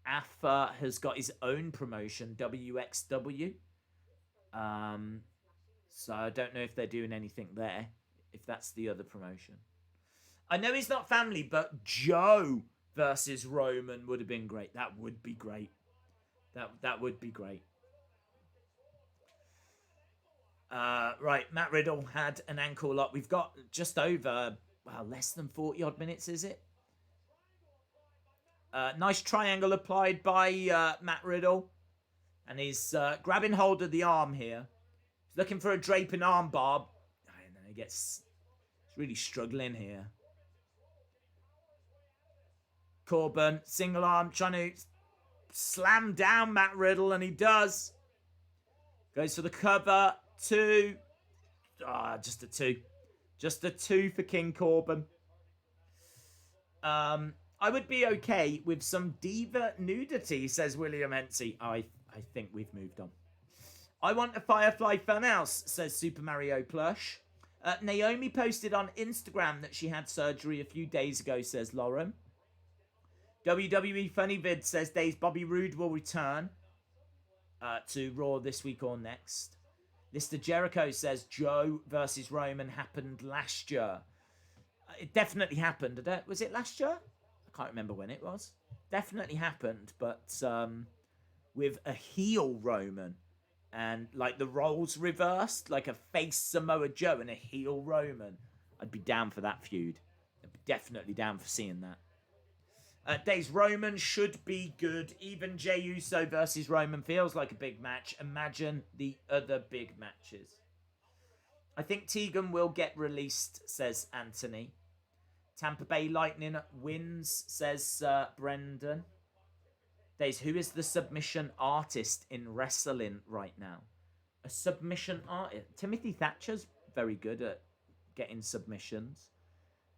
Afa has got his own promotion, WXW. So I don't know if they're doing anything there, if that's the other promotion. I know he's not family, but Joe versus Roman would have been great. That would be great. That would be great. Right, Matt Riddle had an ankle lock. We've got just over, well, less than 40 odd minutes, is it? Nice triangle applied by Matt Riddle. And he's grabbing hold of the arm here. He's looking for a draping arm bar. And then he's really struggling here. Corbin, single arm, trying to slam down Matt Riddle, and he does. Goes for the cover. 2. Just a 2. Just a 2 for King Corbin. I would be okay with some diva nudity, says William Hensey. I think we've moved on. I want a Firefly Funhouse, says Super Mario Plush. Naomi posted on Instagram that she had surgery a few days ago, says Lauren. WWE Funny Vid says Days Bobby Roode will return to Raw this week or next. Lister Jericho says Joe versus Roman happened last year. It definitely happened. Was it last year? I can't remember when it was. Definitely happened, but with a heel Roman and like the roles reversed, like a face Samoa Joe and a heel Roman. I'd be down for that feud. I'd be definitely down for seeing that. Days Roman should be good. Even Jey Uso versus Roman feels like a big match. Imagine the other big matches. I think Tegan will get released, says Anthony. Tampa Bay Lightning wins, says Brendan. Days, who is the submission artist in wrestling right now? A submission artist? Timothy Thatcher's very good at getting submissions.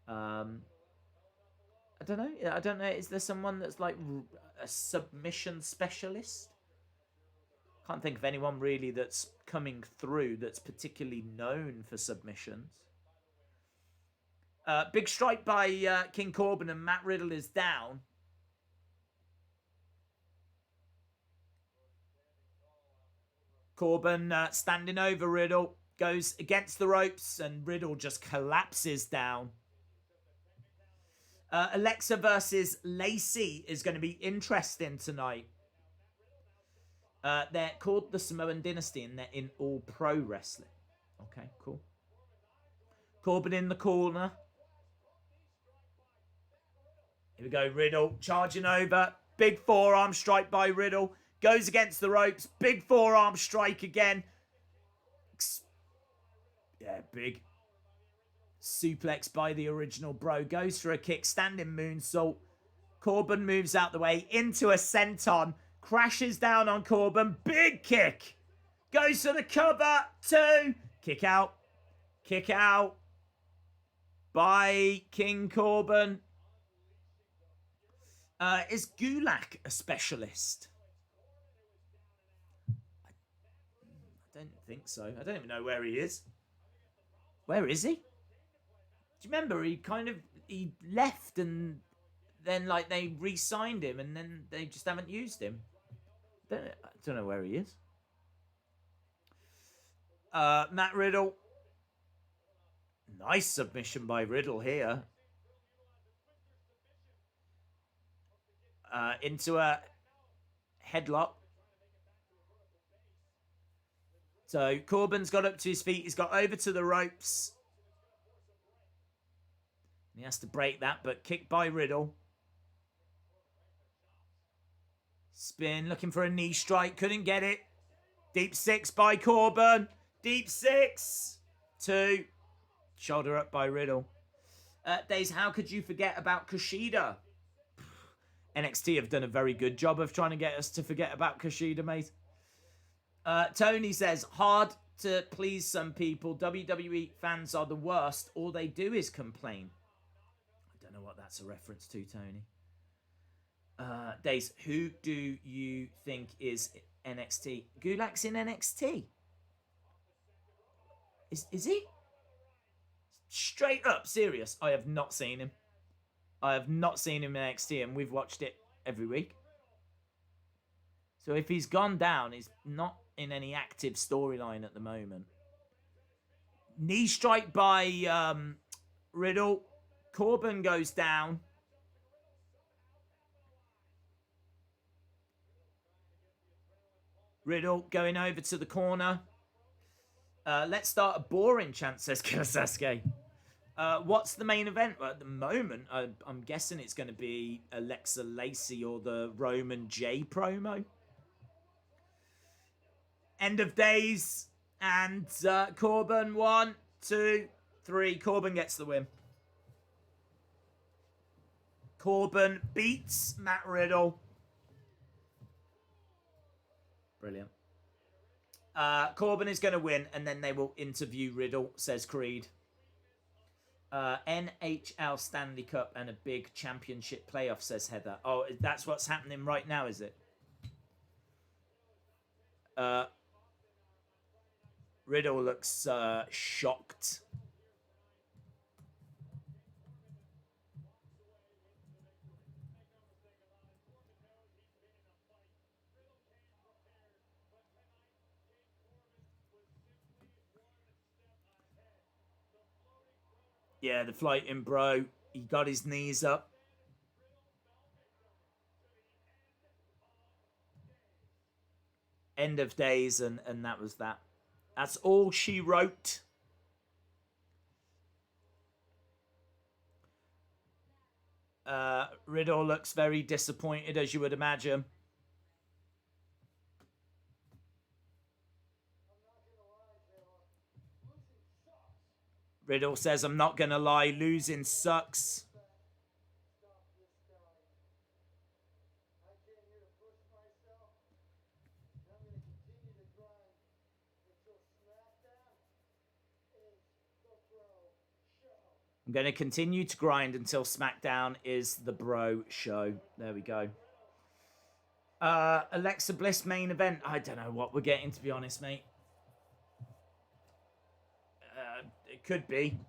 I don't know. Is there someone that's like a submission specialist? Can't think of anyone really that's coming through that's particularly known for submissions. Big strike by King Corbin, and Matt Riddle is down. Corbin standing over Riddle, goes against the ropes, and Riddle just collapses down. Alexa versus Lacey is going to be interesting tonight. They're called the Samoan Dynasty, and they're in All Pro Wrestling. Okay, cool. Corbin in the corner. Here we go, Riddle charging over. Big forearm strike by Riddle. Goes against the ropes. Big forearm strike again. Yeah, big. Suplex by the original bro. Goes for a kick. Standing moonsault. Corbin moves out the way into a senton. Crashes down on Corbin. Big kick. Goes for the cover. 2. Kick out. Kick out. By King Corbin. Is Gulak a specialist? I don't think so. I don't even know where he is. Where is he? Do you remember he left and then like they re-signed him and then they just haven't used him? I don't know where he is. Matt Riddle. Nice submission by Riddle here. Into a headlock. So Corbin's got up to his feet. He's got over to the ropes. He has to break that, but kicked by Riddle. Spin, looking for a knee strike. Couldn't get it. Deep 6 by Corbin. Deep 6. 2. Shoulder up by Riddle. Days, how could you forget about Kushida? NXT have done a very good job of trying to get us to forget about Kushida, mate. Tony says, hard to please some people. WWE fans are the worst. All they do is complain. I don't know what that's a reference to, Tony. Days, who do you think is NXT? Gulak's in NXT. Is he? Straight up serious. I have not seen him. I have not seen him in NXT, and we've watched it every week. So if he's gone down, he's not in any active storyline at the moment. Knee strike by Riddle. Corbin goes down. Riddle going over to the corner. Let's start a boring chant, says Sasuke. What's the main event? Well, at the moment, I'm guessing it's going to be Alexa Lacey or the Roman J promo. End of days. And Corbin, 1, 2, 3. Corbin gets the win. Corbin beats Matt Riddle. Brilliant. Corbin is going to win, and then they will interview Riddle, says Creed. NHL Stanley Cup and a big championship playoff, says Heather. Oh, that's what's happening right now, is it? Riddle looks shocked. Yeah, the flighting bro. He got his knees up. End of days, and that was that. That's all she wrote. Riddle looks very disappointed, as you would imagine. Riddle says, I'm not going to lie, losing sucks. I'm going to continue to grind until Smackdown is the bro show. There we go. Alexa Bliss main event. I don't know what we're getting, to be honest, mate. It could be.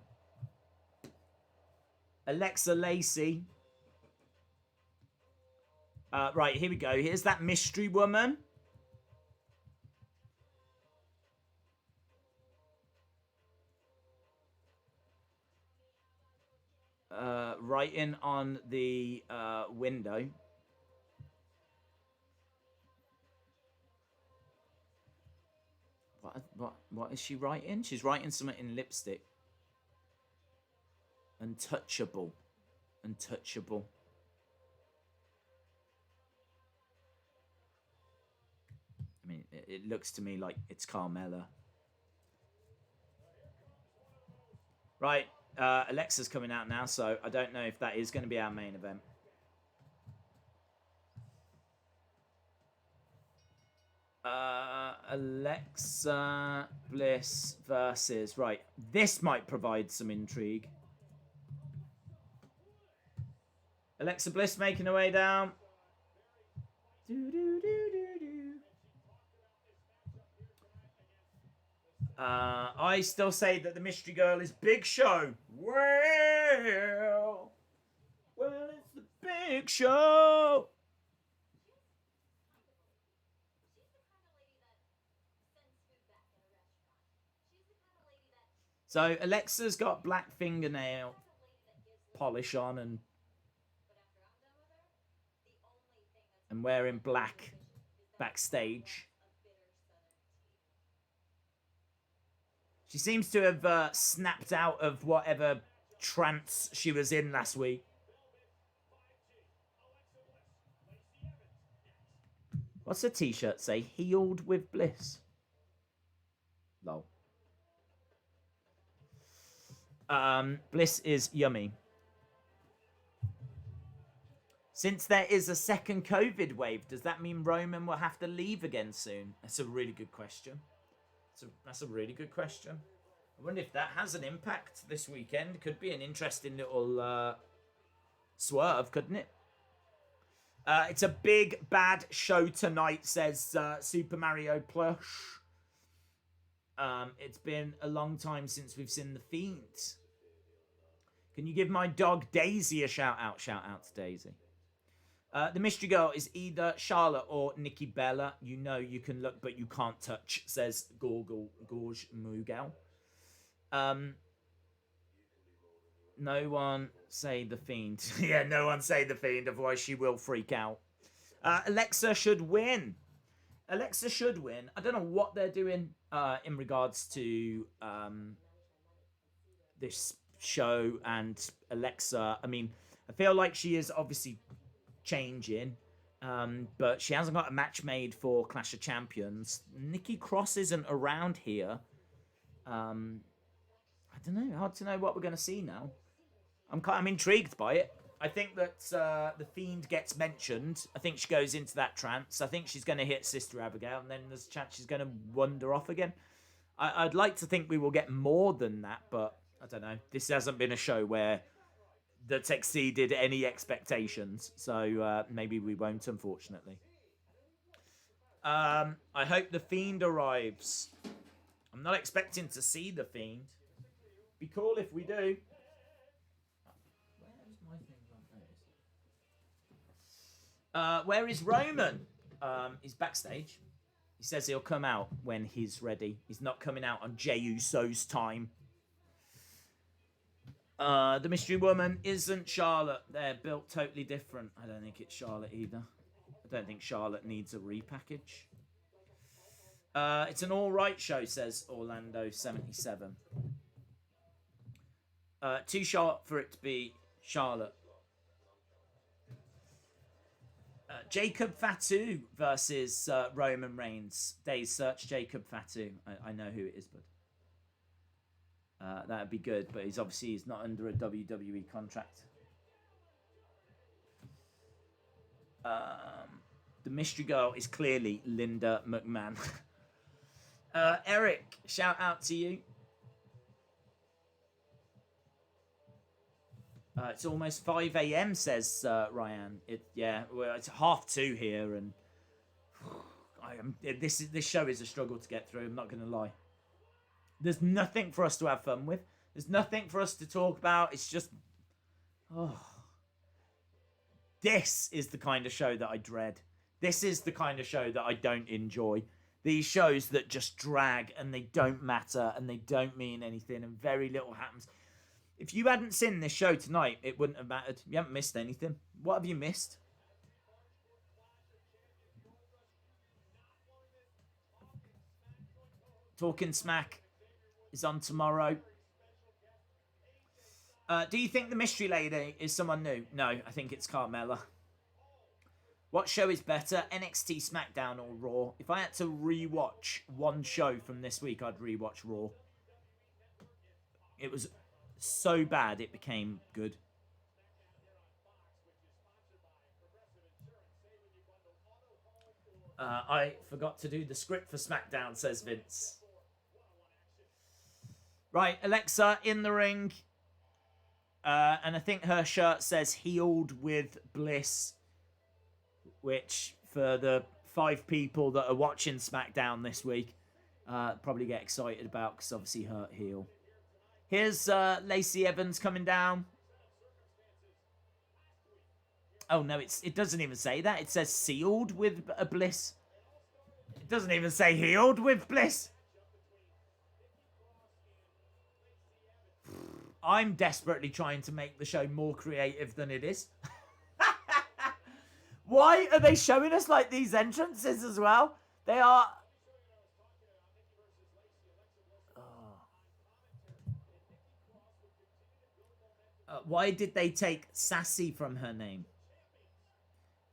Alexa Lacey. Right, here we go. Here's that mystery woman. Writing on the window. What is she writing? She's writing something in lipstick. Untouchable. Untouchable. I mean, it looks to me like it's Carmella. Right. Alexa's coming out now, so I don't know if that is going to be our main event. Alexa Bliss versus... Right, this might provide some intrigue. Alexa Bliss making her way down. I still say that the mystery girl is Big Show. Well, it's the Big Show. So Alexa's got black fingernail polish on and wearing black backstage. She seems to have snapped out of whatever trance she was in last week. What's the t-shirt say? Healed with bliss. Lol. Bliss is yummy. Since there is a second COVID wave, does that mean Roman will have to leave again soon? That's a really good question. That's a really good question. I wonder if that has an impact this weekend. Could be an interesting little swerve, couldn't it? It's a big, bad show tonight, says Super Mario Plush. It's been a long time since we've seen the Fiend. Can you give my dog Daisy a shout out? Shout out to Daisy. The mystery girl is either Charlotte or Nikki Bella. You know you can look, but you can't touch, says Gorge Mugal. No one say the Fiend. Yeah, no one say the Fiend, otherwise she will freak out. Alexa should win. Alexa should win. I don't know what they're doing in regards to this show and Alexa. I mean, I feel like she is obviously changing, but she hasn't got a match made for Clash of Champions. Nikki Cross isn't around here. I don't know. Hard to know what we're going to see now. I'm intrigued by it. I think that the Fiend gets mentioned. I think she goes into that trance. I think she's going to hit Sister Abigail, and then there's a chance she's going to wander off again. I'd like to think we will get more than that, but I don't know. This hasn't been a show where that's exceeded any expectations, so maybe we won't, unfortunately. I hope the Fiend arrives. I'm not expecting to see the Fiend. Be cool if we do. Where is Roman? He's backstage. He says he'll come out when he's ready. He's not coming out on Jey Uso's time. The mystery woman isn't Charlotte. They're built totally different. I don't think it's Charlotte either. I don't think Charlotte needs a repackage. It's an alright show, says Orlando77. Too short for it to be Charlotte. Jacob Fatu versus Roman Reigns. Days search Jacob Fatu. I know who it is, but that would be good. But he's not under a WWE contract. The mystery girl is clearly Linda McMahon. Eric, shout out to you. It's almost 5 a.m. says Ryan. Well, it's 1:30 here, and this show is a struggle to get through. I'm not going to lie. There's nothing for us to have fun with. There's nothing for us to talk about. It's just, this is the kind of show that I dread. This is the kind of show that I don't enjoy. These shows that just drag and they don't matter and they don't mean anything and very little happens. If you hadn't seen this show tonight, it wouldn't have mattered. You haven't missed anything. What have you missed? Talking Smack is on tomorrow. Do you think the mystery lady is someone new? No, I think it's Carmella. What show is better, NXT, SmackDown, or Raw? If I had to rewatch one show from this week, I'd rewatch Raw. It was so bad it became good. I forgot to do the script for SmackDown, says Vince. Right, Alexa in the ring. And I think her shirt says healed with Bliss, which for the 5 people that are watching SmackDown this week probably get excited about, because obviously her heel. Here's Lacey Evans coming down. Oh no, it doesn't even say that. It says sealed with a Bliss. It doesn't even say healed with Bliss. I'm desperately trying to make the show more creative than it is. Why are they showing us like these entrances as well? They are... why did they take Sassy from her name?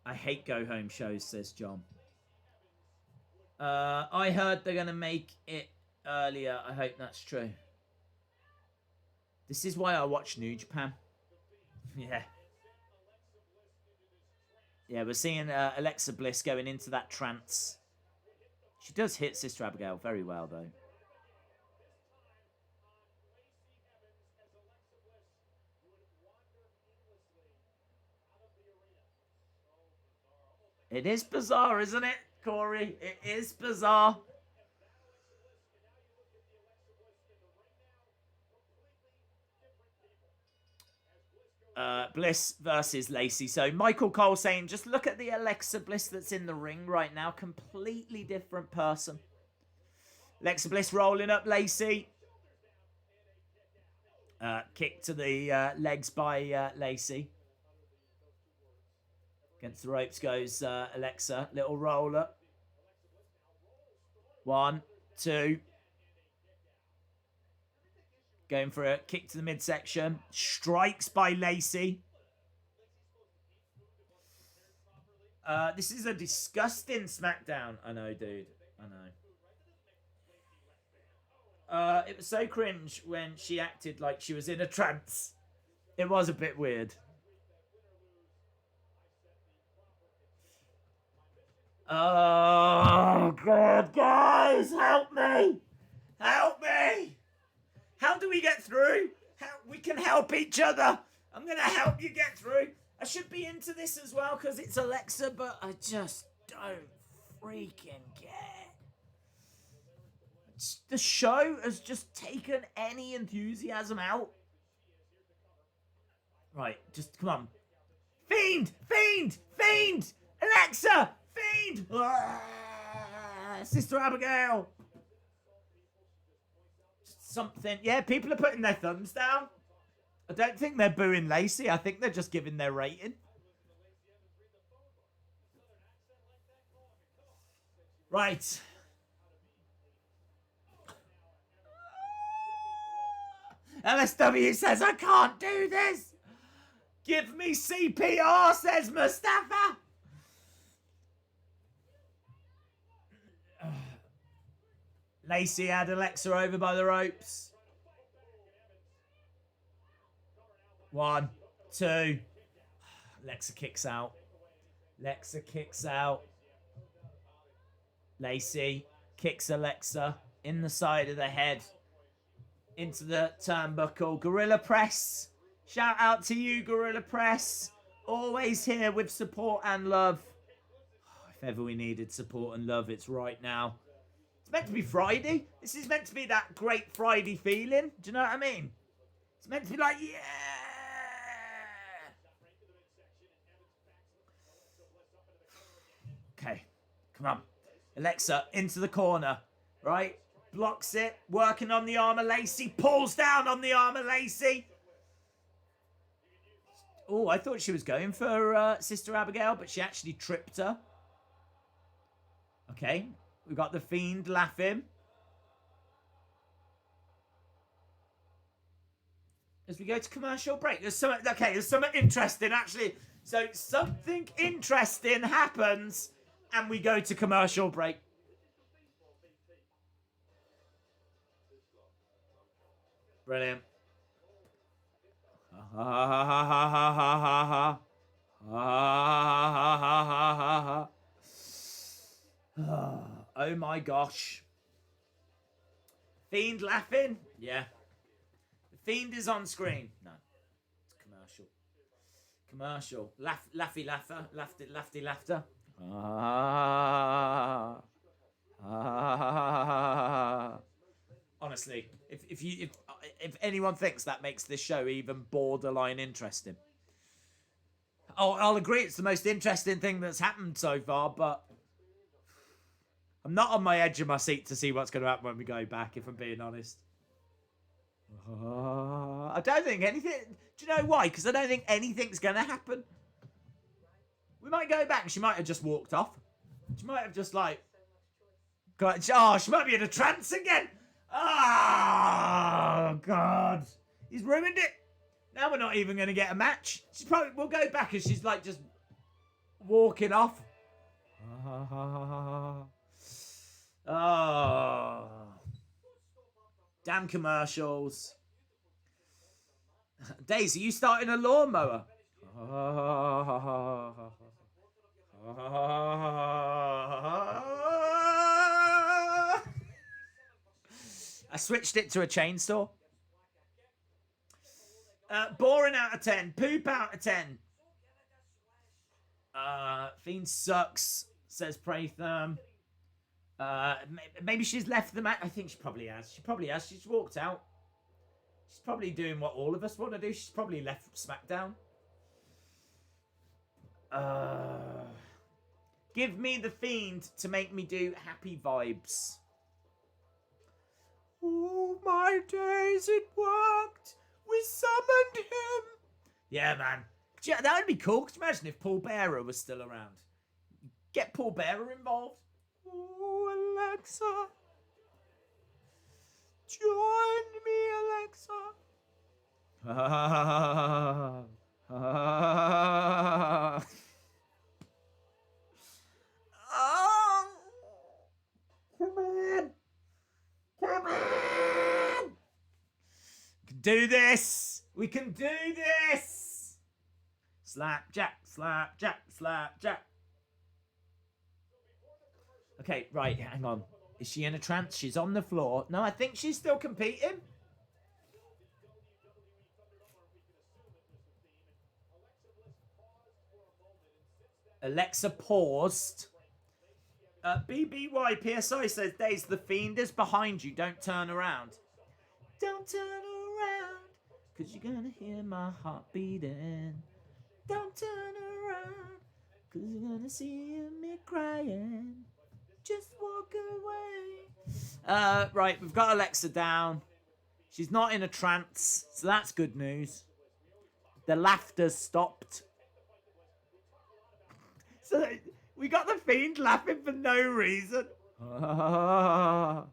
I hate go-home shows, says John. I heard they're going to make it earlier. I hope that's true. This is why I watch New Japan. Yeah. Yeah, we're seeing Alexa Bliss going into that trance. She does hit Sister Abigail very well, though. It is bizarre, isn't it, Corey? It is bizarre. Bliss versus Lacey. So Michael Cole saying, just look at the Alexa Bliss that's in the ring right now. Completely different person. Alexa Bliss rolling up Lacey. Kick to the legs by Lacey. Against the ropes goes Alexa. Little roll up. 1, 2. Going for a kick to the midsection. Strikes by Lacey. This is a disgusting SmackDown. I know, dude. I know. It was so cringe when she acted like she was in a trance. It was a bit weird. Oh, God, guys, help me! Help me! How do we get through? We can help each other. I'm going to help you get through. I should be into this as well because it's Alexa, but I just don't freaking care. The show has just taken any enthusiasm out. Right, just come on. Fiend! Fiend! Fiend! Alexa! Fiend! Sister Abigail! Something. Yeah, people are putting their thumbs down. I don't think they're booing Lacey. I think they're just giving their rating. Right. LSW says, I can't do this. Give me CPR, says Mustafa. Lacey had Alexa over by the ropes. 1, 2. Alexa kicks out. Alexa kicks out. Lacey kicks Alexa in the side of the head. Into the turnbuckle. Gorilla Press. Shout out to you, Gorilla Press. Always here with support and love. If ever we needed support and love, it's right now. It's meant to be Friday. This is meant to be that great Friday feeling. Do you know what I mean? It's meant to be like, yeah. Okay, come on. Alexa into the corner, right? Blocks it, working on the arm of Lacey, pulls down on the arm of Lacey. Oh, I thought she was going for Sister Abigail, but she actually tripped her. Okay, we got the Fiend laughing. As we go to commercial break, there's something interesting actually. So something interesting happens, and we go to commercial break. Brilliant. Oh my gosh. Fiend laughing? Yeah. The Fiend is on screen. No. It's commercial. Commercial. Laughy laugher. Lafty laughter. Honestly, if anyone thinks that makes this show even borderline interesting, I'll agree it's the most interesting thing that's happened so far, but I'm not on my edge of my seat to see what's going to happen when we go back, if I'm being honest. I don't think anything... Do you know why? Because I don't think anything's going to happen. We might go back. She might have just walked off. She might have just, like... she might be in a trance again. Oh, God. He's ruined it. Now we're not even going to get a match. We'll go back and she's, like, just walking off. Oh. Damn commercials. Daisy, you starting a lawnmower? I switched it to a chainsaw. Boring out of 10. Poop out of 10. Fiend sucks, says Pratham. Maybe she's left the match. I think she probably has. She's walked out. She's probably doing what all of us want to do. She's probably left SmackDown. Give me the Fiend to make me do happy vibes. Oh, my days, it worked. We summoned him. Yeah, man. That would be cool. Could you imagine if Paul Bearer was still around? Get Paul Bearer involved. Oh, Alexa. Join me, Alexa. Oh, come on. Come on. We can do this. We can do this. Slapjack, slapjack, slapjack. Okay, right, hang on. Is she in a trance? She's on the floor. No, I think she's still competing. Alexa paused. BBY PSI says, Days, the Fiend is behind you. Don't turn around. Don't turn around, because you're going to hear my heart beating. Don't turn around, because you're going to see me crying. Just walk away. Right, we've got Alexa down. She's not in a trance, so that's good news. The laughter stopped. So we got the Fiend laughing for no reason. Oh,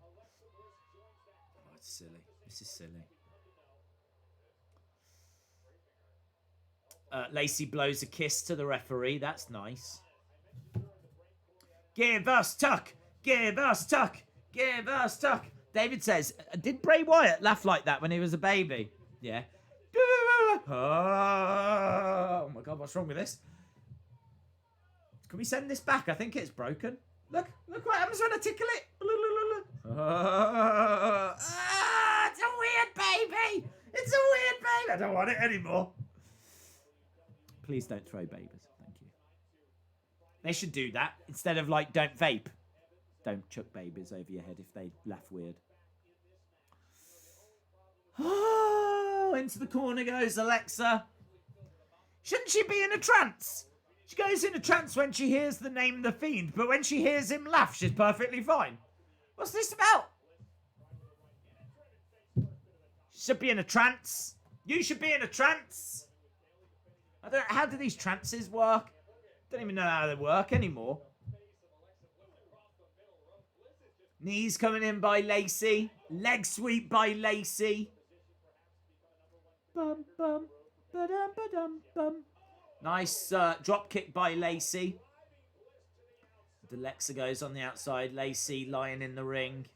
it's silly. This is silly. Lacey blows a kiss to the referee. That's nice. Give us Tuck. Give us Tuck. Give us Tuck. David says, did Bray Wyatt laugh like that when he was a baby? Yeah. Oh my God, what's wrong with this? Can we send this back? I think it's broken. Look what happens when I tickle it. It's a weird baby. It's a weird baby. I don't want it anymore. Please don't throw babies. Thank you. They should do that. Instead of like, don't vape. Don't chuck babies over your head if they laugh weird. Oh, into the corner goes Alexa. Shouldn't she be in a trance? She goes in a trance when she hears the name The Fiend, but when she hears him laugh, she's perfectly fine. What's this about? She should be in a trance. You should be in a trance. I don't know, how do these trances work? Don't even know how they work anymore. Knees coming in by Lacey. Leg sweep by Lacey. Bum, bum, ba-dum, ba-dum, bum. Nice drop kick by Lacey. Alexa goes on the outside. Lacey lying in the ring.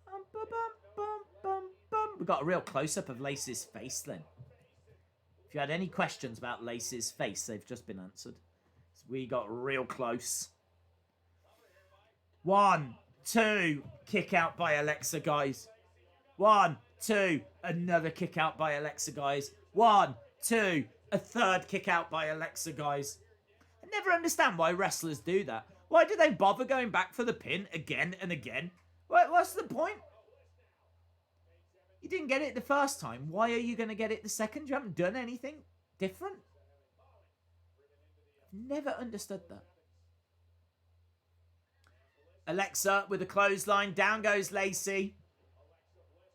Bum, ba, bum, bum, bum, bum. We got a real close-up of Lacey's face then. If you had any questions about Lacey's face, they've just been answered. So we got real close. 1, 2, kick out by Alexa, guys. 1, 2, another kick out by Alexa, guys. 1, 2, a third kick out by Alexa, guys. I never understand why wrestlers do that. Why do they bother going back for the pin again and again? What's the point? You didn't get it the first time. Why are you going to get it the second? You haven't done anything different. Never understood that. Alexa with a clothesline. Down goes Lacey.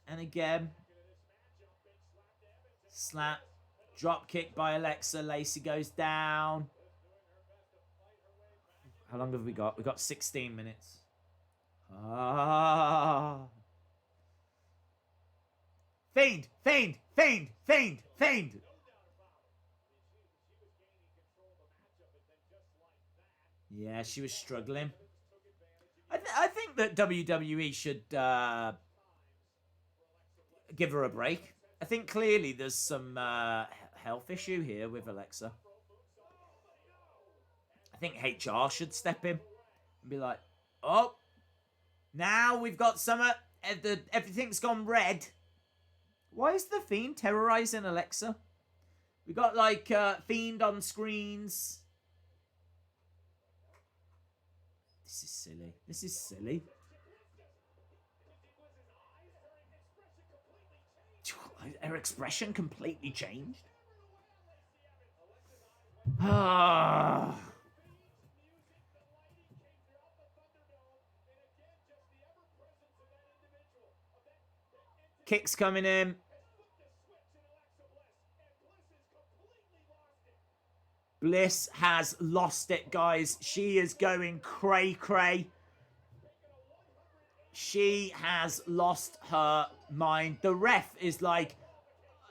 And again. Slap. Drop kick by Alexa. Lacey goes down. How long have we got? We've got 16 minutes. Fiend! Fiend! Fiend! Fiend! Fiend! Yeah, she was struggling. I think that WWE should give her a break. I think clearly there's some health issue here with Alexa. I think HR should step in and be like, oh, now we've got everything's gone red. Why is the Fiend terrorizing Alexa? We got like Fiend on screens. This is silly. This is silly. Her expression completely changed. Ah. Kicks coming in. Bliss has lost it, guys. She is going cray-cray. She has lost her mind. The ref is like,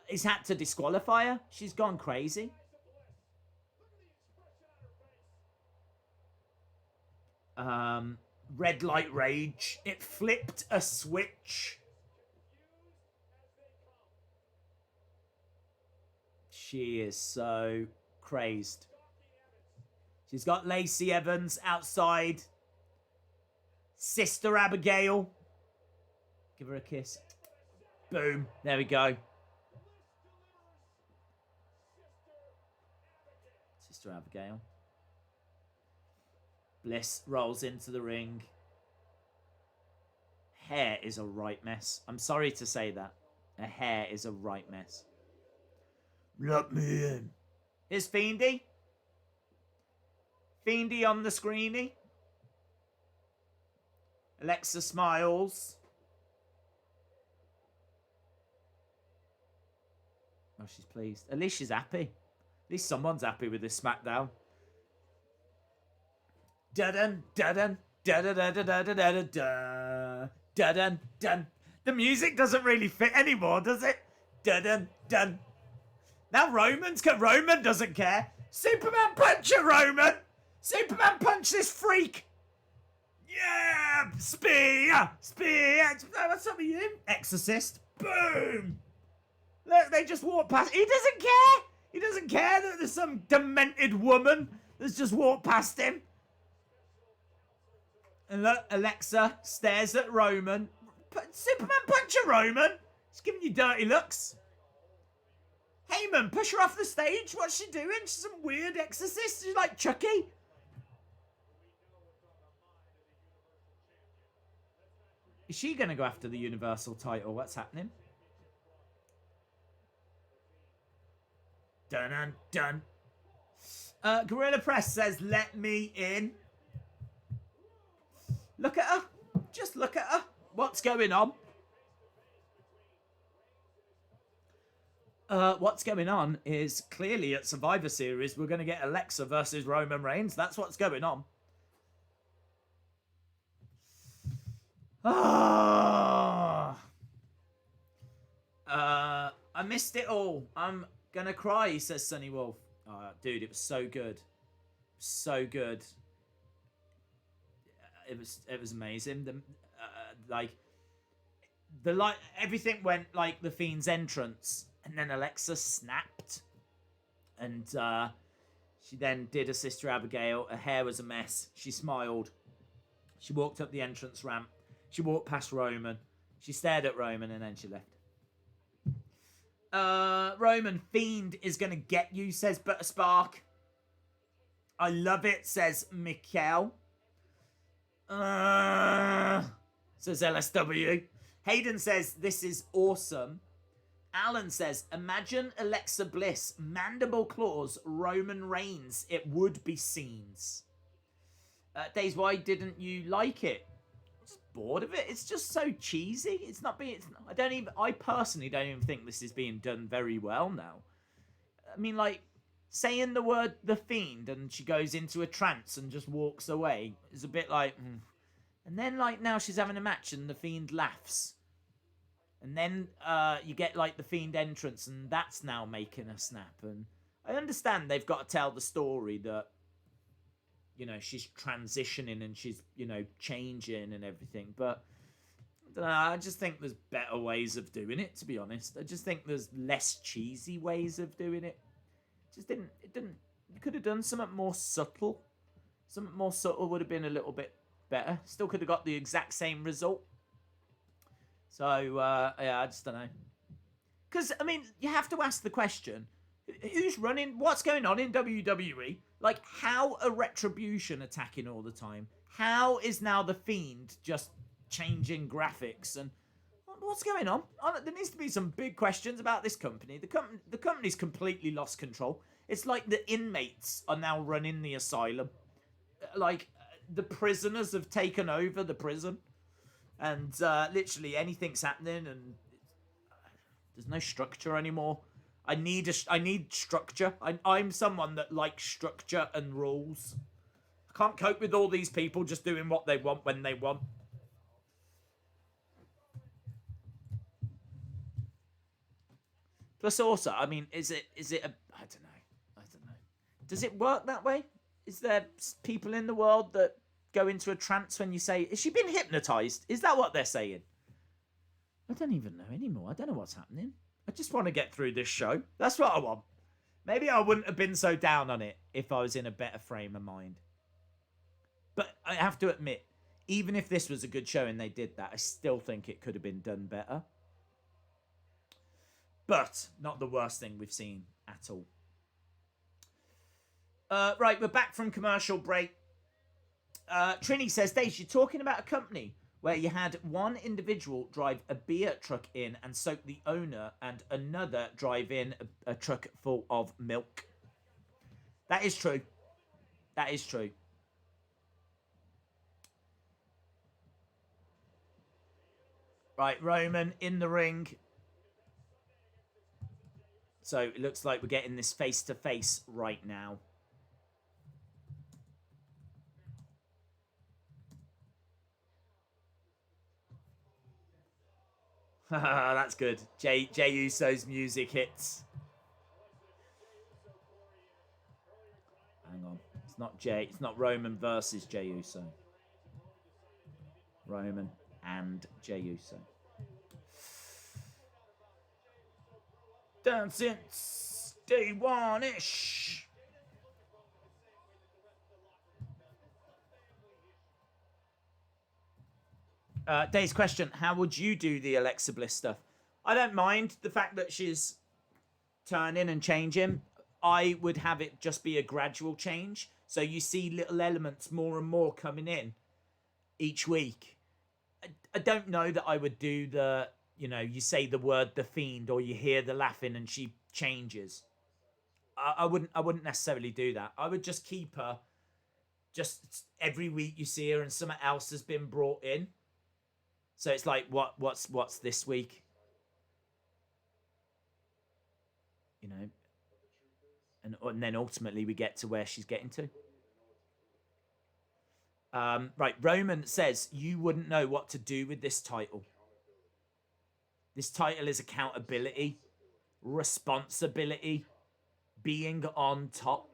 he's had to disqualify her. She's gone crazy. Red light rage. It flipped a switch. She is so crazed. She's got Lacey Evans outside. Sister Abigail. Give her a kiss. Boom. There we go. Sister Abigail. Bliss rolls into the ring. Hair is a right mess. I'm sorry to say that. Her hair is a right mess. Let me in. Here's Fiendy. Fiendy on the screeny. Alexa smiles. Oh, she's pleased. At least she's happy. At least someone's happy with this SmackDown. Dun dun dun dun dun dun dun dun dun dun dun. The music doesn't really fit anymore, does it? Dun dun dun. Now Roman doesn't care. Superman punch it, Roman. Superman punch this freak. Yeah, spear. What's up with you? Exorcist. Boom. Look, they just walk past. He doesn't care. He doesn't care that there's some demented woman that's just walked past him. And look, Alexa stares at Roman. Superman punch a Roman. She's giving you dirty looks. Heyman, push her off the stage. What's she doing? She's some weird exorcist. She's like Chucky. Is she going to go after the Universal title? What's happening? Dun dun dun. Gorilla Press says, let me in. Look at her. Just look at her. What's going on? What's going on is clearly at Survivor Series, we're going to get Alexa versus Roman Reigns. That's what's going on. I missed it all. I'm going to cry, says Sunny Wolf. Dude, it was so good. So good. It was amazing. Everything went like the Fiend's entrance. And then Alexa snapped. And she then did a Sister Abigail. Her hair was a mess. She smiled. She walked up the entrance ramp. She walked past Roman. She stared at Roman and then she left. Roman, Fiend is going to get you, says Butterspark. I love it, says Mikkel. Says LSW. Hayden says, this is awesome. Alan says, imagine Alexa Bliss, mandible claws, Roman Reigns. It would be scenes. Days, why didn't you like it? I'm just bored of it. It's just so cheesy. I personally don't even think this is being done very well now. I mean, like, saying the word The Fiend and she goes into a trance and just walks away is a bit like... And then, like, now she's having a match and The Fiend laughs. And then you get, like, the Fiend entrance, and that's now making a snap. And I understand they've got to tell the story that, you know, she's transitioning and she's, you know, changing and everything. But, I don't know, I just think there's better ways of doing it, to be honest. I just think there's less cheesy ways of doing it. You could have done something more subtle. Something more subtle would have been a little bit better. Still could have got the exact same result. So, yeah, I just don't know. Because, I mean, you have to ask the question, who's running, what's going on in WWE? Like, how are Retribution attacking all the time? How is now The Fiend just changing graphics? And what's going on? There needs to be some big questions about this company. The company's completely lost control. It's like the inmates are now running the asylum. Like, the prisoners have taken over the prison. And literally anything's happening and there's no structure anymore. I need structure. I'm someone that likes structure and rules. I can't cope with all these people just doing what they want when they want. Plus also, I mean, is it a, I don't know. Does it work that way? Is there people in the world that go into a trance when you say, has she been hypnotized? Is that what they're saying? I don't even know anymore. I don't know what's happening. I just want to get through this show. That's what I want. Maybe I wouldn't have been so down on it if I was in a better frame of mind. But I have to admit, even if this was a good show and they did that, I still think it could have been done better. But not the worst thing we've seen at all. Right, we're back from commercial break. Trini says, Dave, you're talking about a company where you had one individual drive a beer truck in and soak the owner and another drive in a truck full of milk. That is true. That is true. Right, Roman in the ring. So it looks like we're getting this face-to-face right now. That's good. Jey Uso's music hits. Hang on. It's not Jey. It's not Roman versus Jey Uso. Roman and Jey Uso. Done since day one-ish. Dave's question, how would you do the Alexa Bliss stuff? I don't mind the fact that she's turning and changing. I would have it just be a gradual change. So you see little elements more and more coming in each week. I don't know that I would do the, you know, you say the word the Fiend or you hear the laughing and she changes. I wouldn't necessarily do that. I would just keep her. Just every week you see her and something else has been brought in. So it's like, what's this week? You know, and then ultimately we get to where she's getting to. Right, Roman says you wouldn't know what to do with this title. This title is accountability, responsibility, being on top.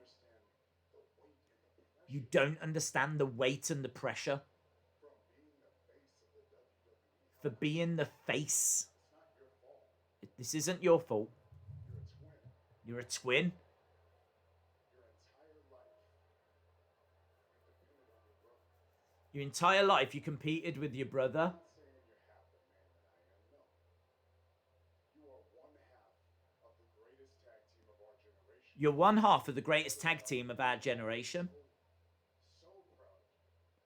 You don't understand the weight and the pressure. For being the face. This isn't your fault. You're a twin. Your entire life you competed with your brother. You're one half of the greatest tag team of our generation.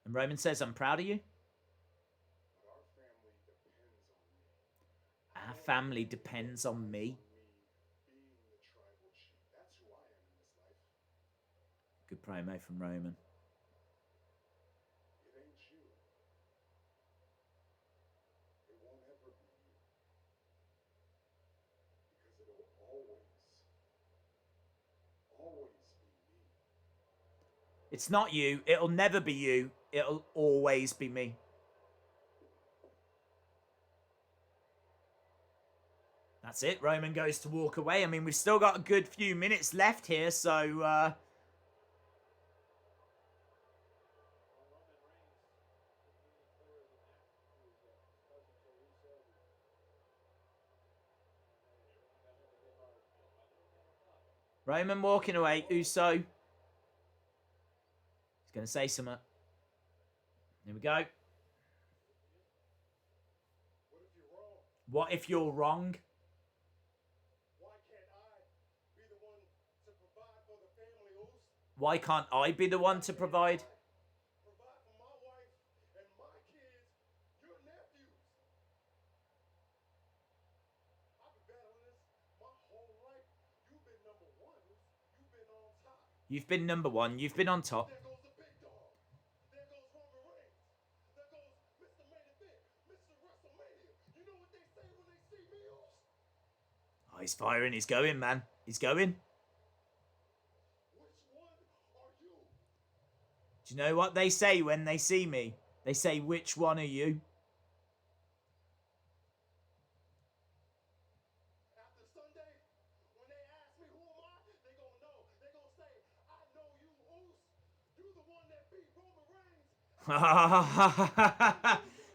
And Roman says, I'm proud of you. Our family depends on me. Good promo from Roman. It's not you. It'll never be you. It'll always be me. That's it. Roman goes to walk away. I mean, we've still got a good few minutes left here, so... Roman walking away. Uso. He's going to say something. Here we go. What if you're wrong? Why can't I be the one to provide? You've been number one. You've been on top. Oh, he's firing. He's going, man. He's going. Do you know what they say when they see me? They say, which one are you?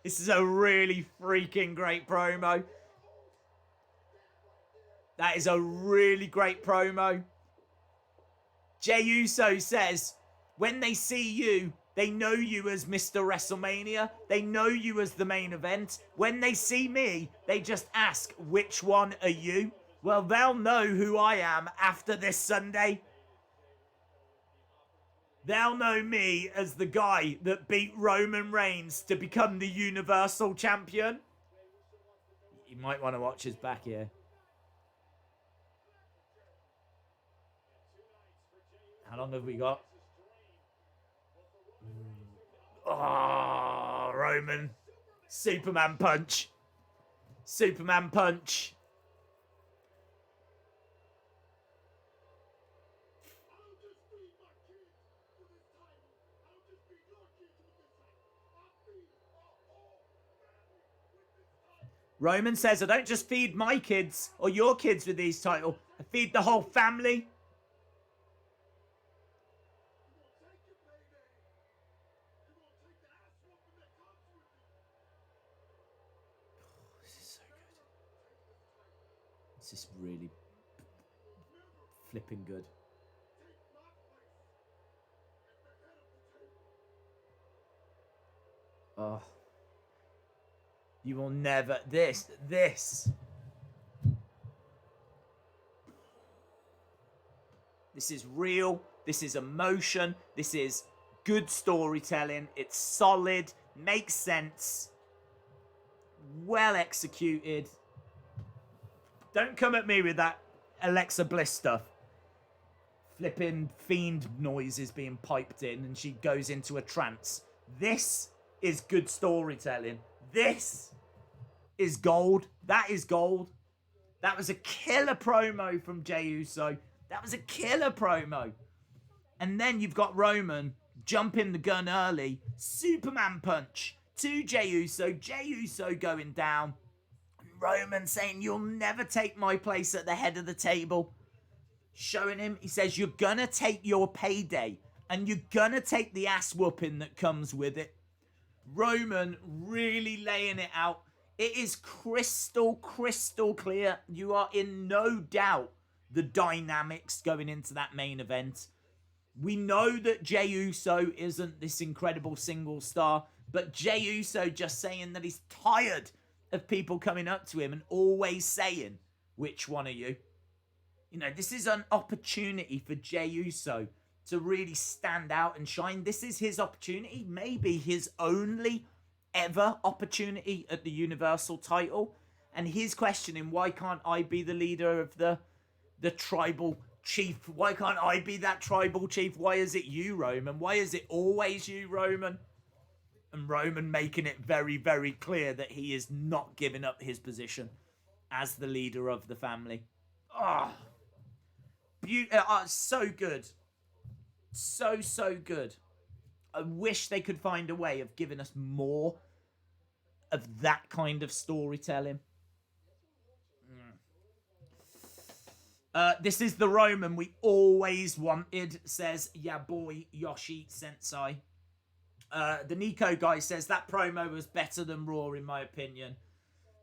This is a really freaking great promo. That is a really great promo. Jey Uso says, when they see you, they know you as Mr. WrestleMania. They know you as the main event. When they see me, they just ask, which one are you? Well, they'll know who I am after this Sunday. They'll know me as the guy that beat Roman Reigns to become the Universal Champion. You might want to watch his back here. How long have we got? Oh, Roman. Superman punch. Superman punch. Roman says, I don't just feed my kids or your kids with these titles. I feed the whole family. This is so good. This is really flipping good. Oh. You will never... This. This is real. This is emotion. This is good storytelling. It's solid. Makes sense. Well executed. Don't come at me with that Alexa Bliss stuff. Flipping Fiend noises being piped in and she goes into a trance. This is good storytelling. This is gold. That is gold. That was a killer promo from Jey Uso. That was a killer promo. And then you've got Roman jumping the gun early. Superman punch to Jey Uso. Jey Uso going down. Roman saying, you'll never take my place at the head of the table. Showing him, he says, you're going to take your payday. And you're going to take the ass whooping that comes with it. Roman really laying it out. It is crystal clear. You are in no doubt the dynamics going into that main event. We know that Jey Uso isn't this incredible single star, but Jey Uso just saying that he's tired of people coming up to him and always saying, which one are you? You know, this is an opportunity for Jey Uso to really stand out and shine. This is his opportunity, maybe his only ever opportunity at the Universal title. And he's questioning, why can't I be the leader of the tribal chief? Why can't I be that tribal chief? Why is it you, Roman? Why is it always you, Roman? And Roman making it very, very clear that he is not giving up his position as the leader of the family. Oh, so good. So good. I wish they could find a way of giving us more of that kind of storytelling. This is the Roman we always wanted, says ya boy Yoshi Sensei. The Nico guy says that promo was better than Raw in my opinion.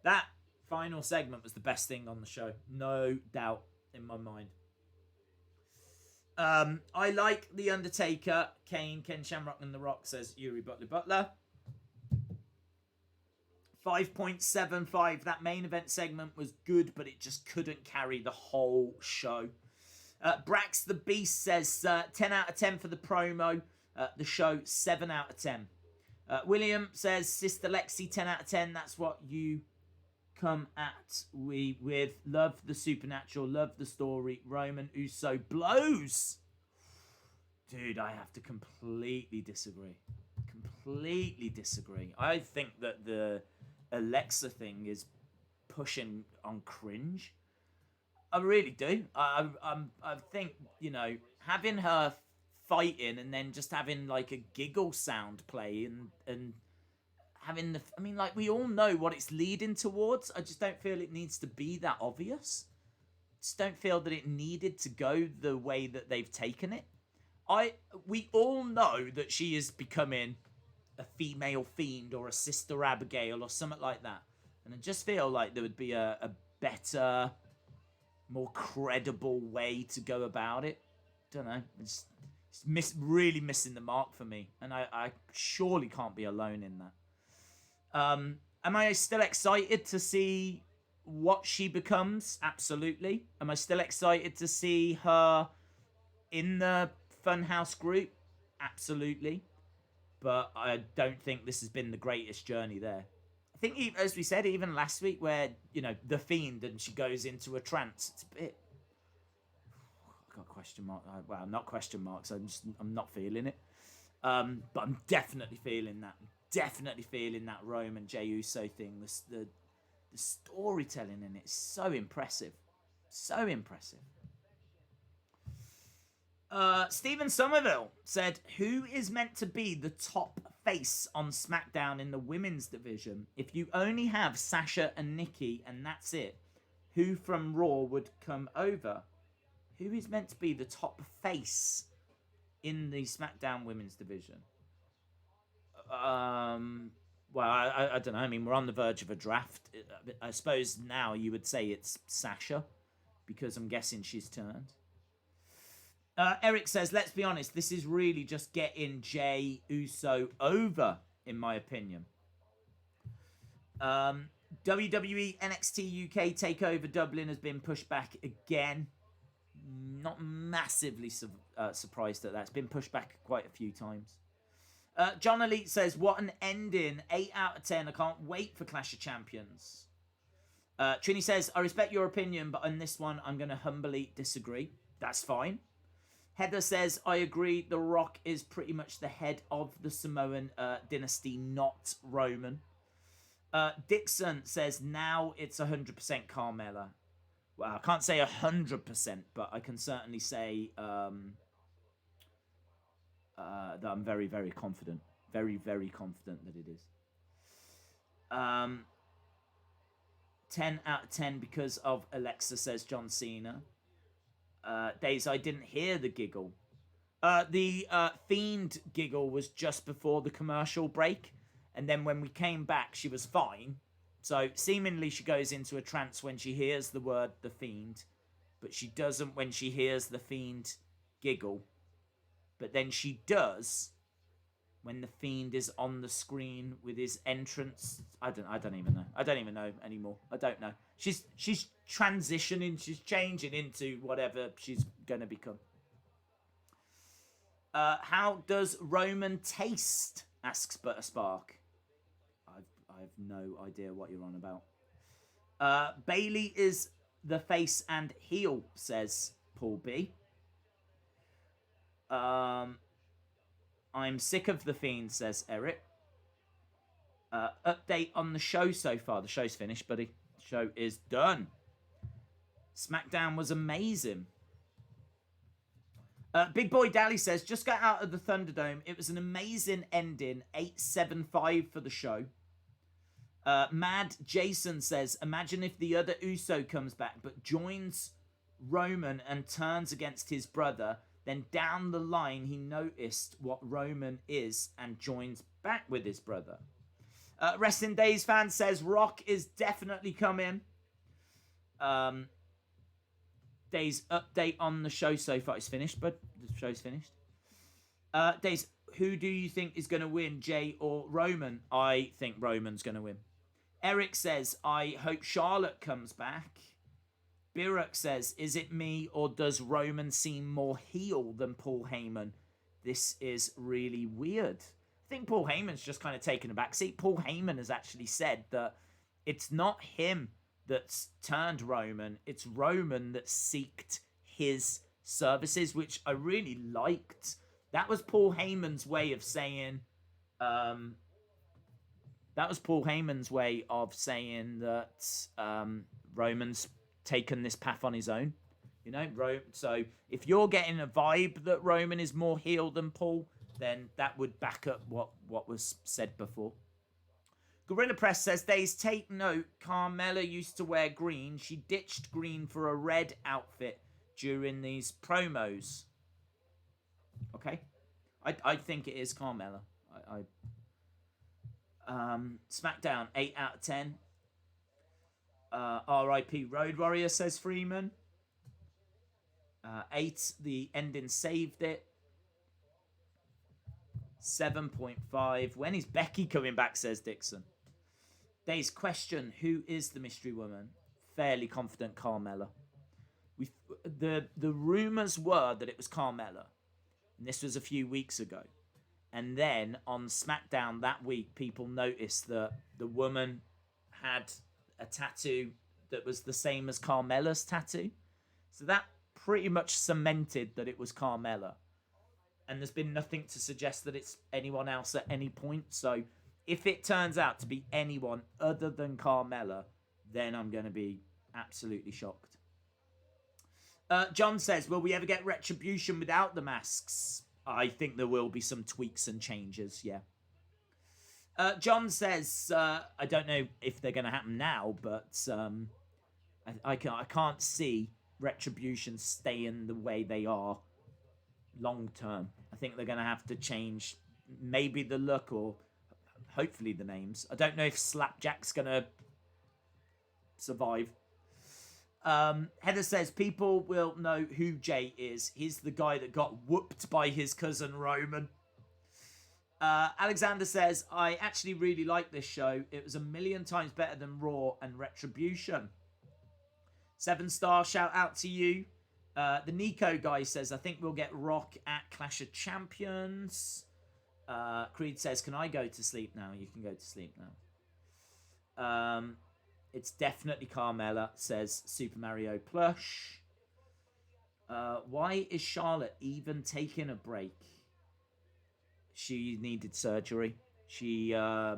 That final segment was the best thing on the show. No doubt in my mind. I like The Undertaker, Kane, Ken Shamrock and The Rock, says Yuri Butler. 5.75. That main event segment was good, but it just couldn't carry the whole show. Brax the Beast says 10 out of 10 for the promo. The show, 7 out of 10. William says, Sister Lexi, 10 out of 10. That's what you come at we with. Love the supernatural, love the story. Roman Uso blows. Dude, I have to completely disagree. Completely disagree. I think that the Alexa thing is pushing on cringe. I really do. I think, you know, having her fighting and then just having like a giggle sound play and having the, I mean, like, we all know what it's leading towards. I just don't feel it needs to be that obvious. Just don't feel that it needed to go the way that they've taken it. We all know that she is becoming a female Fiend or a Sister Abigail or something like that. And I just feel like there would be a better, more credible way to go about it. Don't know. It's really missing the mark for me. And I surely can't be alone in that. Am I still excited to see what she becomes? Absolutely. Am I still excited to see her in the Funhouse group? Absolutely. But I don't think this has been the greatest journey there. I think, as we said, even last week, where, you know, the Fiend and she goes into a trance, it's a bit... I got question mark. Well, not question marks. I'm not feeling it. But I'm definitely feeling that. Definitely feeling that Roman Jey Uso thing. The storytelling in it is so impressive. So impressive. Stephen Somerville said, who is meant to be the top face on SmackDown in the women's division? If you only have Sasha and Nikki and that's it, who from Raw would come over? Who is meant to be the top face in the SmackDown women's division? Well, I don't know. I mean, we're on the verge of a draft. I suppose now you would say it's Sasha, because I'm guessing she's turned. Eric says, let's be honest, this is really just getting Jey Uso over, in my opinion. WWE NXT UK Takeover Dublin has been pushed back again. Not massively surprised at that. It's been pushed back quite a few times. John Elite says, what an ending. 8 out of 10. I can't wait for Clash of Champions. Trini says, I respect your opinion, but on this one, I'm going to humbly disagree. That's fine. Heather says, I agree. The Rock is pretty much the head of the Samoan dynasty, not Roman. Dixon says, now it's 100% Carmella. Well, I can't say 100%, but I can certainly say that I'm very, very confident. Very, very confident that it is. 10 out of 10 because of Alexa, says John Cena. Days, I didn't hear the giggle. The Fiend giggle was just before the commercial break. And then when we came back, she was fine. So seemingly she goes into a trance when she hears the word the Fiend. But she doesn't when she hears the Fiend giggle. But then she does when the Fiend is on the screen with his entrance. I don't even know. I don't even know anymore. I don't know. She's transitioning. She's changing into whatever she's going to become. How does Roman taste? Asks Butterspark. I have no idea what you're on about. Bailey is the face and heel, says Paul B. I'm sick of the Fiend, says Eric. Update on the show so far. The show's finished, buddy. The show is done. SmackDown was amazing. Big Boy Dally says, just got out of the Thunderdome. It was an amazing ending. 875 for the show. Mad Jason says, imagine if the other Uso comes back but joins Roman and turns against his brother. Then down the line, he noticed what Roman is and joins back with his brother. Wrestling Days fan says, Rock is definitely coming. Days update on the show so far. It's finished, but the show's finished. Days, who do you think is going to win, Jey or Roman? I think Roman's going to win. Eric says, I hope Charlotte comes back. Birak says, is it me or does Roman seem more heel than Paul Heyman? This is really weird. I think Paul Heyman's just kind of taken a backseat. Paul Heyman has actually said that it's not him that's turned Roman. It's Roman that seeked his services, which I really liked That was Paul Heyman's way of saying. That was Paul Heyman's way of saying that Roman's taken this path on his own. You know, so if you're getting a vibe that Roman is more heel than Paul, then that would back up what was said before. Gorilla Press says, Days, take note, Carmella used to wear green. She ditched green for a red outfit during these promos. Okay. I think it is Carmella. SmackDown, 8 out of 10. R.I.P. Road Warrior, says Freeman. 8, the ending saved it. 7.5. When is Becky coming back, says Dixon. Days question, who is the mystery woman? Fairly confident Carmella. The rumours were that it was Carmella. And this was a few weeks ago. And then on SmackDown that week, people noticed that the woman had a tattoo that was the same as Carmella's tattoo. So that pretty much cemented that it was Carmella. And there's been nothing to suggest that it's anyone else at any point. So if it turns out to be anyone other than Carmella, then I'm going to be absolutely shocked. John says, will we ever get Retribution without the masks? I think there will be some tweaks and changes, yeah. John says, I don't know if they're going to happen now, but I can't see Retribution staying the way they are long term. I think they're going to have to change maybe the look or hopefully the names. I don't know if Slapjack's going to survive. Heather says, people will know who Jay is. He's the guy that got whooped by his cousin Roman. Alexander says, I actually really like this show. It was 1,000,000 times better than Raw and Retribution. 7-star, shout out to you. The Nico guy says, I think we'll get Rock at Clash of Champions. Creed says, can I go to sleep now? You can go to sleep now. It's definitely Carmella, says Super Mario Plush. Why is Charlotte even taking a break? She needed surgery. I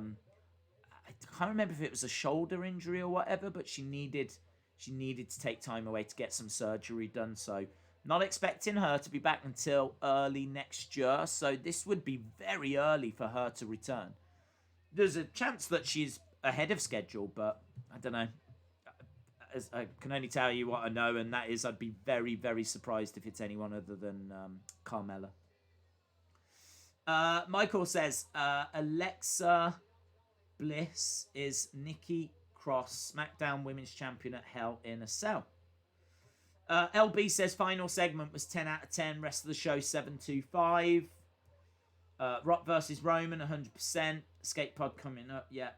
can't remember if it was a shoulder injury or whatever, but she needed to take time away to get some surgery done. So not expecting her to be back until early next year. So this would be very early for her to return. There's a chance that she's ahead of schedule, but I don't know. I can only tell you what I know, and that is I'd be very, very surprised if it's anyone other than Carmella. Michael says, Alexa Bliss is Nikki Cross, SmackDown Women's Champion at Hell in a Cell. LB says, final segment was 10 out of 10. Rest of the show, 7.25. Rock versus Roman, 100%. Escape Pod coming up, yeah.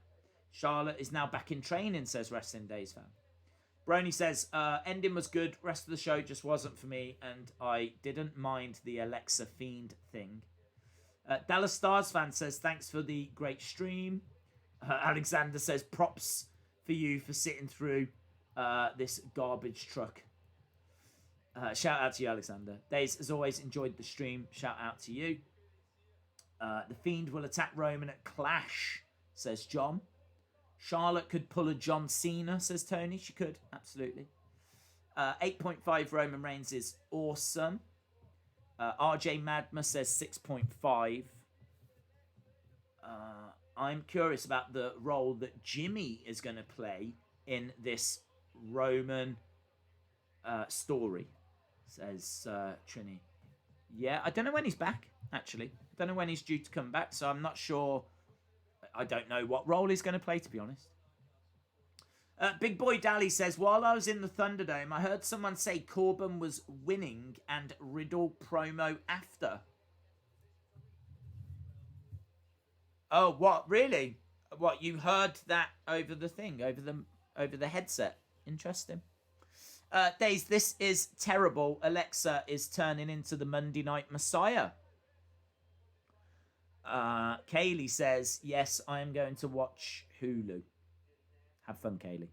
Charlotte is now back in training, says Wrestling Days fan. Brony says, ending was good. Rest of the show just wasn't for me, and I didn't mind the Alexa Fiend thing. Dallas Stars fan says, thanks for the great stream. Alexander says, props for you for sitting through this garbage truck. Shout out to you, Alexander. Days, as always, enjoyed the stream. Shout out to you. The Fiend will attack Roman at Clash, says John. Charlotte could pull a John Cena, says Tony. She could, absolutely. 8.5 Roman Reigns is awesome. RJ Madma says 6.5. I'm curious about the role that Jimmy is going to play in this Roman story, says Trini. Yeah, I don't know when he's back, actually. I don't know when he's due to come back, so I'm not sure. I don't know what role he's going to play, to be honest. Big Boy Dally says, while I was in the Thunderdome, I heard someone say Corbin was winning and Riddle promo after. Oh, what? Really? What, you heard that over the thing, over the headset? Interesting. Days, this is terrible. Alexa is turning into the Monday Night Messiah. Kaylee says, yes, I am going to watch Hulu. Have fun, Kaylee.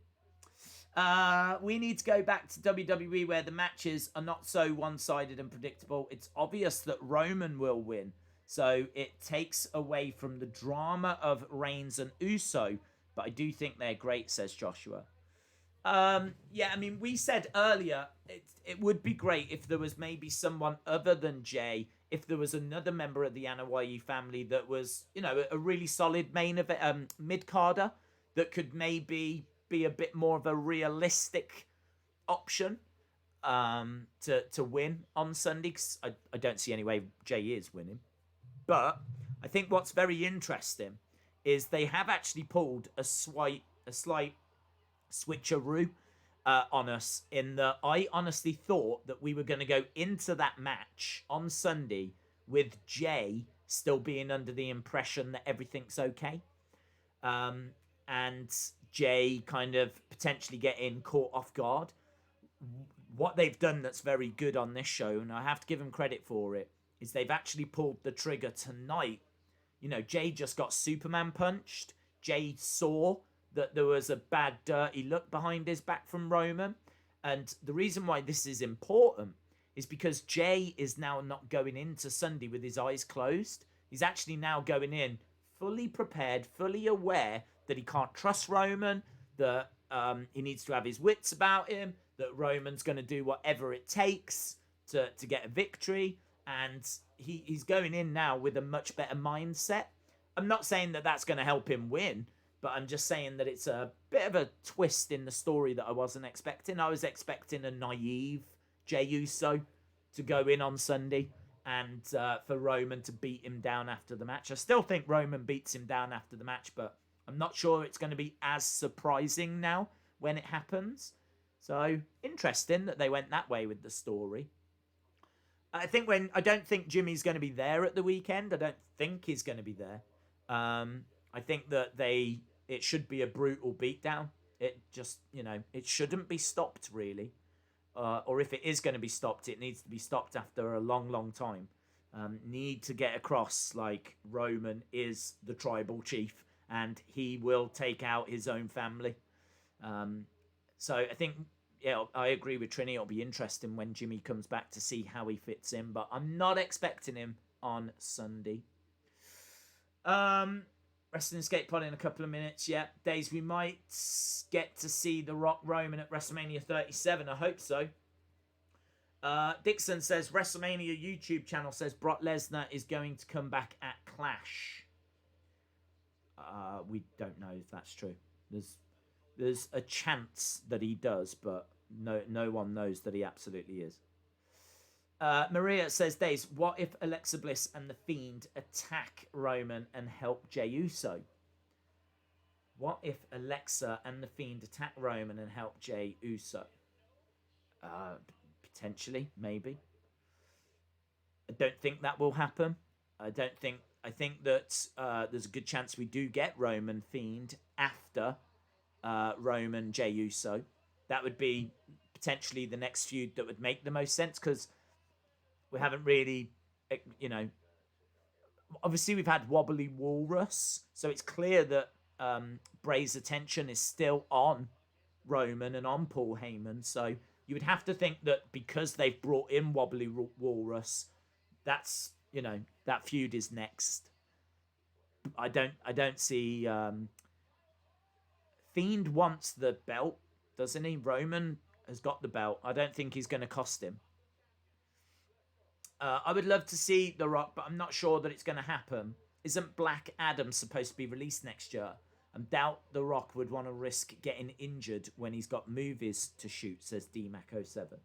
We need to go back to WWE where the matches are not so one-sided and predictable. It's obvious that Roman will win, so it takes away from the drama of Reigns and Uso, but I do think they're great, says Joshua. Yeah, I mean, we said earlier it would be great if there was maybe someone other than Jay, if there was another member of the Anoa'i family that was, a really solid main event, mid-carder that could maybe be a bit more of a realistic option to win on Sunday. 'Cause I don't see any way Jay is winning. But I think what's very interesting is they have actually pulled a slight switcheroo on us in that I honestly thought that we were going to go into that match on Sunday with Jay still being under the impression that everything's okay. And Jay kind of potentially getting caught off guard. What they've done that's very good on this show, and I have to give them credit for it, is they've actually pulled the trigger tonight. Jay just got Superman punched. Jay saw that there was a bad, dirty look behind his back from Roman. And the reason why this is important is because Jay is now not going into Sunday with his eyes closed. He's actually now going in fully prepared, fully aware that he can't trust Roman, that he needs to have his wits about him, that Roman's going to do whatever it takes to get a victory. And he's going in now with a much better mindset. I'm not saying that that's going to help him win, but I'm just saying that it's a bit of a twist in the story that I wasn't expecting. I was expecting a naive Jey Uso to go in on Sunday and for Roman to beat him down after the match. I still think Roman beats him down after the match, but I'm not sure it's going to be as surprising now when it happens. So, interesting that they went that way with the story. I don't think Jimmy's going to be there at the weekend. I don't think he's going to be there. I think that it should be a brutal beatdown. It just, it shouldn't be stopped really. Or if it is going to be stopped, it needs to be stopped after a long, long time. Need to get across like Roman is the tribal chief and he will take out his own family. So I think, I agree with Trini. It'll be interesting when Jimmy comes back to see how he fits in, but I'm not expecting him on Sunday. Wrestling Skate Pod in a couple of minutes. Yeah, days we might get to see The Rock Roman at WrestleMania 37. I hope so. Dixon says WrestleMania YouTube channel says Brock Lesnar is going to come back at Clash. We don't know if that's true. There's a chance that he does, but no one knows that he absolutely is. Maria says, Days, what if Alexa Bliss and The Fiend attack Roman and help Jey Uso? What if Alexa and The Fiend attack Roman and help Jey Uso? Potentially, maybe. I don't think that will happen. I think that there's a good chance we do get Roman Fiend after Roman Jey Uso. That would be potentially the next feud that would make the most sense, because we haven't really, obviously we've had Wobbly Walrus, so it's clear that Bray's attention is still on Roman and on Paul Heyman. So you would have to think that because they've brought in Wobbly Walrus, that's, that feud is next. I don't see. Fiend wants the belt, doesn't he? Roman has got the belt. I don't think he's going to cost him. I would love to see The Rock, but I'm not sure that it's going to happen. Isn't Black Adam supposed to be released next year? I doubt The Rock would want to risk getting injured when he's got movies to shoot, says DMac07.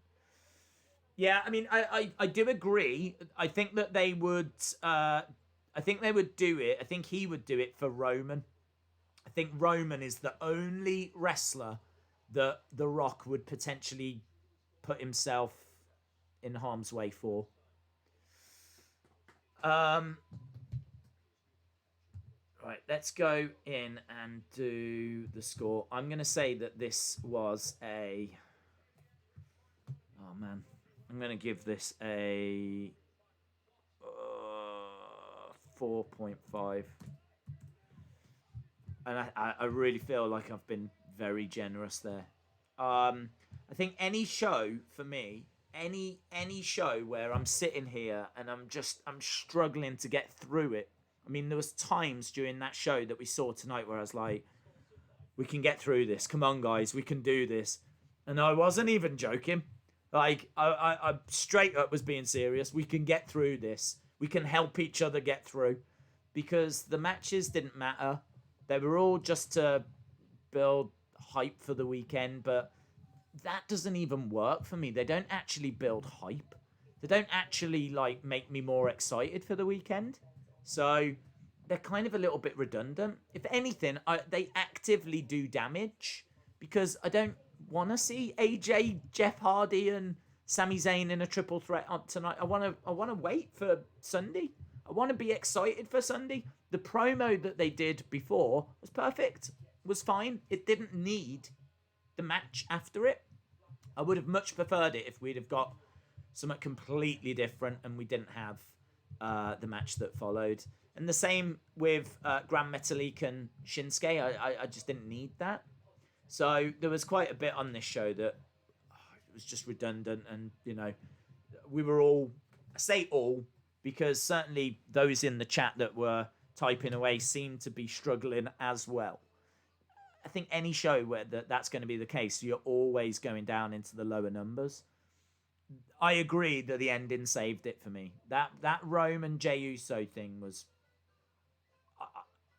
Yeah, I mean, I do agree. I think that they would. I think they would do it. I think he would do it for Roman. I think Roman is the only wrestler that The Rock would potentially put himself in harm's way for. Right, let's go in and do the score. I'm going to say that this was a... Oh, man. I'm going to give this a 4.5. And I really feel like I've been very generous there. I think any show for me, any show where I'm sitting here and I'm struggling to get through it. I mean, there was times during that show that we saw tonight where I was like, we can get through this. Come on, guys, we can do this. And I wasn't even joking. Like, I straight up was being serious. We can get through this. We can help each other get through. Because the matches didn't matter. They were all just to build hype for the weekend. But that doesn't even work for me. They don't actually build hype. They don't actually, like, make me more excited for the weekend. So they're kind of a little bit redundant. If anything, they actively do damage. Because I don't want to see AJ, Jeff Hardy, and Sami Zayn in a triple threat on tonight. I want to wait for Sunday. I want to be excited for Sunday. The promo that they did before was perfect. Was fine. It didn't need the match after it. I would have much preferred it if we'd have got something completely different and we didn't have the match that followed. And the same with Gran Metalik and Shinsuke. I just didn't need that. So there was quite a bit on this show that it was just redundant. And, you know, we were all, I say all, because certainly those in the chat that were typing away seemed to be struggling as well. I think any show where that's going to be the case, you're always going down into the lower numbers. I agree that the ending saved it for me. That Rome and Jey Uso thing was...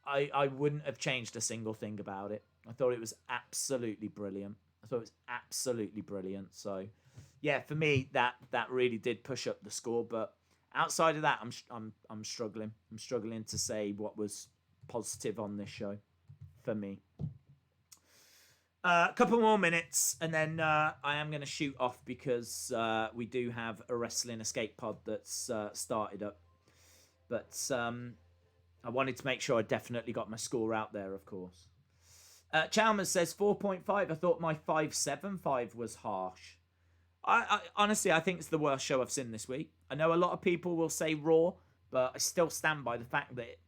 I wouldn't have changed a single thing about it. I thought it was absolutely brilliant. So, yeah, for me, that really did push up the score. But outside of that, I'm struggling. I'm struggling to say what was positive on this show for me. A couple more minutes, and then I am going to shoot off because we do have a Wrestling Escape Pod that's started up. But I wanted to make sure I definitely got my score out there, of course. Chalmers says 4.5. I thought my 5.75 was harsh. I honestly, I think it's the worst show I've seen this week. I know a lot of people will say Raw, but I still stand by the fact that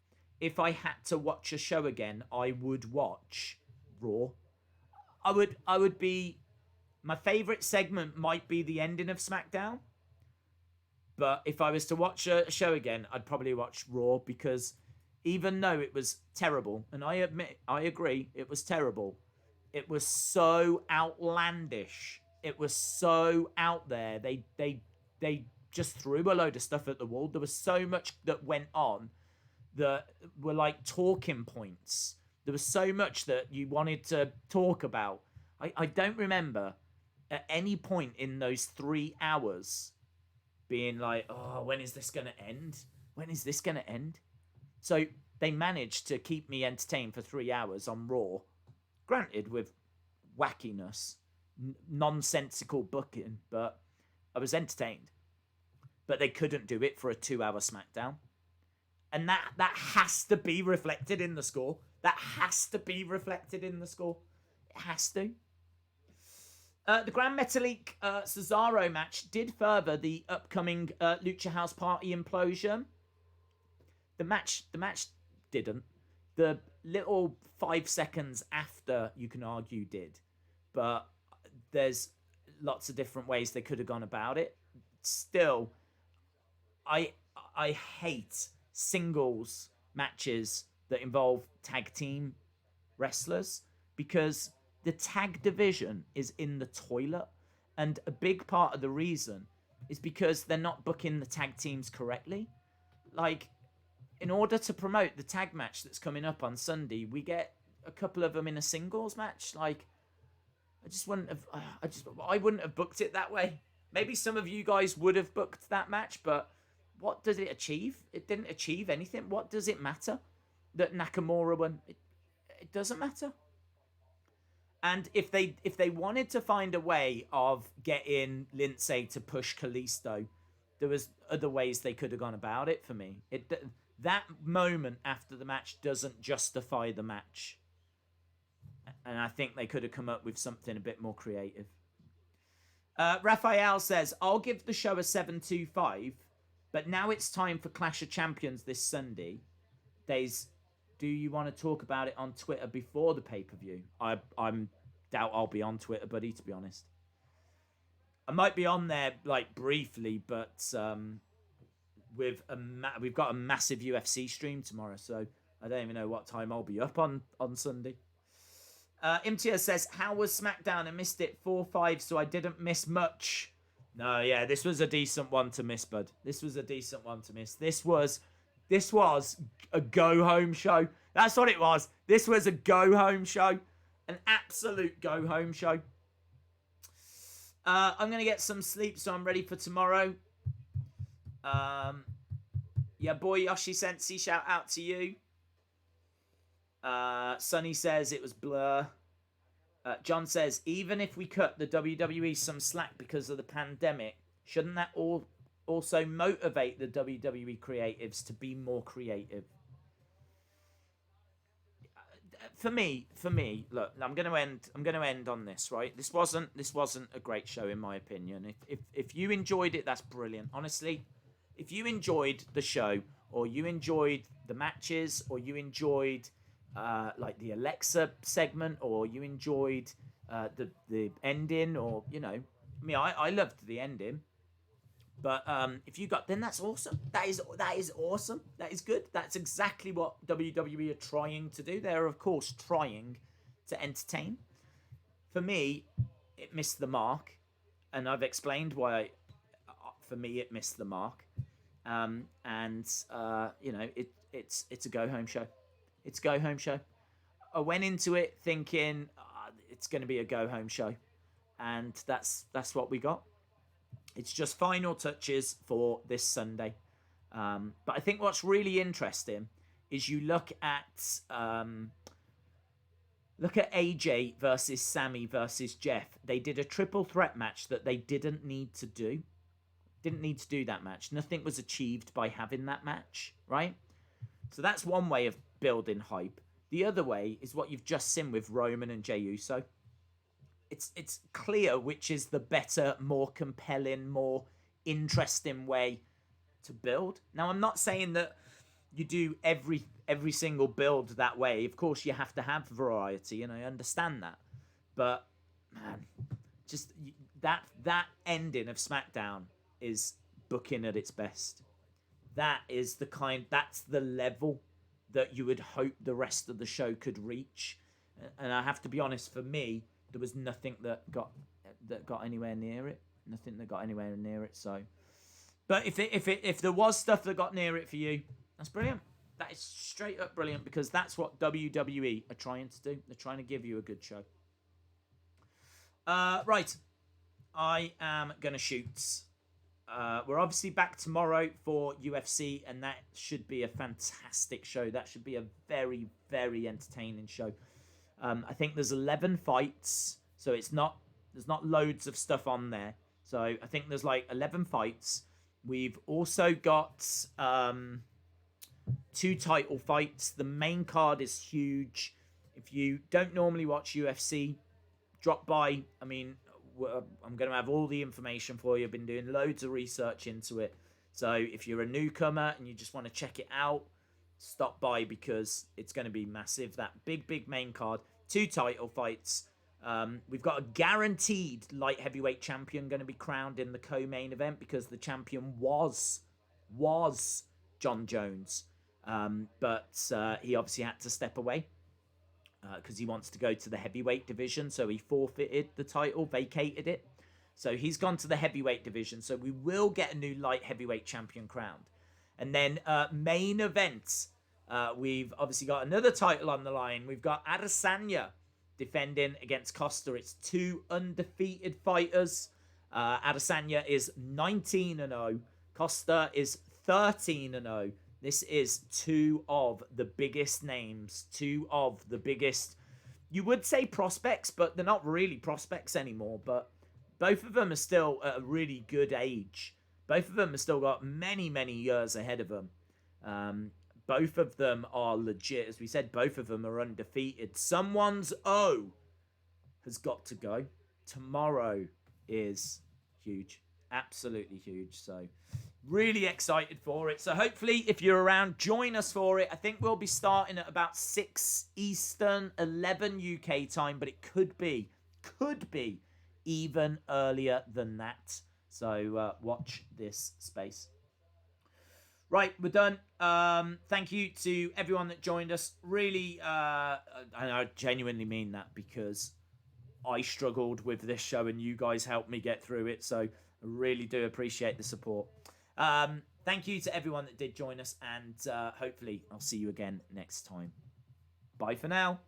if I had to watch a show again, I would watch Raw. I would be... My favourite segment might be the ending of Smackdown. But if I was to watch a show again, I'd probably watch Raw, because even though it was terrible, and I agree, it was terrible, it was so outlandish. It was so out there. They just threw a load of stuff at the wall. There was so much that went on that were like talking points. There was so much that you wanted to talk about. I don't remember at any point in those 3 hours being like, oh, when is this going to end? When is this going to end? So they managed to keep me entertained for 3 hours on Raw. Granted, with wackiness, nonsensical booking, but I was entertained. But they couldn't do it for a 2-hour Smackdown. And that has to be reflected in the score. That has to be reflected in the score. It has to. The Gran Metalik Cesaro match did further the upcoming Lucha House Party implosion. The match didn't. The little 5 seconds after, you can argue, did. But there's lots of different ways they could have gone about it. Still, I hate singles matches that involve tag team wrestlers, because the tag division is in the toilet, and a big part of the reason is because they're not booking the tag teams correctly. Like, in order to promote the tag match that's coming up on Sunday, we get a couple of them in a singles match. Like, I wouldn't have booked it that way. Maybe some of you guys would have booked that match, but what does it achieve? It didn't achieve anything. What does it matter that Nakamura won? It doesn't matter. And if they wanted to find a way of getting Lindsay to push Kalisto, there was other ways they could have gone about it for me. That moment after the match doesn't justify the match. And I think they could have come up with something a bit more creative. Raphael says, I'll give the show a 7.25, but now it's time for Clash of Champions this Sunday. Do you want to talk about it on Twitter before the pay-per-view? I'm doubt I'll be on Twitter, buddy, to be honest. I might be on there, like, briefly, but we've got a massive UFC stream tomorrow, so I don't even know what time I'll be up on Sunday. Imtia says, how was Smackdown? I missed it 4-5, so I didn't miss much. No, yeah, this was a decent one to miss, bud. This was a decent one to miss. This was a go-home show. That's what it was. This was a go-home show. An absolute go-home show. I'm going to get some sleep, so I'm ready for tomorrow. Yeah, boy, Yoshi Sensei, shout out to you. Sonny says it was blur. John says, even if we cut the WWE some slack because of the pandemic, shouldn't that also motivate the WWE creatives to be more creative? For me, look, I'm going to end on this, right? This wasn't a great show in my opinion. If you enjoyed it, that's brilliant. Honestly, if you enjoyed the show, or you enjoyed the matches, or you enjoyed like the Alexa segment, or you enjoyed the ending, or I loved the ending. But if you got, then that's awesome. That is awesome. That is good. That's exactly what WWE are trying to do. They're of course trying to entertain. For me, it missed the mark, and I've explained why. For me, it missed the mark. It's a go home show. It's a go home show. I went into it thinking it's going to be a go home show, and that's what we got. It's just final touches for this Sunday. But I think what's really interesting is you look at AJ versus Sammy versus Jeff. They did a triple threat match that they didn't need to do. Didn't need to do that match. Nothing was achieved by having that match, right? So that's one way of building hype. The other way is what you've just seen with Roman and Jey Uso. It's clear which is the better, more compelling, more interesting way to build. Now, I'm not saying that you do every single build that way. Of course, you have to have variety, and I understand that. But man, just that ending of SmackDown is booking at its best. That's the level that you would hope the rest of the show could reach. And I have to be honest, for me, there was nothing that got anywhere near it. Nothing that got anywhere near it. So, but if there was stuff that got near it for you, that's brilliant. That is straight up brilliant, because that's what WWE are trying to do. They're trying to give you a good show. Right, I am gonna shoot. We're obviously back tomorrow for UFC, and that should be a fantastic show. That should be a very, very entertaining show. I think there's 11 fights, so there's not loads of stuff on there. So I think there's like 11 fights. We've also got 2 title fights. The main card is huge. If you don't normally watch UFC, drop by. I mean, I'm going to have all the information for you. I've been doing loads of research into it. So if you're a newcomer and you just want to check it out, stop by, because it's going to be massive. That big main card. 2 title fights. We've got a guaranteed light heavyweight champion going to be crowned in the co-main event, because the champion was John Jones. But he obviously had to step away because he wants to go to the heavyweight division. So he forfeited the title, vacated it. So he's gone to the heavyweight division. So we will get a new light heavyweight champion crowned. And then main events. We've obviously got another title on the line. We've got Adesanya defending against Costa. It's 2 undefeated fighters. Adesanya is 19-0. Costa is 13-0. This is 2 of the biggest names. 2 of the biggest, you would say prospects, but they're not really prospects anymore. But both of them are still at a really good age. Both of them have still got many, many years ahead of them. Both of them are legit. As we said, both of them are undefeated. Someone's O has got to go. Tomorrow is huge. Absolutely huge. So really excited for it. So hopefully, if you're around, join us for it. I think we'll be starting at about 6 Eastern, 11 UK time, but it could be could be even earlier than that. So watch this space. Right, we're done. Thank you to everyone that joined us. Really, and I genuinely mean that, because I struggled with this show and you guys helped me get through it. So I really do appreciate the support. Thank you to everyone that did join us, and hopefully I'll see you again next time. Bye for now.